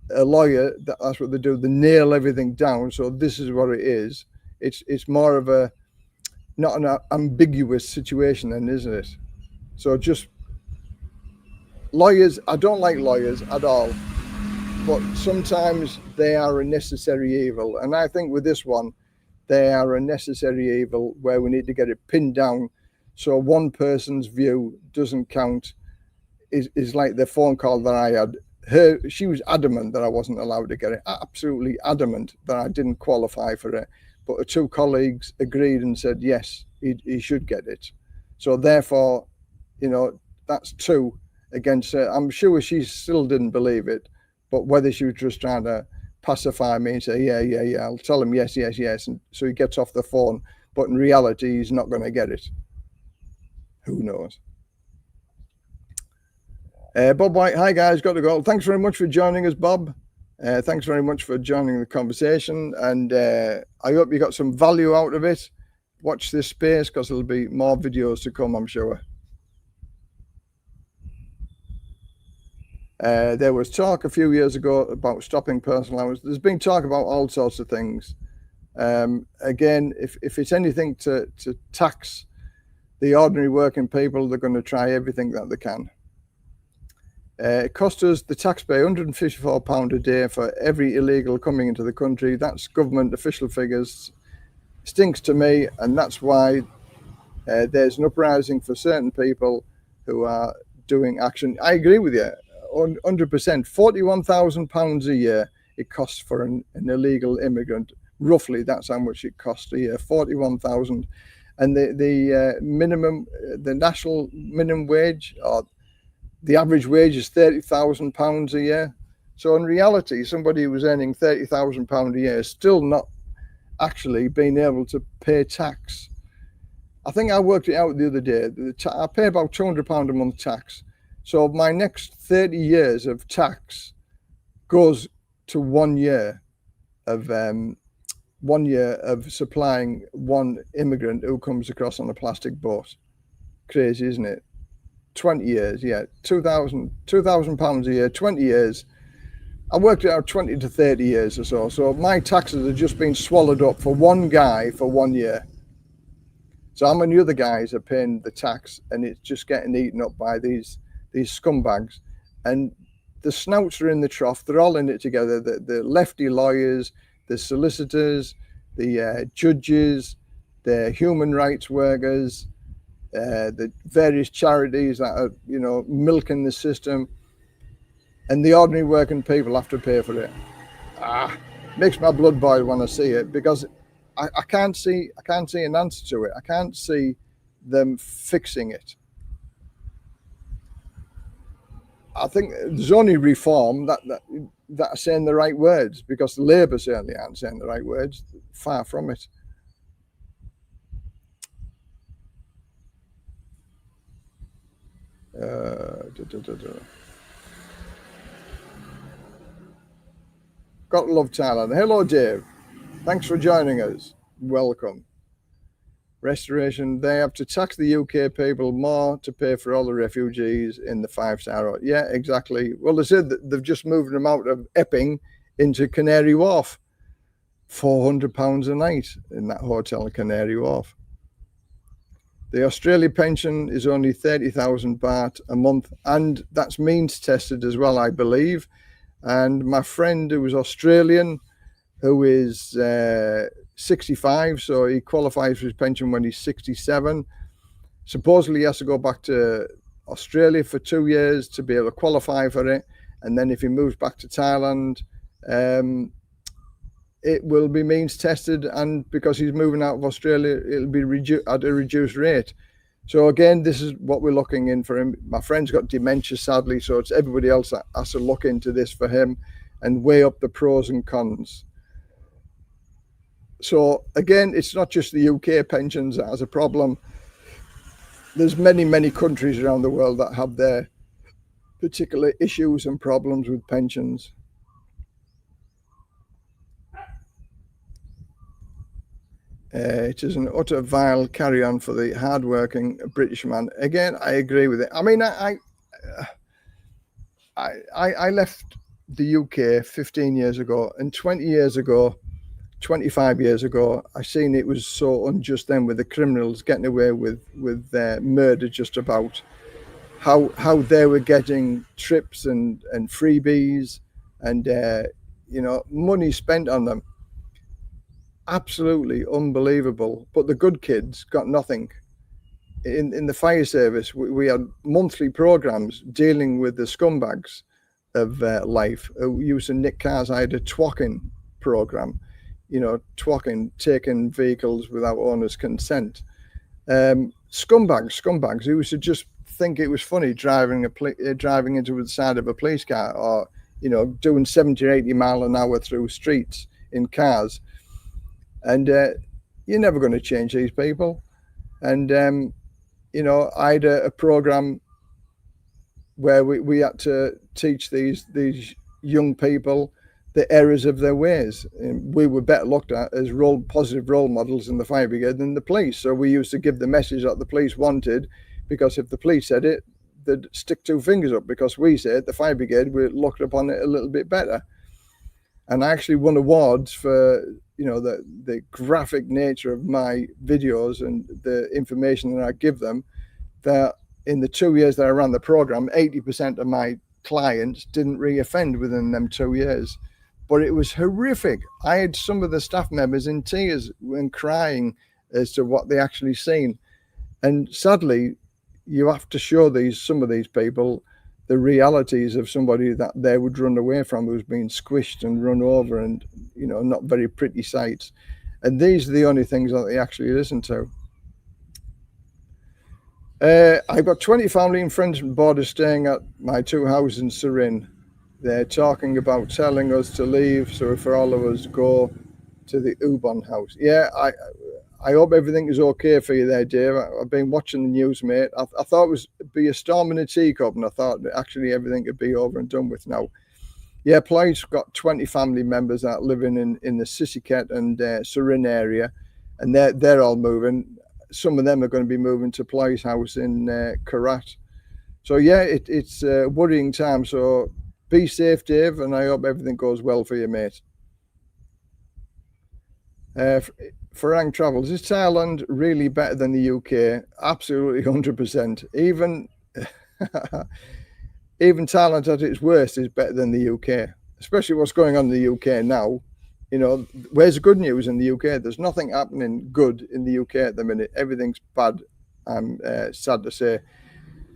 that's what they do. They nail everything down. So this is what it is. It's more of a not an ambiguous situation, then, isn't it? So just lawyers. I don't like lawyers at all. But sometimes they are a necessary evil. And I think with this one, they are a necessary evil where we need to get it pinned down so one person's view doesn't count. Is like the phone call that I had. She was adamant that I wasn't allowed to get it, absolutely adamant that I didn't qualify for it. But the two colleagues agreed and said, yes, he should get it. So therefore, that's two against her. I'm sure she still didn't believe it. But whether she was just trying to pacify me and say, yeah, I'll tell him yes. And so he gets off the phone. But in reality, he's not going to get it. Who knows? Bob White, hi guys, got to go. Thanks very much for joining us, Bob. Thanks very much for joining the conversation. And I hope you got some value out of it. Watch this space because there'll be more videos to come, I'm sure. There was talk a few years ago about stopping personal allowance. There's been talk about all sorts of things. Again, if it's anything to tax the ordinary working people, they're going to try everything that they can. It cost us, the taxpayer, £154 a day for every illegal coming into the country. That's government official figures. Stinks to me, and that's why there's an uprising for certain people who are doing action. I agree with you. 100%, £41,000 a year it costs for an illegal immigrant. Roughly, that's how much it costs a year, 41,000. And the national minimum wage, or the average wage, is £30,000 a year. So in reality, somebody who was earning £30,000 a year is still not actually being able to pay tax. I think I worked it out the other day. I pay about £200 a month tax. So my next 30 years of tax goes to 1 year of supplying one immigrant who comes across on a plastic boat. Crazy, isn't it? 20 years, yeah, £2,000 a year, 20 years. I worked it out 20 to 30 years or so. So my taxes have just been swallowed up for one guy for 1 year. So how many other guys are paying the tax, and it's just getting eaten up by these scumbags, and the snouts are in the trough. They're all in it together. The lefty lawyers, the solicitors, the judges, the human rights workers, the various charities that are, milking the system, and the ordinary working people have to pay for it. Makes my blood boil when I see it, because I can't see an answer to it. I can't see them fixing it. I think there's only reform that are saying the right words, because Labour certainly aren't saying the right words. Far from it. Got to love Thailand. Hello, Dave. Thanks for joining us. Welcome. Restoration, they have to tax the UK people more to pay for all the refugees in the 5-star. Yeah, exactly. Well, they said that they've just moved them out of Epping into Canary Wharf. £400 a night in that hotel in Canary Wharf. The Australia pension is only 30,000 baht a month, and that's means tested as well, I believe. And my friend who was Australian, who is 65, so he qualifies for his pension when he's 67. Supposedly he has to go back to Australia for 2 years to be able to qualify for it, and then if he moves back to Thailand, it will be means tested, and because he's moving out of Australia, it'll be at a reduced rate. So again, this is what we're looking in for him. My friend's got dementia, sadly, so it's everybody else that has to look into this for him and weigh up the pros and cons. So again, it's not just the UK pensions that has a problem. There's many countries around the world that have their particular issues and problems with pensions. It is an utter vile carry-on for the hard-working British man. Again, I agree with it. I mean, I left the UK 15 years ago, and 20 years ago, 25 years ago, I seen it was so unjust then with the criminals getting away with murder just about. How they were getting trips and freebies and money spent on them. Absolutely unbelievable. But the good kids got nothing. In the fire service, we had monthly programs dealing with the scumbags of life who used to nick cars. I had a twocking program, twocking, taking vehicles without owner's consent. Scumbags who used to just think it was funny driving into the side of a police car, or doing 70 or 80 mile an hour through streets in cars. And you're never going to change these people. And I had a program where we had to teach these young people the errors of their ways. And we were better looked at as positive role models in the fire brigade than the police. So we used to give the message that the police wanted, because if the police said it, they'd stick 2 fingers up. Because we said, the fire brigade, we looked upon it a little bit better. And I actually won awards for the graphic nature of my videos and the information that I give them. That in the 2 years that I ran the program, 80% of my clients didn't re-offend within them 2 years. But it was horrific. I had some of the staff members in tears and crying as to what they actually seen. And sadly, you have to show some of these people the realities of somebody that they would run away from, who's been squished and run over, and not very pretty sights. And these are the only things that they actually listen to. I've got 20 family and friends from border staying at my 2 houses in Surin. They're talking about telling us to leave, so for all of us go to the Ubon house. Yeah, I hope everything is okay for you there, Dave. I've been watching the news, mate. I thought it was be a storm in a teacup, and I thought that actually everything could be over and done with now. Yeah, Ply's got 20 family members that living in the Sissiket and Surin area, and they're all moving. Some of them are going to be moving to Ply's house in Karat. So yeah, it's a worrying time. So be safe, Dave, and I hope everything goes well for you, mate. Farang Travels, is Thailand really better than the UK? Absolutely, 100%. Even Thailand at its worst is better than the UK, especially what's going on in the UK now. Where's the good news in the UK? There's nothing happening good in the UK at the minute. Everything's bad, I'm sad to say.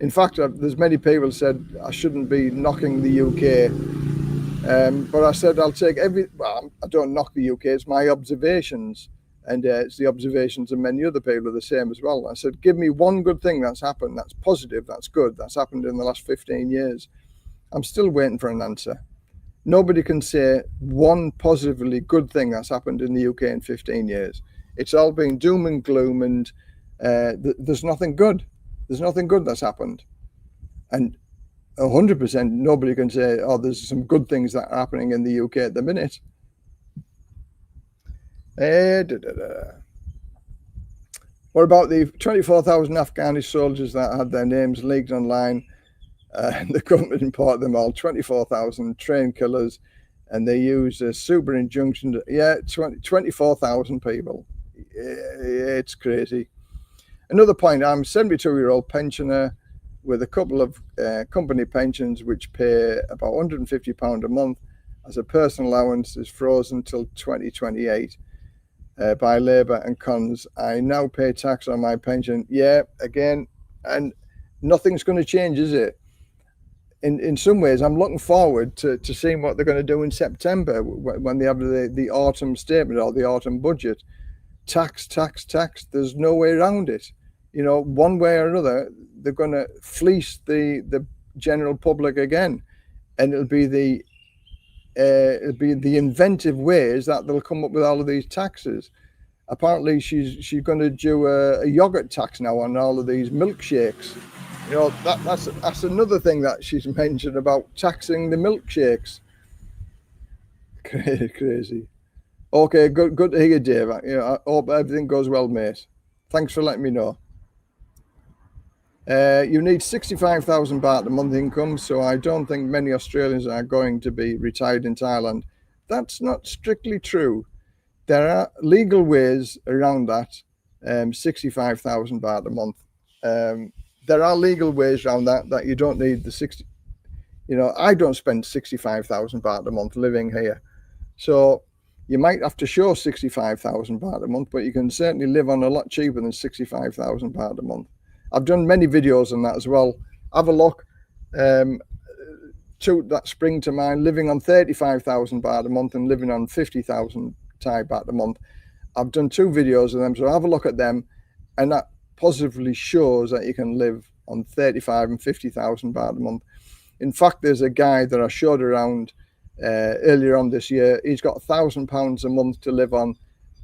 In fact, there's many people said I shouldn't be knocking the UK, but I said I'll take I don't knock the UK, it's my observations. And it's the observations of many other people are the same as well. I said, give me one good thing that's happened, that's positive, that's good, that's happened in the last 15 years. I'm still waiting for an answer. Nobody can say one positively good thing that's happened in the UK in 15 years. It's all been doom and gloom, and there's nothing good. There's nothing good that's happened. And 100%. Nobody can say, oh, there's some good things that are happening in the UK at the minute. What about the 24,000 Afghani soldiers that had their names leaked online? The government imported them all, 24,000 trained killers, and they used a super injunction. 24,000 people. It's crazy. Another point, I'm a 72-year-old pensioner with a couple of company pensions which pay about £150 a month as a personal allowance is frozen till 2028 by Labour and Cons. I now pay tax on my pension. Yeah, again, and nothing's going to change, is it? In some ways, I'm looking forward to seeing what they're going to do in September when they have the autumn statement or the autumn budget. Tax. There's no way around it. One way or another, they're going to fleece the general public again, and it'll be the inventive ways that they'll come up with all of these taxes. Apparently, she's going to do a yogurt tax now on all of these milkshakes. That's another thing that she's mentioned about taxing the milkshakes. Crazy. Okay, good to hear you, Dave. I hope everything goes well, mate. Thanks for letting me know. You need 65,000 baht a month income, so I don't think many Australians are going to be retired in Thailand. That's not strictly true. There are legal ways around that, 65,000 baht a month. There are legal ways around that you don't need the 60. I don't spend 65,000 baht a month living here. So you might have to show 65,000 baht a month, but you can certainly live on a lot cheaper than 65,000 baht a month. I've done many videos on that as well. Have a look. Two that spring to mind, living on 35,000 baht a month and living on 50,000 Thai baht a month. I've done 2 videos of them, so have a look at them, and that positively shows that you can live on 35 and 50,000 baht a month. In fact, there's a guy that I showed around earlier on this year. He's got £1,000 a month to live on,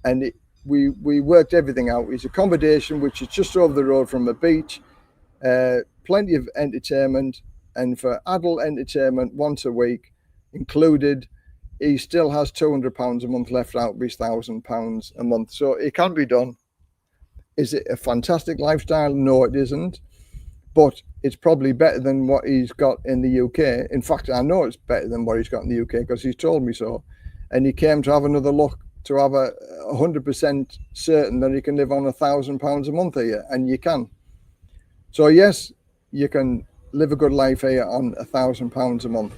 and we worked everything out. His accommodation, which is just over the road from the beach, plenty of entertainment, and for adult entertainment once a week included, he still has £200 a month left out of his £1,000 a month. So it can be done. Is it a fantastic lifestyle? No, it isn't. But it's probably better than what he's got in the UK. In fact, I know it's better than what he's got in the UK because he's told me so. And he came to have another look to have 100% certain that he can live on £1,000 a month here, and you can. So yes, you can live a good life here on £1,000 a month.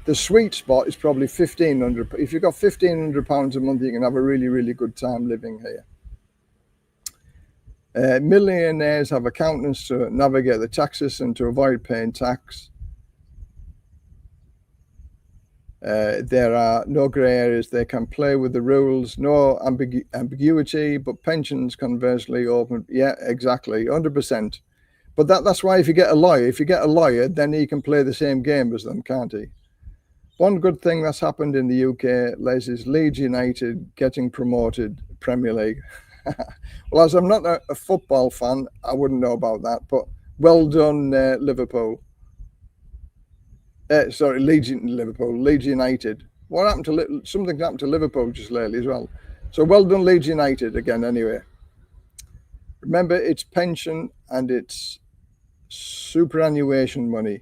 The sweet spot is probably 1,500. If you've got £1,500 a month, you can have a really, really good time living here. Millionaires have accountants to navigate the tax system to avoid paying tax. There are no grey areas. They can play with the rules. No ambiguity, but pensions conversely open. Yeah, exactly, 100%. But that's why if you get a lawyer, then he can play the same game as them, can't he? One good thing that's happened in the UK, Les, is Leeds United getting promoted Premier League. Well, as I'm not a football fan, I wouldn't know about that. But well done, Liverpool. Sorry, Leeds United. What happened to something happened to Liverpool just lately as well. So well done, Leeds United again. Anyway, remember it's pension and it's superannuation money.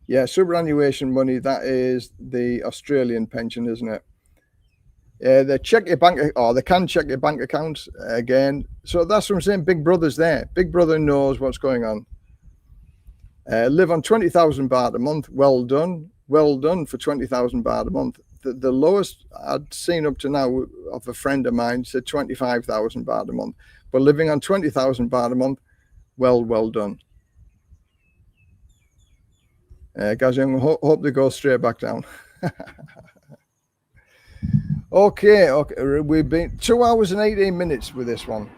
Yeah, superannuation money. That is the Australian pension, isn't it? They check your bank, or they can check your bank accounts again. So that's what I'm saying. Big Brother's there. Big Brother knows what's going on. Live on 20,000 baht a month. Well done for 20,000 baht a month. The lowest I'd seen up to now of a friend of mine said 25,000 baht a month. But living on 20,000 baht a month, well done. Guys, I hope they go straight back down. Okay, we've been 2 hours and 18 minutes with this one.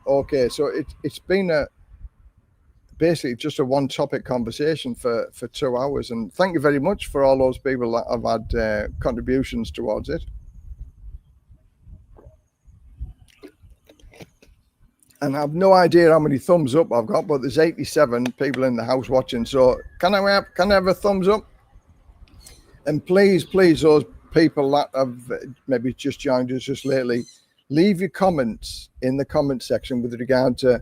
Okay, so it's been basically just a one topic conversation for 2 hours, and thank you very much for all those people that have had contributions towards it. And I have no idea how many thumbs up I've got, but there's 87 people in the house watching. So can I have a thumbs up? And please, those people that have maybe just joined us just lately, leave your comments in the comment section with regard to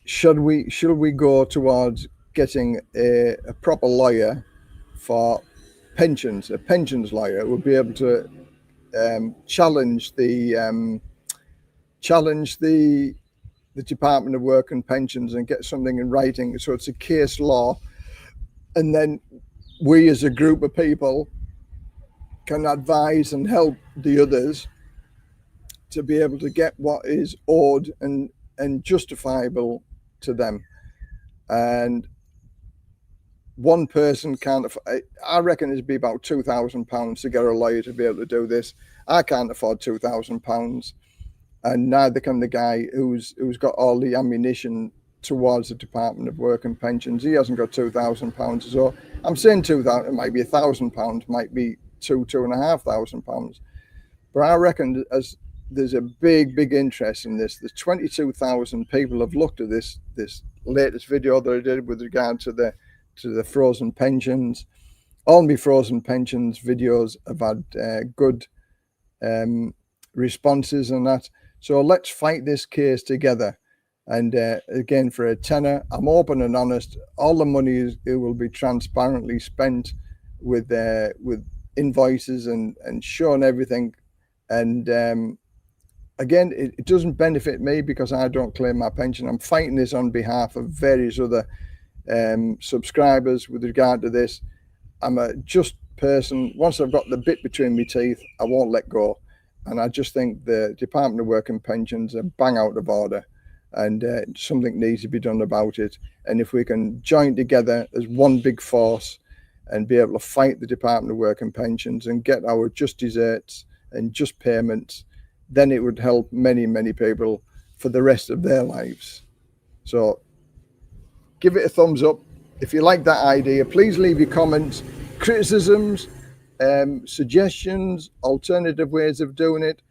should we go towards getting a proper lawyer for pensions. A pensions lawyer would be able to challenge the Department of Work and Pensions and get something in writing, so it's a case law, and then we as a group of people can advise and help the others to be able to get what is owed and justifiable to them. And one person can't I reckon it'd be about £2,000 to get a lawyer to be able to do this. I can't afford £2,000, and neither can the guy who's got all the ammunition towards the Department of Work and Pensions. He hasn't got £2,000. So I'm saying 2,000, it might be £1,000, might be £2,500. But I reckon as there's a big interest in this. There's 22,000 people have looked at this latest video that I did with regard to the frozen pensions. All my frozen pensions videos have had good responses on that. So let's fight this case together. And again, for a tenner, I'm open and honest. All the money it will be transparently spent with invoices and showing everything. And again, it doesn't benefit me because I don't claim my pension. I'm fighting this on behalf of various other subscribers with regard to this. I'm a just person. Once I've got the bit between my teeth, I won't let go. And I just think the Department of Work and Pensions are bang out of order, and something needs to be done about it. And if we can join together as one big force and be able to fight the Department of Work and Pensions and get our just deserts and just payments, then it would help many people for the rest of their lives. So give it a thumbs up. If you like that idea, please leave your comments, criticisms, suggestions, alternative ways of doing it.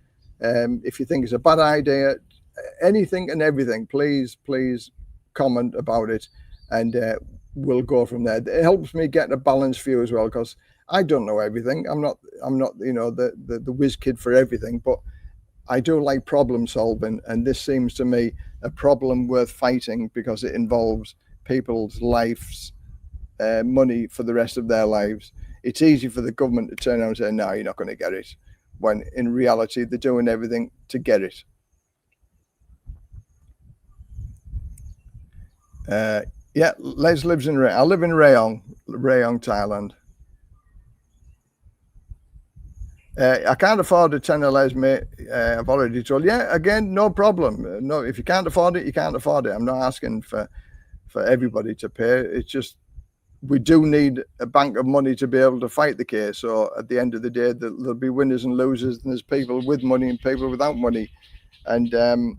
If you think it's a bad idea, anything and everything, please comment about it, and we'll go from there. It helps me get a balanced view as well, because I don't know everything. I'm not the whiz kid for everything, but I do like problem solving, and this seems to me a problem worth fighting because it involves people's lives, money for the rest of their lives. It's easy for the government to turn around and say, no, you're not going to get it, when in reality they're doing everything to get it. Yeah, Les lives in I live in Rayong, Thailand. I can't afford a tenner, Les, mate. I've already told you. Yeah, again, no problem. No, if you can't afford it, you can't afford it. I'm not asking for everybody to pay. It's just we do need a bank of money to be able to fight the case. So at the end of the day, there'll be winners and losers, and there's people with money and people without money. And the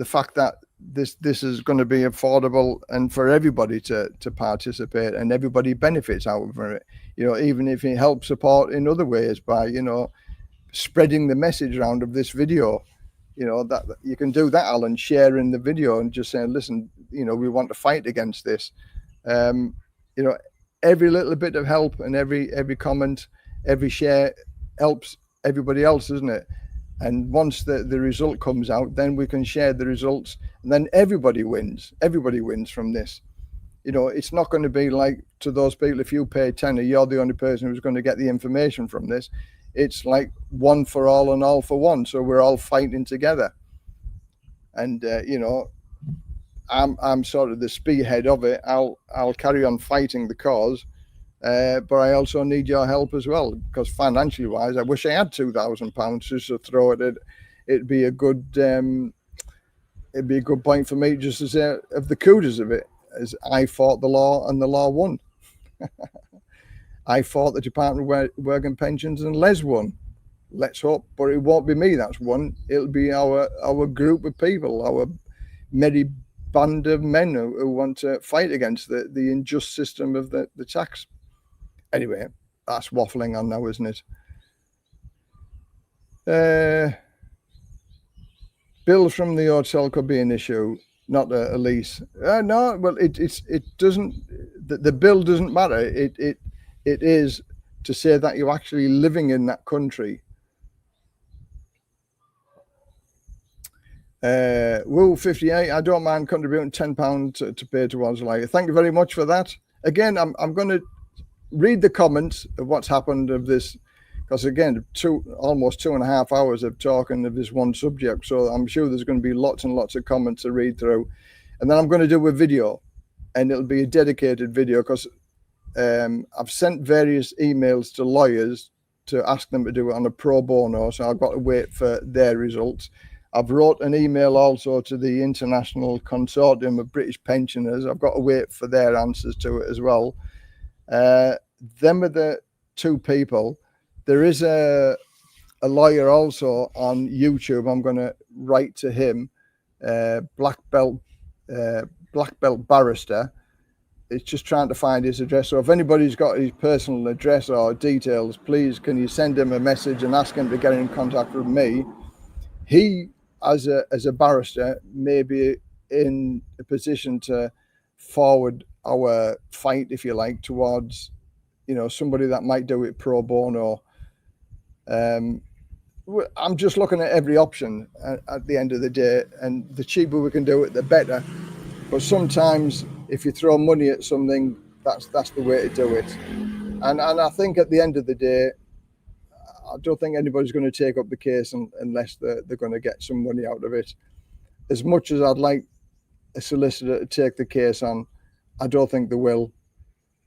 fact that this is going to be affordable and for everybody to participate, and everybody benefits out of it, even if it helps support in other ways by spreading the message around of this video, that you can do that, Alan, sharing the video and just saying, listen, we want to fight against this. Every little bit of help and every comment, every share helps everybody else, isn't it? And once the result comes out, then we can share the results, and then everybody wins. Everybody wins from this. It's not going to be like to those people, if you pay tenner, you're the only person who's going to get the information from this. It's like one for all and all for one. So we're all fighting together. And, I'm sort of the spearhead of it. I'll carry on fighting the cause. But I also need your help as well, because financially wise, I wish I had £2,000 just to throw at it. It'd be a good point for me just to say of the kudos of it, as I fought the law and the law won. I fought the Department of Work and Pensions and Les won. Let's hope, but it won't be me that's won. It'll be our group of people, our merry band of men who want to fight against the unjust system of the tax. Anyway, that's waffling on now, isn't it? Bills from the hotel could be an issue, not a lease. No, well, it doesn't. The bill doesn't matter. It is to say that you're actually living in that country. Woo 58. I don't mind contributing £10 to pay towards like. Thank you very much for that. Again, I'm going to read the comments of what's happened of this, because again, almost 2.5 hours of talking of this one subject. So I'm sure there's going to be lots and lots of comments to read through, and then I'm going to do a video, and it'll be a dedicated video because I've sent various emails to lawyers to ask them to do it on a pro bono. So I've got to wait for their results. I've wrote an email also to the International Consortium of British Pensioners. I've got to wait for their answers to it as well. Them are the two people. There is a lawyer also on YouTube. I'm going to write to him, black belt barrister. It's just trying to find his address. So if anybody's got his personal address or details, please can you send him a message and ask him to get in contact with me. He, as a barrister, may be in a position to forward our fight, if you like, towards, somebody that might do it pro bono. I'm just looking at every option at the end of the day, and the cheaper we can do it, the better. But sometimes if you throw money at something, that's the way to do it. And I think at the end of the day, I don't think anybody's going to take up the case unless they're going to get some money out of it. As much as I'd like a solicitor to take the case on, I don't think they will.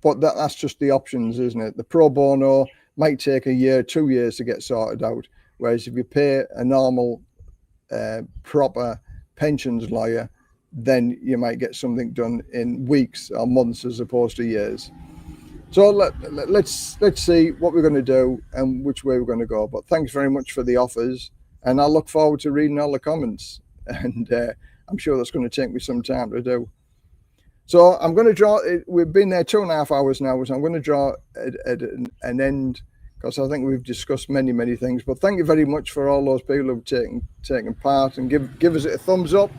But that's just the options, isn't it? The pro bono might take a year, 2 years to get sorted out. Whereas if you pay a normal, proper pensions lawyer, then you might get something done in weeks or months as opposed to years. So let's see what we're going to do and which way we're going to go. But thanks very much for the offers, and I look forward to reading all the comments. And I'm sure that's going to take me some time to do. So I'm going to draw. We've been there 2.5 hours now, so I'm going to draw at an end because I think we've discussed many things. But thank you very much for all those people who've taken part, and give us a thumbs up,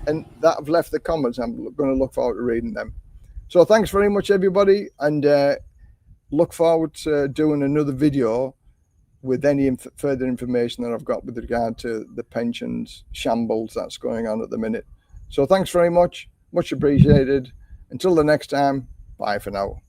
and that have left the comments. I'm going to look forward to reading them. So thanks very much, everybody, and look forward to doing another video with any further information that I've got with regard to the pensions shambles that's going on at the minute. So thanks very much. Much appreciated. Until the next time, bye for now.